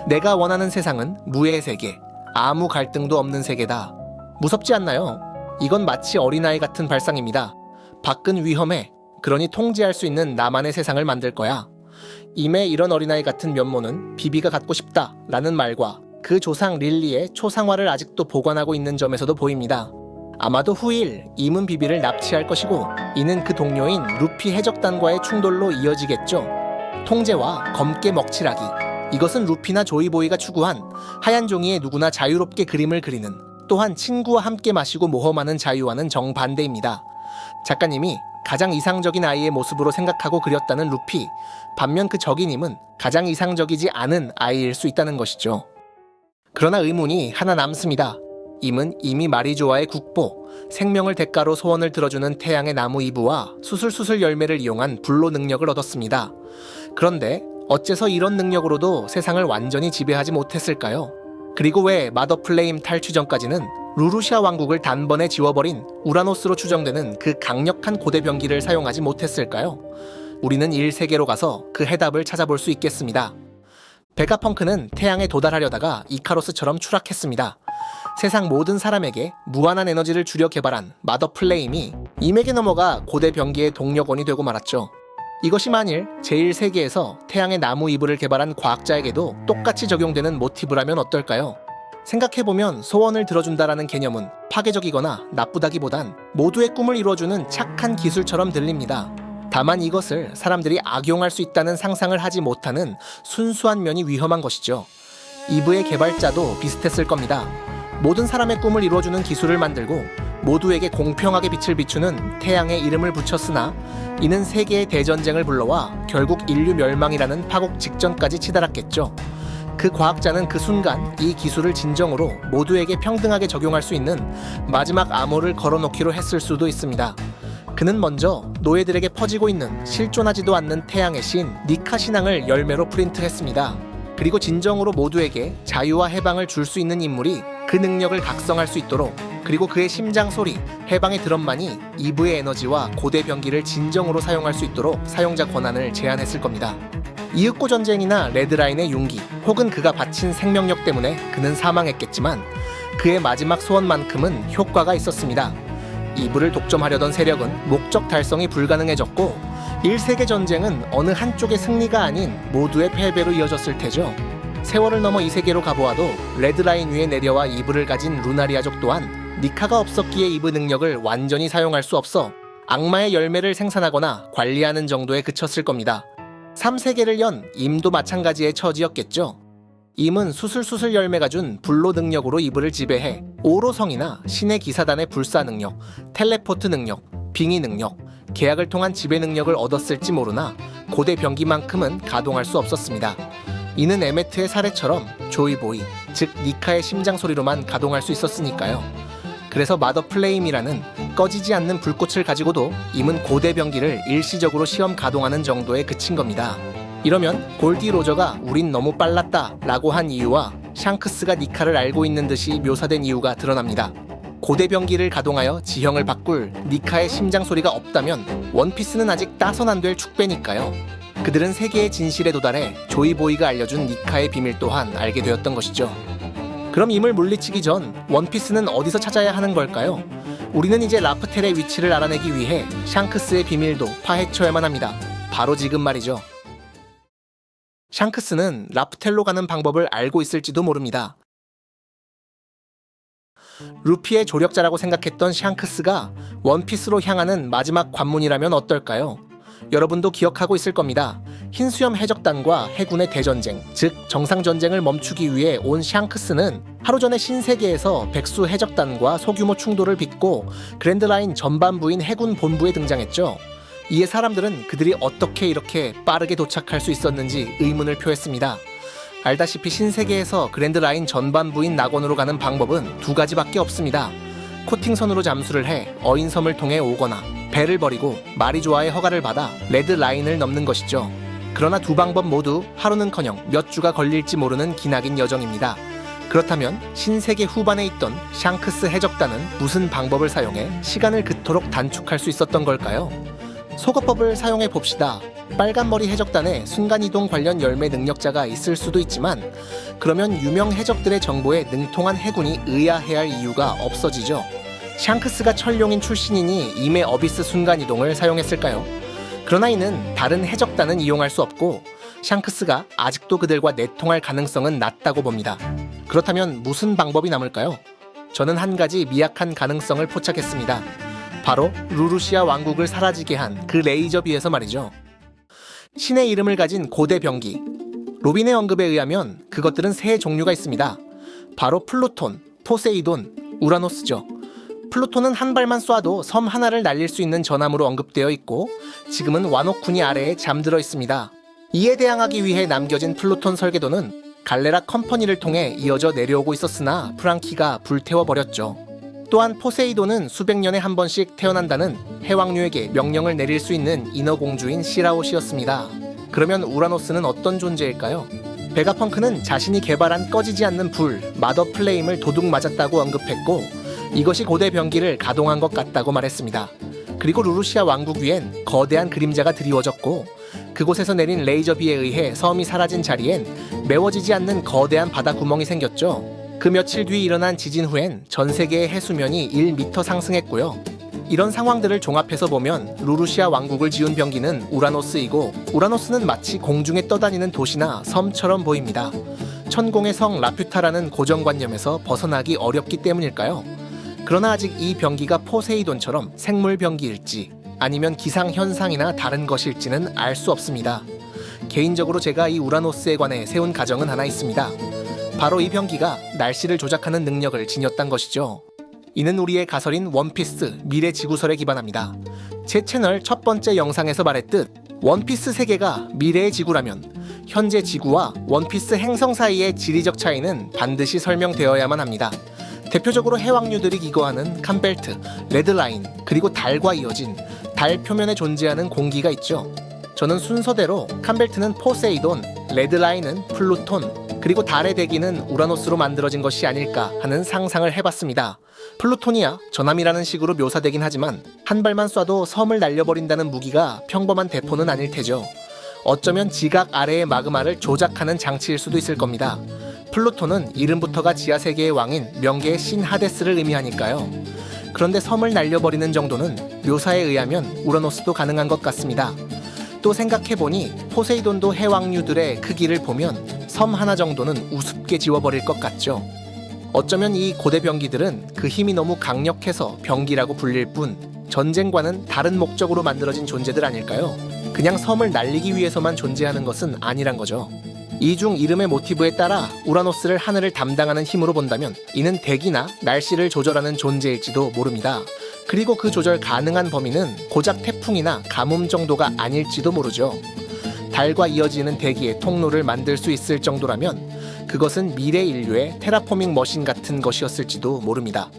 내가 원하는 세상은 무의 세계, 아무 갈등도 없는 세계다. 무섭지 않나요? 이건 마치 어린아이 같은 발상입니다. 밖은 위험해. 그러니 통제할 수 있는 나만의 세상을 만들 거야. 임의 이런 어린아이 같은 면모는 비비가 갖고 싶다 라는 말과 그 조상 릴리의 초상화를 아직도 보관하고 있는 점에서도 보입니다. 아마도 후일 임은 비비를 납치할 것이고 이는 그 동료인 루피 해적단과의 충돌로 이어지겠죠. 통제와 검게 먹칠하기. 이것은 루피나 조이보이가 추구한 하얀 종이에 누구나 자유롭게 그림을 그리는, 또한 친구와 함께 마시고 모험하는 자유와는 정반대입니다. 작가님이 가장 이상적인 아이의 모습으로 생각하고 그렸다는 루피, 반면 그 적인임은 가장 이상적이지 않은 아이일 수 있다는 것이죠. 그러나 의문이 하나 남습니다. 임은 이미 마리조아의 국보, 생명을 대가로 소원을 들어주는 태양의 나무 이브와 수술수술 열매를 이용한 불로 능력을 얻었습니다. 그런데 어째서 이런 능력으로도 세상을 완전히 지배하지 못했을까요? 그리고 왜 마더플레임 탈취 전까지는 루루시아 왕국을 단번에 지워버린 우라노스로 추정되는 그 강력한 고대병기를 사용하지 못했을까요? 우리는 1세계로 가서 그 해답을 찾아볼 수 있겠습니다. 베가펑크는 태양에 도달하려다가 이카로스처럼 추락했습니다. 세상 모든 사람에게 무한한 에너지를 주려 개발한 마더플레임이 임에게 넘어가 고대병기의 동력원이 되고 말았죠. 이것이 만일 제1세계에서 태양의 나무 이불을 개발한 과학자에게도 똑같이 적용되는 모티브라면 어떨까요? 생각해보면 소원을 들어준다라는 개념은 파괴적이거나 나쁘다기보단 모두의 꿈을 이루어주는 착한 기술처럼 들립니다. 다만 이것을 사람들이 악용할 수 있다는 상상을 하지 못하는 순수한 면이 위험한 것이죠. 이브의 개발자도 비슷했을 겁니다. 모든 사람의 꿈을 이루어주는 기술을 만들고 모두에게 공평하게 빛을 비추는 태양의 이름을 붙였으나 이는 세계의 대전쟁을 불러와 결국 인류 멸망이라는 파국 직전까지 치달았겠죠. 그 과학자는 그 순간 이 기술을 진정으로 모두에게 평등하게 적용할 수 있는 마지막 암호를 걸어놓기로 했을 수도 있습니다. 그는 먼저 노예들에게 퍼지고 있는 실존하지도 않는 태양의 신 니카 신앙을 열매로 프린트했습니다. 그리고 진정으로 모두에게 자유와 해방을 줄 수 있는 인물이 그 능력을 각성할 수 있도록, 그리고 그의 심장 소리, 해방의 드럼만이 이브의 에너지와 고대 병기를 진정으로 사용할 수 있도록 사용자 권한을 제한했을 겁니다. 이윽고 전쟁이나 레드라인의 용기, 혹은 그가 바친 생명력 때문에 그는 사망했겠지만 그의 마지막 소원만큼은 효과가 있었습니다. 이브를 독점하려던 세력은 목적 달성이 불가능해졌고 1세계 전쟁은 어느 한쪽의 승리가 아닌 모두의 패배로 이어졌을 테죠. 세월을 넘어 2세계로 가보아도 레드라인 위에 내려와 이브를 가진 루나리아족 또한 니카가 없었기에 이브 능력을 완전히 사용할 수 없어 악마의 열매를 생산하거나 관리하는 정도에 그쳤을 겁니다. 3세계를 연 임도 마찬가지의 처지였겠죠. 임은 수술수술 열매가 준 불로 능력으로 이브를 지배해 오로성이나 신의 기사단의 불사 능력, 텔레포트 능력, 빙의 능력, 계약을 통한 지배 능력을 얻었을지 모르나 고대 병기만큼은 가동할 수 없었습니다. 이는 에메트의 사례처럼 조이보이, 즉 니카의 심장 소리로만 가동할 수 있었으니까요. 그래서 마더플레임이라는 꺼지지 않는 불꽃을 가지고도 임은 고대 병기를 일시적으로 시험 가동하는 정도에 그친 겁니다. 이러면 골디 로저가 우린 너무 빨랐다 라고 한 이유와 샹크스가 니카를 알고 있는 듯이 묘사된 이유가 드러납니다. 고대 병기를 가동하여 지형을 바꿀 니카의 심장 소리가 없다면 원피스는 아직 따선 안 될 축배니까요. 그들은 세계의 진실에 도달해 조이보이가 알려준 니카의 비밀 또한 알게 되었던 것이죠. 그럼 임을 물리치기 전 원피스는 어디서 찾아야 하는 걸까요? 우리는 이제 라프텔의 위치를 알아내기 위해 샹크스의 비밀도 파헤쳐야만 합니다. 바로 지금 말이죠. 샹크스는 라프텔로 가는 방법을 알고 있을지도 모릅니다. 루피의 조력자라고 생각했던 샹크스가 원피스로 향하는 마지막 관문이라면 어떨까요? 여러분도 기억하고 있을 겁니다. 흰수염 해적단과 해군의 대전쟁, 즉 정상전쟁을 멈추기 위해 온 샹크스는 하루 전에 신세계에서 백수 해적단과 소규모 충돌을 빚고 그랜드라인 전반부인 해군 본부에 등장했죠. 이에 사람들은 그들이 어떻게 이렇게 빠르게 도착할 수 있었는지 의문을 표했습니다. 알다시피 신세계에서 그랜드라인 전반부인 낙원으로 가는 방법은 두 가지밖에 없습니다. 코팅선으로 잠수를 해 어인섬을 통해 오거나 배를 버리고 마리조아의 허가를 받아 레드라인을 넘는 것이죠. 그러나 두 방법 모두 하루는커녕 몇 주가 걸릴지 모르는 기나긴 여정입니다. 그렇다면 신세계 후반에 있던 샹크스 해적단은 무슨 방법을 사용해 시간을 그토록 단축할 수 있었던 걸까요? 속어법을 사용해 봅시다. 빨간머리 해적단에 순간이동 관련 열매 능력자가 있을 수도 있지만 그러면 유명 해적들의 정보에 능통한 해군이 의아해할 이유가 없어지죠. 샹크스가 철룡인 출신이니 임의 어비스 순간이동을 사용했을까요? 그러나 이는 다른 해적단은 이용할 수 없고 샹크스가 아직도 그들과 내통할 가능성은 낮다고 봅니다. 그렇다면 무슨 방법이 남을까요? 저는 한 가지 미약한 가능성을 포착했습니다. 바로 루루시아 왕국을 사라지게 한 그 레이저비에서 말이죠. 신의 이름을 가진 고대 병기. 로빈의 언급에 의하면 그것들은 세 종류가 있습니다. 바로 플루톤, 포세이돈, 우라노스죠. 플루톤은 한 발만 쏴도 섬 하나를 날릴 수 있는 전함으로 언급되어 있고 지금은 와노쿠니 아래에 잠들어 있습니다. 이에 대항하기 위해 남겨진 플루톤 설계도는 갈레라 컴퍼니를 통해 이어져 내려오고 있었으나 프랑키가 불태워버렸죠. 또한 포세이돈은 수백 년에 한 번씩 태어난다는 해왕류에게 명령을 내릴 수 있는 인어공주인 시라옷이었습니다. 그러면 우라노스는 어떤 존재일까요? 베가펑크는 자신이 개발한 꺼지지 않는 불, 마더 플레임을 도둑 맞았다고 언급했고 이것이 고대 병기를 가동한 것 같다고 말했습니다. 그리고 루루시아 왕국 위엔 거대한 그림자가 드리워졌고 그곳에서 내린 레이저비에 의해 섬이 사라진 자리엔 메워지지 않는 거대한 바다 구멍이 생겼죠. 그 며칠 뒤 일어난 지진 후엔 전 세계의 해수면이 1m 상승했고요. 이런 상황들을 종합해서 보면 루루시아 왕국을 지운 병기는 우라노스이고 우라노스는 마치 공중에 떠다니는 도시나 섬처럼 보입니다. 천공의 성 라퓨타라는 고정관념에서 벗어나기 어렵기 때문일까요? 그러나 아직 이 병기가 포세이돈처럼 생물 병기일지 아니면 기상현상이나 다른 것일지는 알 수 없습니다. 개인적으로 제가 이 우라노스에 관해 세운 가정은 하나 있습니다. 바로 이 병기가 날씨를 조작하는 능력을 지녔단 것이죠. 이는 우리의 가설인 원피스 미래 지구설에 기반합니다. 제 채널 첫 번째 영상에서 말했듯 원피스 세계가 미래의 지구라면 현재 지구와 원피스 행성 사이의 지리적 차이는 반드시 설명되어야만 합니다. 대표적으로 해왕류들이 기거하는 캄벨트, 레드라인, 그리고 달과 이어진 달 표면에 존재하는 공기가 있죠. 저는 순서대로 캄벨트는 포세이돈, 레드라인은 플루톤, 그리고 달의 대기는 우라노스로 만들어진 것이 아닐까 하는 상상을 해봤습니다. 플루톤이야 전함이라는 식으로 묘사되긴 하지만 한 발만 쏴도 섬을 날려버린다는 무기가 평범한 대포는 아닐 테죠. 어쩌면 지각 아래의 마그마를 조작하는 장치일 수도 있을 겁니다. 플루톤은 이름부터가 지하세계의 왕인 명계의 신 하데스를 의미하니까요. 그런데 섬을 날려버리는 정도는 묘사에 의하면 우라노스도 가능한 것 같습니다. 또 생각해보니 포세이돈도 해왕류들의 크기를 보면 섬 하나 정도는 우습게 지워버릴 것 같죠. 어쩌면 이 고대 병기들은 그 힘이 너무 강력해서 병기라고 불릴 뿐 전쟁과는 다른 목적으로 만들어진 존재들 아닐까요? 그냥 섬을 날리기 위해서만 존재하는 것은 아니란 거죠. 이 중 이름의 모티브에 따라 우라노스를 하늘을 담당하는 힘으로 본다면 이는 대기나 날씨를 조절하는 존재일지도 모릅니다. 그리고 그 조절 가능한 범위는 고작 태풍이나 가뭄 정도가 아닐지도 모르죠. 달과 이어지는 대기의 통로를 만들 수 있을 정도라면 그것은 미래 인류의 테라포밍 머신 같은 것이었을지도 모릅니다.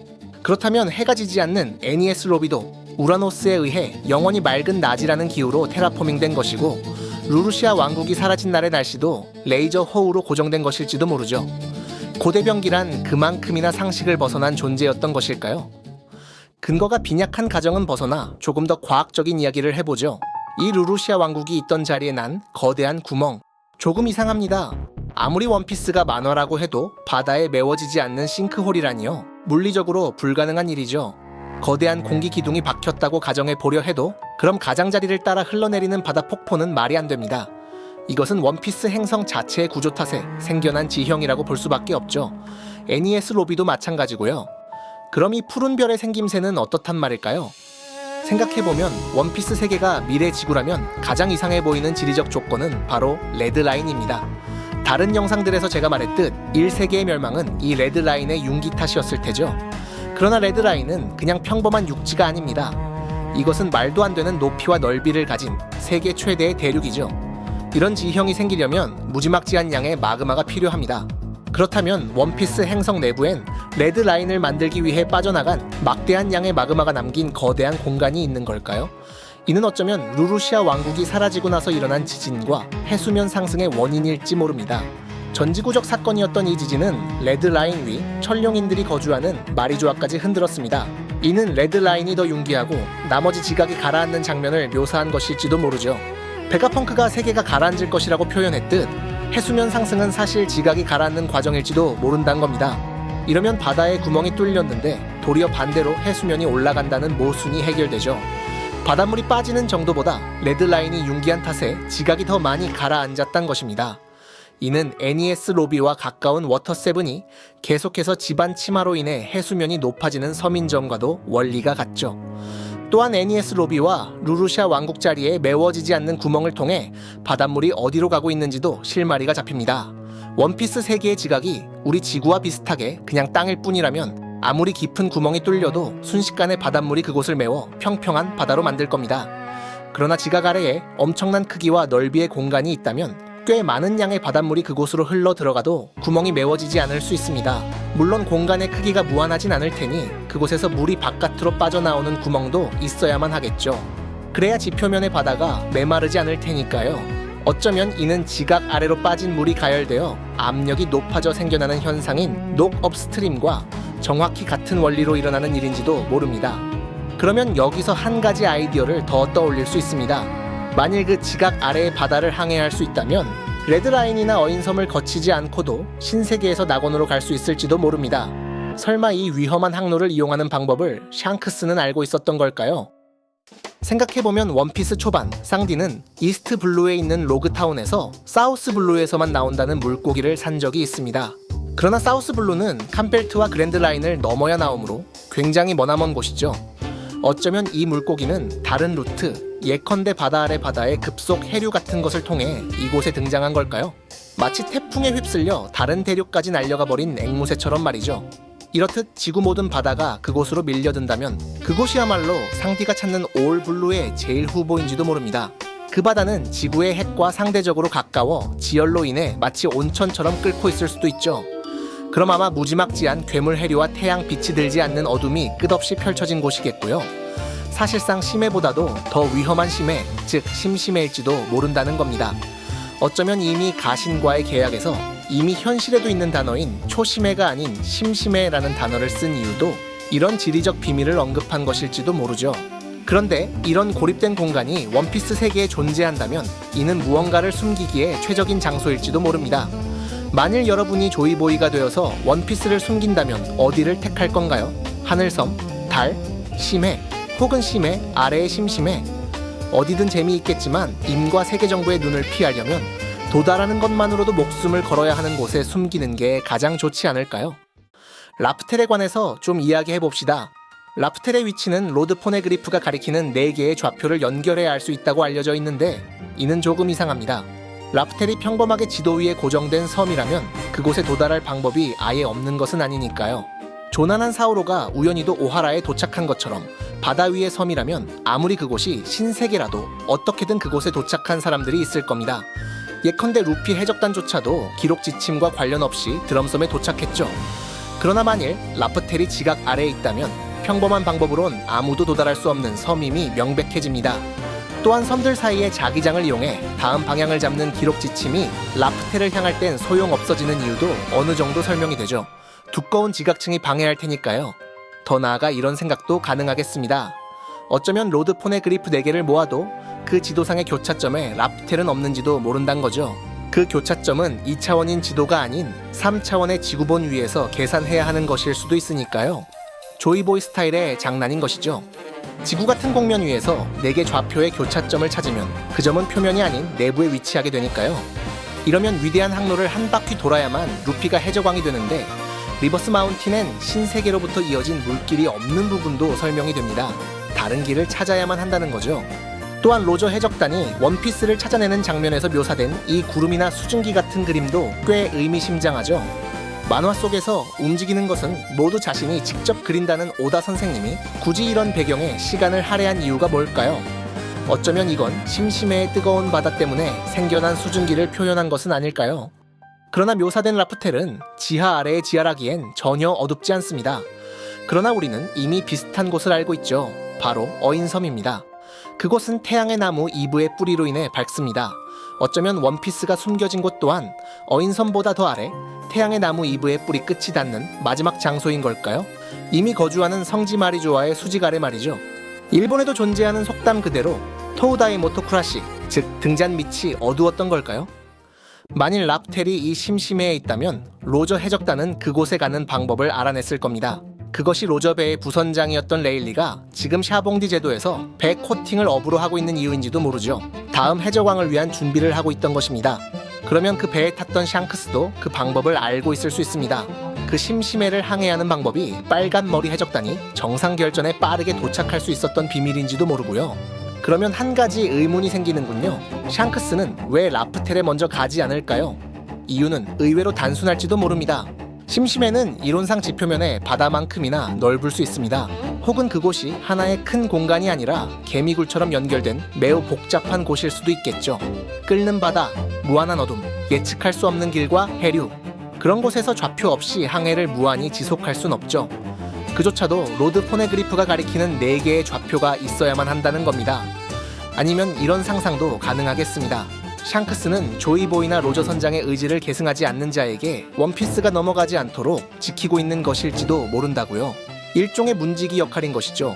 그렇다면 해가 지지 않는 애니에스 로비도 우라노스에 의해 영원히 맑은 낮이라는 기후로 테라포밍된 것이고 루루시아 왕국이 사라진 날의 날씨도 레이저 호우로 고정된 것일지도 모르죠. 고대 병기란 그만큼이나 상식을 벗어난 존재였던 것일까요? 근거가 빈약한 가정은 벗어나 조금 더 과학적인 이야기를 해보죠. 이 루루시아 왕국이 있던 자리에 난 거대한 구멍. 조금 이상합니다. 아무리 원피스가 만화라고 해도 바다에 메워지지 않는 싱크홀이라니요. 물리적으로 불가능한 일이죠. 거대한 공기 기둥이 박혔다고 가정해 보려 해도 그럼 가장자리를 따라 흘러내리는 바다 폭포는 말이 안 됩니다. 이것은 원피스 행성 자체의 구조 탓에 생겨난 지형이라고 볼 수밖에 없죠. 애니에스 로비도 마찬가지고요. 그럼 이 푸른 별의 생김새는 어떻단 말일까요? 생각해보면 원피스 세계가 미래 지구라면 가장 이상해 보이는 지리적 조건은 바로 레드라인입니다. 다른 영상들에서 제가 말했듯 1세계의 멸망은 이 레드라인의 융기 탓이었을 테죠. 그러나 레드라인은 그냥 평범한 육지가 아닙니다. 이것은 말도 안 되는 높이와 넓이를 가진 세계 최대의 대륙이죠. 이런 지형이 생기려면 무지막지한 양의 마그마가 필요합니다. 그렇다면 원피스 행성 내부엔 레드라인을 만들기 위해 빠져나간 막대한 양의 마그마가 남긴 거대한 공간이 있는 걸까요? 이는 어쩌면 루루시아 왕국이 사라지고 나서 일어난 지진과 해수면 상승의 원인일지 모릅니다. 전지구적 사건이었던 이 지진은 레드라인 위 천룡인들이 거주하는 마리조아까지 흔들었습니다. 이는 레드라인이 더 융기하고 나머지 지각이 가라앉는 장면을 묘사한 것일지도 모르죠. 베가펑크가 세계가 가라앉을 것이라고 표현했듯 해수면 상승은 사실 지각이 가라앉는 과정일지도 모른다는 겁니다. 이러면 바다에 구멍이 뚫렸는데 도리어 반대로 해수면이 올라간다는 모순이 해결되죠. 바닷물이 빠지는 정도보다 레드라인이 융기한 탓에 지각이 더 많이 가라앉았단 것입니다. 이는 NES 로비와 가까운 워터7이 계속해서 지반 침하로 인해 해수면이 높아지는 서민점과도 원리가 같죠. 또한 NES 로비와 루루샤 왕국 자리에 메워지지 않는 구멍을 통해 바닷물이 어디로 가고 있는지도 실마리가 잡힙니다. 원피스 세계의 지각이 우리 지구와 비슷하게 그냥 땅일 뿐이라면 아무리 깊은 구멍이 뚫려도 순식간에 바닷물이 그곳을 메워 평평한 바다로 만들 겁니다. 그러나 지각 아래에 엄청난 크기와 넓이의 공간이 있다면 꽤 많은 양의 바닷물이 그곳으로 흘러 들어가도 구멍이 메워지지 않을 수 있습니다. 물론 공간의 크기가 무한하진 않을 테니 그곳에서 물이 바깥으로 빠져나오는 구멍도 있어야만 하겠죠. 그래야 지표면의 바다가 메마르지 않을 테니까요. 어쩌면 이는 지각 아래로 빠진 물이 가열되어 압력이 높아져 생겨나는 현상인 녹 업스트림과 정확히 같은 원리로 일어나는 일인지도 모릅니다. 그러면 여기서 한 가지 아이디어를 더 떠올릴 수 있습니다. 만일 그 지각 아래의 바다를 항해할 수 있다면 레드라인이나 어인섬을 거치지 않고도 신세계에서 낙원으로 갈 수 있을지도 모릅니다. 설마 이 위험한 항로를 이용하는 방법을 샹크스는 알고 있었던 걸까요? 생각해보면 원피스 초반 쌍디는 이스트 블루에 있는 로그타운에서 사우스 블루에서만 나온다는 물고기를 산 적이 있습니다. 그러나 사우스 블루는 캄벨트와 그랜드 라인을 넘어야 나오므로 굉장히 머나먼 곳이죠. 어쩌면 이 물고기는 다른 루트, 예컨대 바다 아래 바다의 급속 해류 같은 것을 통해 이곳에 등장한 걸까요? 마치 태풍에 휩쓸려 다른 대륙까지 날려가 버린 앵무새처럼 말이죠. 이렇듯 지구 모든 바다가 그곳으로 밀려든다면 그곳이야말로 상디가 찾는 올 블루의 제일 후보인지도 모릅니다. 그 바다는 지구의 핵과 상대적으로 가까워 지열로 인해 마치 온천처럼 끓고 있을 수도 있죠. 그럼 아마 무지막지한 괴물 해류와 태양 빛이 들지 않는 어둠이 끝없이 펼쳐진 곳이겠고요. 사실상 심해보다도 더 위험한 심해, 즉 심심해일지도 모른다는 겁니다. 어쩌면 이미 가신과의 계약에서 이미 현실에도 있는 단어인 초심해가 아닌 심심해라는 단어를 쓴 이유도 이런 지리적 비밀을 언급한 것일지도 모르죠. 그런데 이런 고립된 공간이 원피스 세계에 존재한다면 이는 무언가를 숨기기에 최적인 장소일지도 모릅니다. 만일 여러분이 조이보이가 되어서 원피스를 숨긴다면 어디를 택할 건가요? 하늘섬, 달, 심해, 혹은 심해, 아래의 심심해. 어디든 재미있겠지만 임과 세계정부의 눈을 피하려면 도달하는 것만으로도 목숨을 걸어야 하는 곳에 숨기는 게 가장 좋지 않을까요? 라프텔에 관해서 좀 이야기해봅시다. 라프텔의 위치는 로드 포네그리프가 가리키는 4개의 좌표를 연결해야 알 수 있다고 알려져 있는데 이는 조금 이상합니다. 라프텔이 평범하게 지도 위에 고정된 섬이라면 그곳에 도달할 방법이 아예 없는 것은 아니니까요. 조난한 사우로가 우연히도 오하라에 도착한 것처럼 바다 위의 섬이라면 아무리 그곳이 신세계라도 어떻게든 그곳에 도착한 사람들이 있을 겁니다. 예컨대 루피 해적단조차도 기록 지침과 관련 없이 드럼섬에 도착했죠. 그러나 만일 라프텔이 지각 아래에 있다면 평범한 방법으론 아무도 도달할 수 없는 섬임이 명백해집니다. 또한 섬들 사이의 자기장을 이용해 다음 방향을 잡는 기록 지침이 라프텔을 향할 땐 소용없어지는 이유도 어느 정도 설명이 되죠. 두꺼운 지각층이 방해할 테니까요. 더 나아가 이런 생각도 가능하겠습니다. 어쩌면 로드 포네그리프 4개를 모아도 그 지도상의 교차점에 라프텔은 없는지도 모른단 거죠. 그 교차점은 2차원인 지도가 아닌 3차원의 지구본 위에서 계산해야 하는 것일 수도 있으니까요. 조이보이 스타일의 장난인 것이죠. 지구 같은 공면 위에서 4개 좌표의 교차점을 찾으면 그 점은 표면이 아닌 내부에 위치하게 되니까요. 이러면 위대한 항로를 한 바퀴 돌아야만 루피가 해적왕이 되는데 리버스 마운틴엔 신세계로부터 이어진 물길이 없는 부분도 설명이 됩니다. 다른 길을 찾아야만 한다는 거죠. 또한 로저 해적단이 원피스를 찾아내는 장면에서 묘사된 이 구름이나 수증기 같은 그림도 꽤 의미심장하죠. 만화 속에서 움직이는 것은 모두 자신이 직접 그린다는 오다 선생님이 굳이 이런 배경에 시간을 할애한 이유가 뭘까요? 어쩌면 이건 심심해의 뜨거운 바다 때문에 생겨난 수증기를 표현한 것은 아닐까요? 그러나 묘사된 라프텔은 지하 아래의 지하라기엔 전혀 어둡지 않습니다. 그러나 우리는 이미 비슷한 곳을 알고 있죠. 바로 어인섬입니다. 그곳은 태양의 나무 이브의 뿌리로 인해 밝습니다. 어쩌면 원피스가 숨겨진 곳 또한 어인섬보다 더 아래 태양의 나무 이브의 뿌리 끝이 닿는 마지막 장소인 걸까요? 이미 거주하는 성지 마리조아의 수직 아래 말이죠. 일본에도 존재하는 속담 그대로 토우다이 모토쿠라시, 즉 등잔 밑이 어두웠던 걸까요? 만일 라프텔이 이 심심해에 있다면 로저 해적단은 그곳에 가는 방법을 알아냈을 겁니다. 그것이 로저배의 부선장이었던 레일리가 지금 샤봉디 제도에서 배 코팅을 업으로 하고 있는 이유인지도 모르죠. 다음 해적왕을 위한 준비를 하고 있던 것입니다. 그러면 그 배에 탔던 샹크스도 그 방법을 알고 있을 수 있습니다. 그 심심해를 항해하는 방법이 빨간 머리 해적단이 정상결전에 빠르게 도착할 수 있었던 비밀인지도 모르고요. 그러면 한 가지 의문이 생기는군요. 샹크스는 왜 라프텔에 먼저 가지 않을까요? 이유는 의외로 단순할지도 모릅니다. 심심해는 이론상 지표면의 바다만큼이나 넓을 수 있습니다. 혹은 그곳이 하나의 큰 공간이 아니라 개미굴처럼 연결된 매우 복잡한 곳일 수도 있겠죠. 끓는 바다, 무한한 어둠, 예측할 수 없는 길과 해류. 그런 곳에서 좌표 없이 항해를 무한히 지속할 순 없죠. 그조차도 로드 포네그리프가 가리키는 4개의 좌표가 있어야만 한다는 겁니다. 아니면 이런 상상도 가능하겠습니다. 샹크스는 조이보이나 로저 선장의 의지를 계승하지 않는 자에게 원피스가 넘어가지 않도록 지키고 있는 것일지도 모른다고요. 일종의 문지기 역할인 것이죠.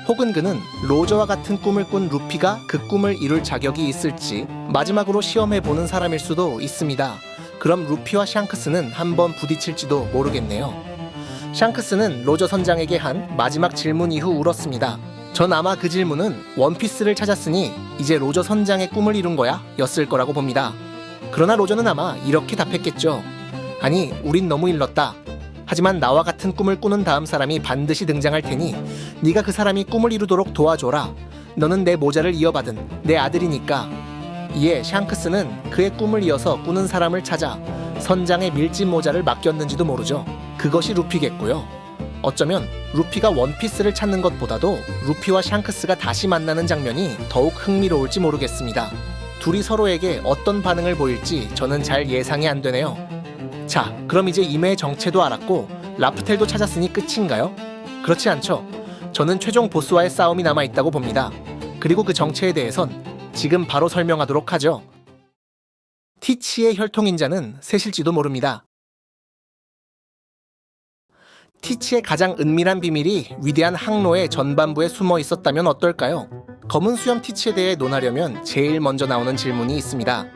혹은 그는 로저와 같은 꿈을 꾼 루피가 그 꿈을 이룰 자격이 있을지 마지막으로 시험해보는 사람일 수도 있습니다. 그럼 루피와 샹크스는 한번 부딪힐지도 모르겠네요. 샹크스는 로저 선장에게 한 마지막 질문 이후 울었습니다. 전 아마 그 질문은 원피스를 찾았으니 이제 로저 선장의 꿈을 이룬 거야? 였을 거라고 봅니다. 그러나 로저는 아마 이렇게 답했겠죠. 아니, 우린 너무 일렀다. 하지만 나와 같은 꿈을 꾸는 다음 사람이 반드시 등장할 테니 네가 그 사람이 꿈을 이루도록 도와줘라. 너는 내 모자를 이어받은 내 아들이니까. 이에 샹크스는 그의 꿈을 이어서 꾸는 사람을 찾아 선장의 밀짚 모자를 맡겼는지도 모르죠. 그것이 루피겠고요. 어쩌면 루피가 원피스를 찾는 것보다도 루피와 샹크스가 다시 만나는 장면이 더욱 흥미로울지 모르겠습니다. 둘이 서로에게 어떤 반응을 보일지 저는 잘 예상이 안 되네요. 자, 그럼 이제 이메의 정체도 알았고 라프텔도 찾았으니 끝인가요? 그렇지 않죠. 저는 최종 보스와의 싸움이 남아있다고 봅니다. 그리고 그 정체에 대해선 지금 바로 설명하도록 하죠. 티치의 혈통인자는 셋일지도 모릅니다. 티치의 가장 은밀한 비밀이 위대한 항로의 전반부에 숨어 있었다면 어떨까요? 검은 수염 티치에 대해 논하려면 제일 먼저 나오는 질문이 있습니다.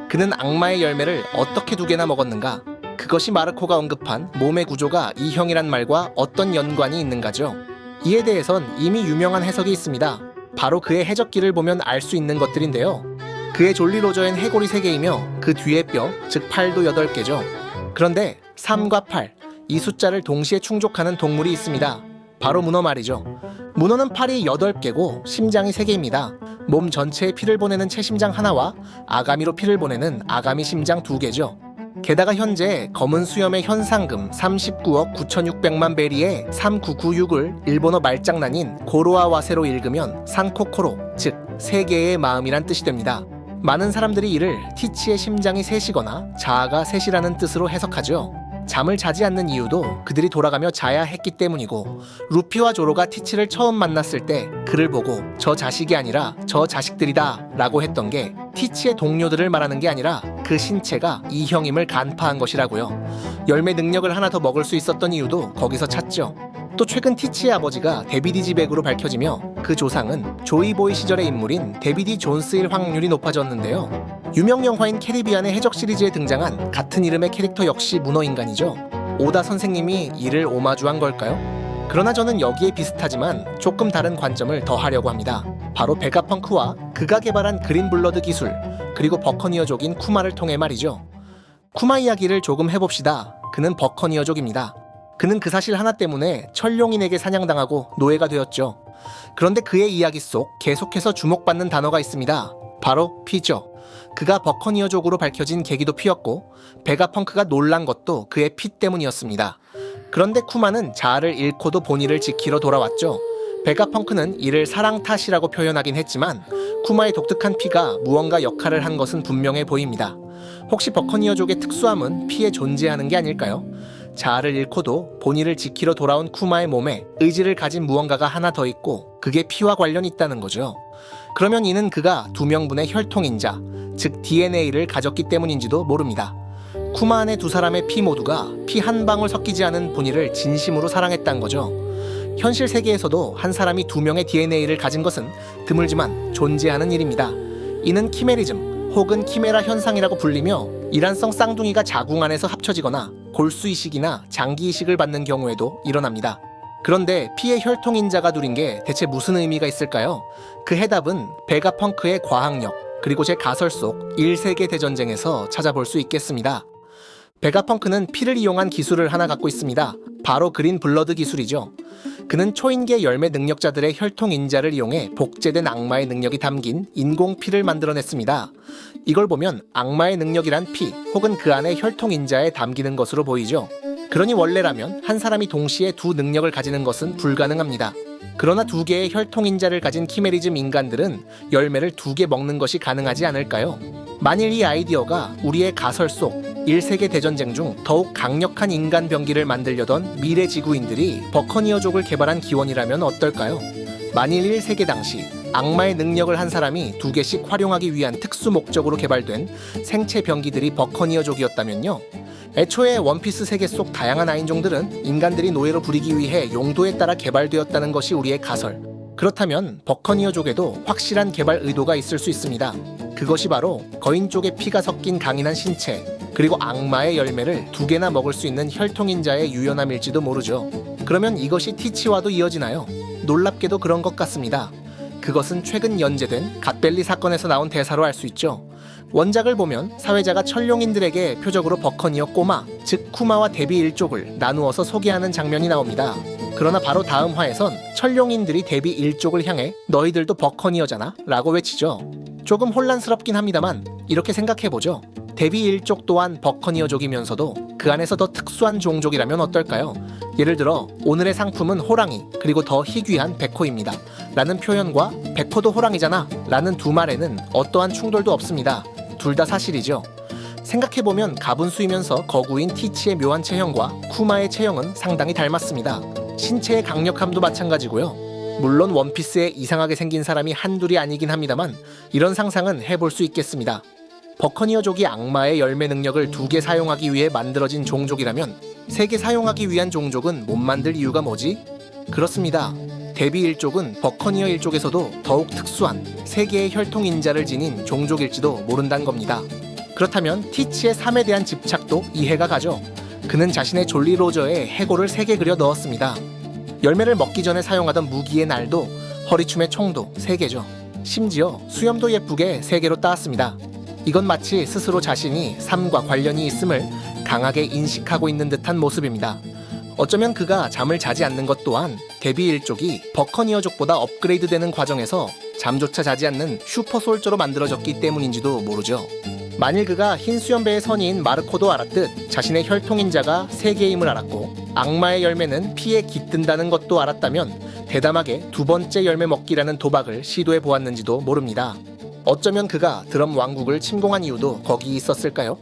그는 악마의 열매를 어떻게 2개나 먹었는가? 그것이 마르코가 언급한 몸의 구조가 이형이란 말과 어떤 연관이 있는가죠? 이에 대해선 이미 유명한 해석이 있습니다. 바로 그의 해적기를 보면 알 수 있는 것들인데요. 그의 졸리 로저엔 해골이 3개이며 그 뒤에 뼈, 즉 팔도 8개죠. 그런데 3과 8, 이 숫자를 동시에 충족하는 동물이 있습니다. 바로 문어 말이죠. 문어는 팔이 8개고 심장이 3개입니다. 몸 전체에 피를 보내는 채심장 하나와 아가미로 피를 보내는 아가미 심장 2개죠. 게다가 현재 검은 수염의 현상금 39억 9,600만 베리에 3996을 일본어 말장난인 고로아 와세로 읽으면 산코코로, 즉 세계의 마음이란 뜻이 됩니다. 많은 사람들이 이를 티치의 심장이 셋이거나 자아가 셋이라는 뜻으로 해석하죠. 잠을 자지 않는 이유도 그들이 돌아가며 자야 했기 때문이고, 루피와 조로가 티치를 처음 만났을 때 그를 보고 저 자식이 아니라 저 자식들이다 라고 했던 게 티치의 동료들을 말하는 게 아니라 그 신체가 이형임을 간파한 것이라고요. 열매 능력을 하나 더 먹을 수 있었던 이유도 거기서 찾죠. 또 최근 티치의 아버지가 데비디 지백으로 밝혀지며 그 조상은 조이보이 시절의 인물인 데비디 존스일 확률이 높아졌는데요. 유명 영화인 캐리비안의 해적 시리즈에 등장한 같은 이름의 캐릭터 역시 문어인간이죠. 오다 선생님이 이를 오마주한 걸까요? 그러나 저는 여기에 비슷하지만 조금 다른 관점을 더 하려고 합니다. 바로 베가펑크와 그가 개발한 그린블러드 기술, 그리고 버커니어족인 쿠마를 통해 말이죠. 쿠마 이야기를 조금 해봅시다. 그는 버커니어족입니다. 그는 그 사실 하나 때문에 철룡인에게 사냥당하고 노예가 되었죠. 그런데 그의 이야기 속 계속해서 주목받는 단어가 있습니다. 바로 피죠. 그가 버커니어족으로 밝혀진 계기도 피였고, 베가펑크가 놀란 것도 그의 피 때문이었습니다. 그런데 쿠마는 자아를 잃고도 본의를 지키러 돌아왔죠. 베가펑크는 이를 사랑 탓이라고 표현하긴 했지만 쿠마의 독특한 피가 무언가 역할을 한 것은 분명해 보입니다. 혹시 버커니어족의 특수함은 피에 존재하는 게 아닐까요? 자아를 잃고도 본의를 지키러 돌아온 쿠마의 몸에 의지를 가진 무언가가 하나 더 있고 그게 피와 관련이 있다는 거죠. 그러면 이는 그가 2명분의 혈통인자, 즉 DNA를 가졌기 때문인지도 모릅니다. 쿠마 안의 2사람의 피 모두가 피 한 방울 섞이지 않은 본의를 진심으로 사랑했다는 거죠. 현실 세계에서도 한 사람이 2명의 DNA를 가진 것은 드물지만 존재하는 일입니다. 이는 키메리즘 혹은 키메라 현상이라고 불리며, 이란성 쌍둥이가 자궁 안에서 합쳐지거나 골수 이식이나 장기 이식을 받는 경우에도 일어납니다. 그런데 피의 혈통인자가 둘인 게 대체 무슨 의미가 있을까요? 그 해답은 베가펑크의 과학력, 그리고 제 가설 속 1세계 대전쟁에서 찾아볼 수 있겠습니다. 베가펑크는 피를 이용한 기술을 하나 갖고 있습니다. 바로 그린 블러드 기술이죠. 그는 초인계 열매 능력자들의 혈통 인자를 이용해 복제된 악마의 능력이 담긴 인공 피를 만들어냈습니다. 이걸 보면 악마의 능력이란 피 혹은 그 안에 혈통 인자에 담기는 것으로 보이죠. 그러니 원래라면 한 사람이 동시에 두 능력을 가지는 것은 불가능합니다. 그러나 두 개의 혈통 인자를 가진 키메리즘 인간들은 열매를 2개 먹는 것이 가능하지 않을까요? 만일 이 아이디어가 우리의 가설 속 1세계 대전쟁 중 더욱 강력한 인간 병기를 만들려던 미래 지구인들이 버커니어족을 개발한 기원이라면 어떨까요? 만일 1세계 당시 악마의 능력을 한 사람이 2개씩 활용하기 위한 특수 목적으로 개발된 생체 병기들이 버커니어족이었다면요. 애초에 원피스 세계 속 다양한 아인종들은 인간들이 노예로 부리기 위해 용도에 따라 개발되었다는 것이 우리의 가설. 그렇다면 버커니어족에도 확실한 개발 의도가 있을 수 있습니다. 그것이 바로 거인 쪽의 피가 섞인 강인한 신체, 그리고 악마의 열매를 2개나 먹을 수 있는 혈통인자의 유연함일지도 모르죠. 그러면 이것이 티치와도 이어지나요? 놀랍게도 그런 것 같습니다. 그것은 최근 연재된 갓벨리 사건에서 나온 대사로 알 수 있죠. 원작을 보면 사회자가 천룡인들에게 표적으로 버커니어 꼬마, 즉 쿠마와 데비 일족을 나누어서 소개하는 장면이 나옵니다. 그러나 바로 다음 화에선 천룡인들이 데비 일족을 향해 너희들도 버커니어잖아? 라고 외치죠. 조금 혼란스럽긴 합니다만 이렇게 생각해보죠. 데비 일족 또한 버커니어족이면서도 그 안에서 더 특수한 종족이라면 어떨까요? 예를 들어 오늘의 상품은 호랑이 그리고 더 희귀한 백호입니다 라는 표현과 백호도 호랑이잖아 라는 두 말에는 어떠한 충돌도 없습니다. 둘 다 사실이죠. 생각해보면 가분수이면서 거구인 티치의 묘한 체형과 쿠마의 체형은 상당히 닮았습니다. 신체의 강력함도 마찬가지고요. 물론 원피스에 이상하게 생긴 사람이 한둘이 아니긴 합니다만 이런 상상은 해볼 수 있겠습니다. 버커니어족이 악마의 열매 능력을 2개 사용하기 위해 만들어진 종족이라면 3개 사용하기 위한 종족은 못 만들 이유가 뭐지? 그렇습니다. 데비 일족은 버커니어 일족에서도 더욱 특수한 3개의 혈통 인자를 지닌 종족일지도 모른다는 겁니다. 그렇다면 티치의 삶에 대한 집착도 이해가 가죠. 그는 자신의 졸리 로저에 해골을 3개 그려 넣었습니다. 열매를 먹기 전에 사용하던 무기의 날도 허리춤의 총도 3개죠. 심지어 수염도 예쁘게 3개로 따았습니다. 이건 마치 스스로 자신이 삶과 관련이 있음을 강하게 인식하고 있는 듯한 모습입니다. 어쩌면 그가 잠을 자지 않는 것 또한 데비 일족이 버커니어족보다 업그레이드되는 과정에서 잠조차 자지 않는 슈퍼솔저로 만들어졌기 때문인지도 모르죠. 만일 그가 흰 수염배의 선인 마르코도 알았듯 자신의 혈통인자가 3개임을 알았고 악마의 열매는 피에 깃든다는 것도 알았다면 대담하게 2번째 열매 먹기라는 도박을 시도해 보았는지도 모릅니다. 어쩌면 그가 드럼 왕국을 침공한 이유도 거기 있었을까요?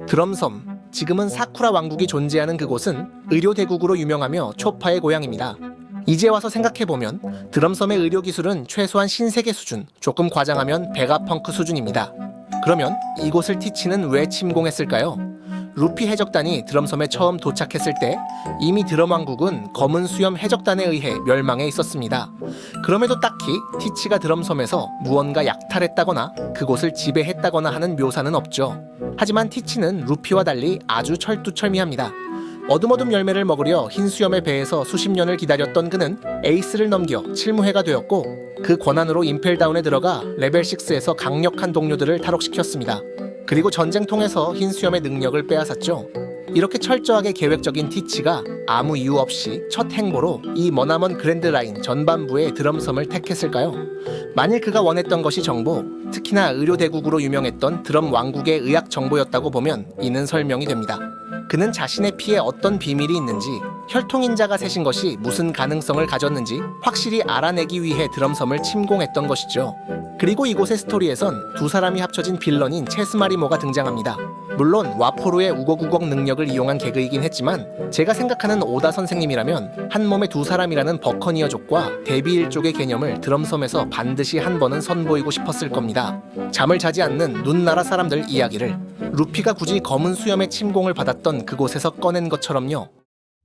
드럼섬, 지금은 사쿠라 왕국이 존재하는 그곳은 의료대국으로 유명하며 초파의 고향입니다. 이제 와서 생각해보면 드럼섬의 의료기술은 최소한 신세계 수준, 조금 과장하면 베가펑크 수준입니다. 그러면 이곳을 티치는 왜 침공했을까요? 루피 해적단이 드럼섬에 처음 도착했을 때 이미 드럼 왕국은 검은 수염 해적단에 의해 멸망해 있었습니다. 그럼에도 딱히 티치가 드럼섬에서 무언가 약탈했다거나 그곳을 지배했다거나 하는 묘사는 없죠. 하지만 티치는 루피와 달리 아주 철두철미합니다. 어둠어둠 열매를 먹으려 흰 수염의 배에서 수십 년을 기다렸던 그는 에이스를 넘겨 칠무회가 되었고 그 권한으로 임펠다운에 들어가 레벨 6에서 강력한 동료들을 탈옥시켰습니다. 그리고 전쟁통에서 흰 수염의 능력을 빼앗았죠. 이렇게 철저하게 계획적인 티치가 아무 이유 없이 첫 행보로 이 머나먼 그랜드라인 전반부의 드럼섬을 택했을까요? 만일 그가 원했던 것이 정보, 특히나 의료대국으로 유명했던 드럼 왕국의 의학 정보였다고 보면 이는 설명이 됩니다. 그는 자신의 피에 어떤 비밀이 있는지, 혈통인자가 세신 것이 무슨 가능성을 가졌는지 확실히 알아내기 위해 드럼섬을 침공했던 것이죠. 그리고 이곳의 스토리에선 두 사람이 합쳐진 빌런인 체스마리모가 등장합니다. 물론 와포로의 우걱우걱 능력을 이용한 개그이긴 했지만 제가 생각하는 오다 선생님이라면 한 몸에 두 사람이라는 버커니어족과 데비일족의 개념을 드럼섬에서 반드시 한 번은 선보이고 싶었을 겁니다. 잠을 자지 않는 눈나라 사람들 이야기를 루피가 굳이 검은 수염의 침공을 받았던 그곳에서 꺼낸 것처럼요.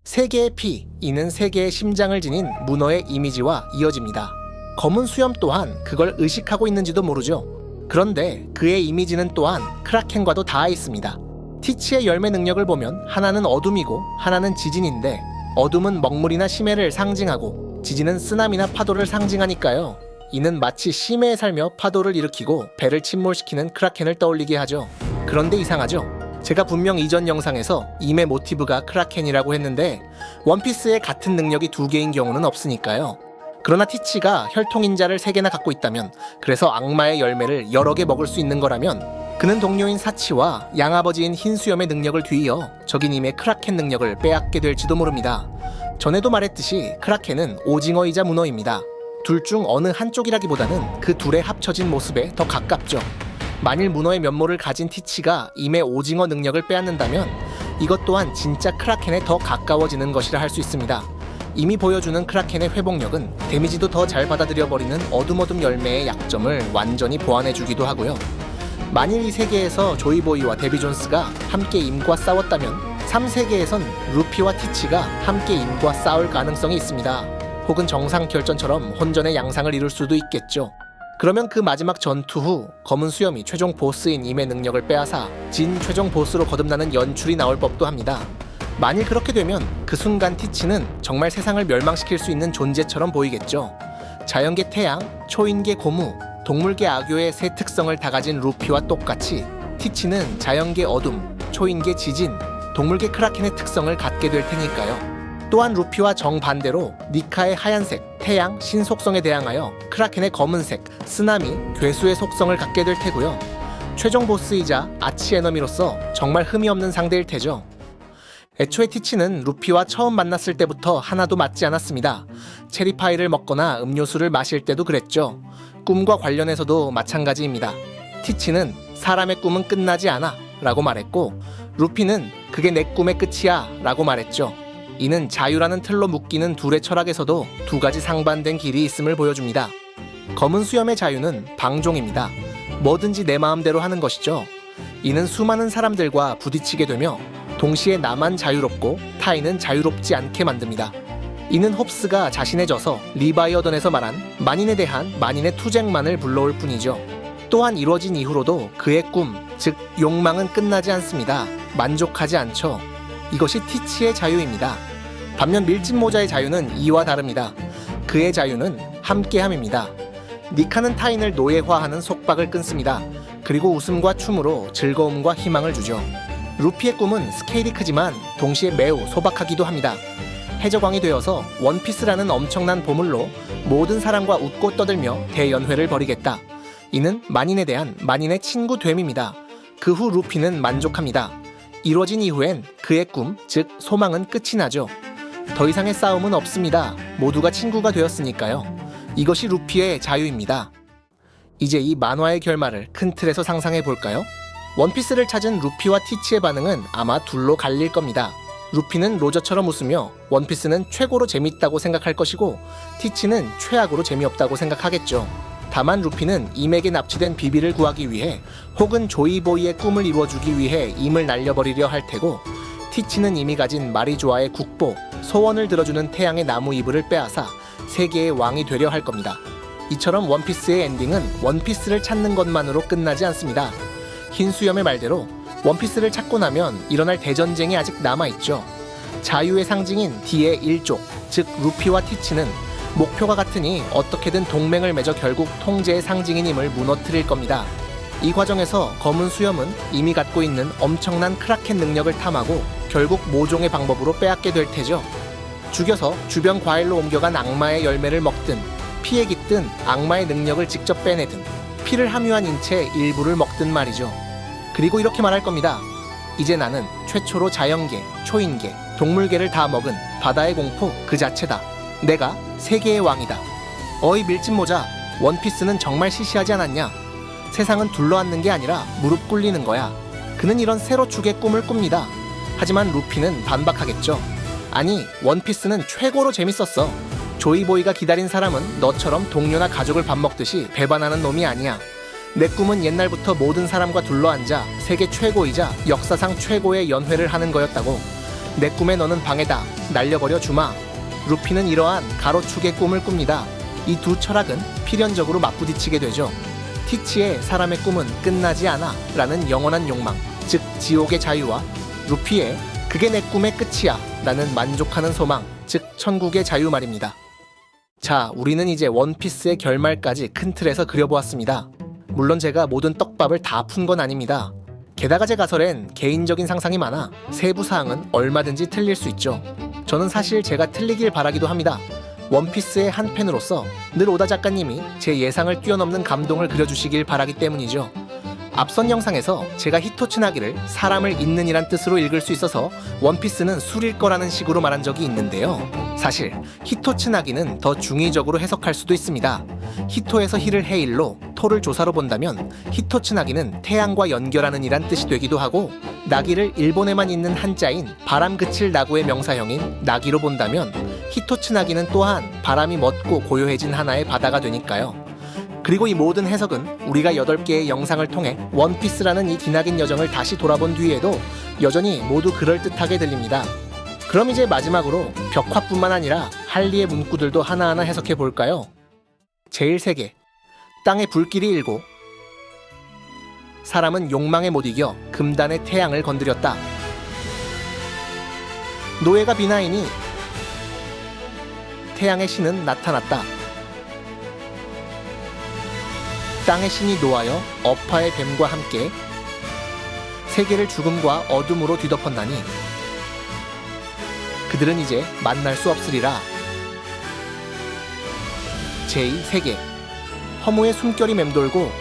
세 개의 피, 이는 세 개의 심장을 지닌 문어의 이미지와 이어집니다. 검은 수염 또한 그걸 의식하고 있는지도 모르죠. 그런데 그의 이미지는 또한 크라켄과도 닿아 있습니다. 티치의 열매 능력을 보면 하나는 어둠이고 하나는 지진인데 어둠은 먹물이나 심해를 상징하고 지진은 쓰나미나 파도를 상징하니까요. 이는 마치 심해에 살며 파도를 일으키고 배를 침몰시키는 크라켄을 떠올리게 하죠. 그런데 이상하죠? 제가 분명 이전 영상에서 임의 모티브가 크라켄이라고 했는데 원피스에 같은 능력이 2개인 경우는 없으니까요. 그러나 티치가 혈통인자를 3개나 갖고 있다면, 그래서 악마의 열매를 여러 개 먹을 수 있는 거라면, 그는 동료인 사치와 양아버지인 흰수염의 능력을 뒤이어 적인 임의 크라켄 능력을 빼앗게 될지도 모릅니다. 전에도 말했듯이 크라켄은 오징어이자 문어입니다. 둘 중 어느 한쪽이라기보다는 그 둘의 합쳐진 모습에 더 가깝죠. 만일 문어의 면모를 가진 티치가 임의 오징어 능력을 빼앗는다면 이것 또한 진짜 크라켄에 더 가까워지는 것이라 할 수 있습니다. 이미 보여주는 크라켄의 회복력은 데미지도 더 잘 받아들여버리는 어둠어둠 열매의 약점을 완전히 보완해주기도 하고요. 만일 이 세계에서 조이보이와 데비 존스가 함께 임과 싸웠다면 3세계에선 루피와 티치가 함께 임과 싸울 가능성이 있습니다. 혹은 정상 결전처럼 혼전의 양상을 이룰 수도 있겠죠. 그러면 그 마지막 전투 후 검은 수염이 최종 보스인 임의 능력을 빼앗아 진 최종 보스로 거듭나는 연출이 나올 법도 합니다. 만일 그렇게 되면 그 순간 티치는 정말 세상을 멸망시킬 수 있는 존재처럼 보이겠죠. 자연계 태양, 초인계 고무, 동물계 악요의 세 특성을 다 가진 루피와 똑같이 티치는 자연계 어둠, 초인계 지진, 동물계 크라켄의 특성을 갖게 될 테니까요. 또한 루피와 정반대로 니카의 하얀색, 태양, 신 속성에 대항하여 크라켄의 검은색, 쓰나미, 괴수의 속성을 갖게 될 테고요. 최종 보스이자 아치 에너미로서 정말 흠이 없는 상대일 테죠. 애초에 티치는 루피와 처음 만났을 때부터 하나도 맞지 않았습니다. 체리파이를 먹거나 음료수를 마실 때도 그랬죠. 꿈과 관련해서도 마찬가지입니다. 티치는 사람의 꿈은 끝나지 않아 라고 말했고, 루피는 그게 내 꿈의 끝이야 라고 말했죠. 이는 자유라는 틀로 묶이는 둘의 철학에서도 2가지 상반된 길이 있음을 보여줍니다. 검은 수염의 자유는 방종입니다. 뭐든지 내 마음대로 하는 것이죠. 이는 수많은 사람들과 부딪히게 되며 동시에 나만 자유롭고 타인은 자유롭지 않게 만듭니다. 이는 홉스가 자신의 저서 리바이어던에서 말한 만인에 대한 만인의 투쟁만을 불러올 뿐이죠. 또한 이루어진 이후로도 그의 꿈, 즉 욕망은 끝나지 않습니다. 만족하지 않죠. 이것이 티치의 자유입니다. 반면 밀짚모자의 자유는 이와 다릅니다. 그의 자유는 함께함입니다. 니카는 타인을 노예화하는 속박을 끊습니다. 그리고 웃음과 춤으로 즐거움과 희망을 주죠. 루피의 꿈은 스케일이 크지만 동시에 매우 소박하기도 합니다. 해적왕이 되어서 원피스라는 엄청난 보물로 모든 사람과 웃고 떠들며 대연회를 벌이겠다. 이는 만인에 대한 만인의 친구 됨입니다. 그 후 루피는 만족합니다. 이루어진 이후엔 그의 꿈, 즉 소망은 끝이 나죠. 더 이상의 싸움은 없습니다. 모두가 친구가 되었으니까요. 이것이 루피의 자유입니다. 이제 이 만화의 결말을 큰 틀에서 상상해 볼까요? 원피스를 찾은 루피와 티치의 반응은 아마 둘로 갈릴 겁니다. 루피는 로저처럼 웃으며 원피스는 최고로 재밌다고 생각할 것이고, 티치는 최악으로 재미없다고 생각하겠죠. 다만 루피는 임에게 납치된 비비를 구하기 위해 혹은 조이보이의 꿈을 이루어주기 위해 임을 날려버리려 할 테고, 티치는 이미 가진 마리조아의 국보, 소원을 들어주는 태양의 나무 이불을 빼앗아 세계의 왕이 되려 할 겁니다. 이처럼 원피스의 엔딩은 원피스를 찾는 것만으로 끝나지 않습니다. 흰수염의 말대로 원피스를 찾고 나면 일어날 대전쟁이 아직 남아있죠. 자유의 상징인 D의 일족, 즉 루피와 티치는 목표가 같으니 어떻게든 동맹을 맺어 결국 통제의 상징인 힘을 무너뜨릴 겁니다. 이 과정에서 검은 수염은 이미 갖고 있는 엄청난 크라켄 능력을 탐하고 결국 모종의 방법으로 빼앗게 될 테죠. 죽여서 주변 과일로 옮겨간 악마의 열매를 먹든, 피에 깃든 악마의 능력을 직접 빼내든, 피를 함유한 인체의 일부를 먹든 말이죠. 그리고 이렇게 말할 겁니다. 이제 나는 최초로 자연계, 초인계, 동물계를 다 먹은 바다의 공포 그 자체다. 내가 세계의 왕이다. 어이 밀짚모자, 원피스는 정말 시시하지 않았냐? 세상은 둘러앉는 게 아니라 무릎 꿇리는 거야. 그는 이런 세로 축의 꿈을 꿉니다. 하지만 루피는 반박하겠죠. 아니, 원피스는 최고로 재밌었어. 조이보이가 기다린 사람은 너처럼 동료나 가족을 밥 먹듯이 배반하는 놈이 아니야. 내 꿈은 옛날부터 모든 사람과 둘러앉아 세계 최고이자 역사상 최고의 연회를 하는 거였다고. 내 꿈에 너는 방해다. 날려버려 주마. 루피는 이러한 가로축의 꿈을 꿉니다. 이 두 철학은 필연적으로 맞부딪히게 되죠. 티치의 사람의 꿈은 끝나지 않아 라는 영원한 욕망, 즉 지옥의 자유와 루피의 그게 내 꿈의 끝이야 라는 만족하는 소망, 즉 천국의 자유 말입니다. 자, 우리는 이제 원피스의 결말까지 큰 틀에서 그려보았습니다. 물론 제가 모든 떡밥을 다 푼 건 아닙니다. 게다가 제 가설엔 개인적인 상상이 많아 세부 사항은 얼마든지 틀릴 수 있죠. 저는 사실 제가 틀리길 바라기도 합니다. 원피스의 한 팬으로서 늘 오다 작가님이 제 예상을 뛰어넘는 감동을 그려주시길 바라기 때문이죠. 앞선 영상에서 제가 히토츠나기를 사람을 잇는 이란 뜻으로 읽을 수 있어서 원피스는 술일 거라는 식으로 말한 적이 있는데요. 사실 히토츠나기는 더 중의적으로 해석할 수도 있습니다. 히토에서 히를 해일로 토를 조사로 본다면 히토츠나기는 태양과 연결하는 이란 뜻이 되기도 하고, 나기를 일본에만 있는 한자인 바람 그칠 나구의 명사형인 나기로 본다면 히토츠나기는 또한 바람이 멎고 고요해진 하나의 바다가 되니까요. 그리고 이 모든 해석은 우리가 8개의 영상을 통해 원피스라는 이 기나긴 여정을 다시 돌아본 뒤에도 여전히 모두 그럴듯하게 들립니다. 그럼 이제 마지막으로 벽화뿐만 아니라 할리의 문구들도 하나하나 해석해 볼까요? 제일 3개. 땅에 불길이 일고, 사람은 욕망에 못 이겨 금단의 태양을 건드렸다. 노예가 비나이니 태양의 신은 나타났다. 땅의 신이 노하여 어파의 뱀과 함께 세계를 죽음과 어둠으로 뒤덮었나니 그들은 이제 만날 수 없으리라. 제2 세계. 허무의 숨결이 맴돌고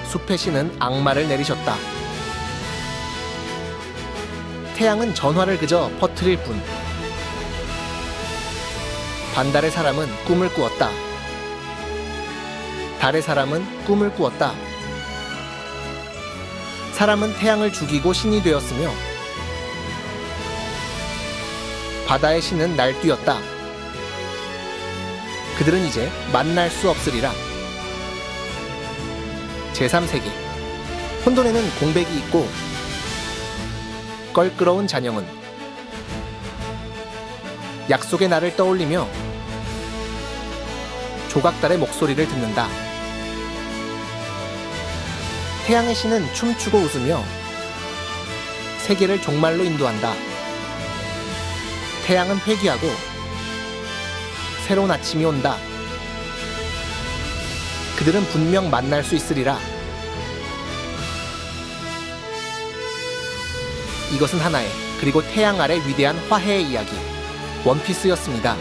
숲의 신은 악마를 내리셨다. 태양은 전화를 그저 퍼뜨릴 뿐. 반달의 사람은 꿈을 꾸었다. 달의 사람은 꿈을 꾸었다. 사람은 태양을 죽이고 신이 되었으며 바다의 신은 날뛰었다. 그들은 이제 만날 수 없으리라. 제3세계. 혼돈에는 공백이 있고 껄끄러운 잔영은 약속의 날을 떠올리며 조각달의 목소리를 듣는다. 태양의 신은 춤추고 웃으며 세계를 종말로 인도한다. 태양은 회귀하고 새로운 아침이 온다. 그들은 분명 만날 수 있으리라. 이것은 하나의, 그리고 태양 아래 위대한 화해의 이야기, 원피스였습니다.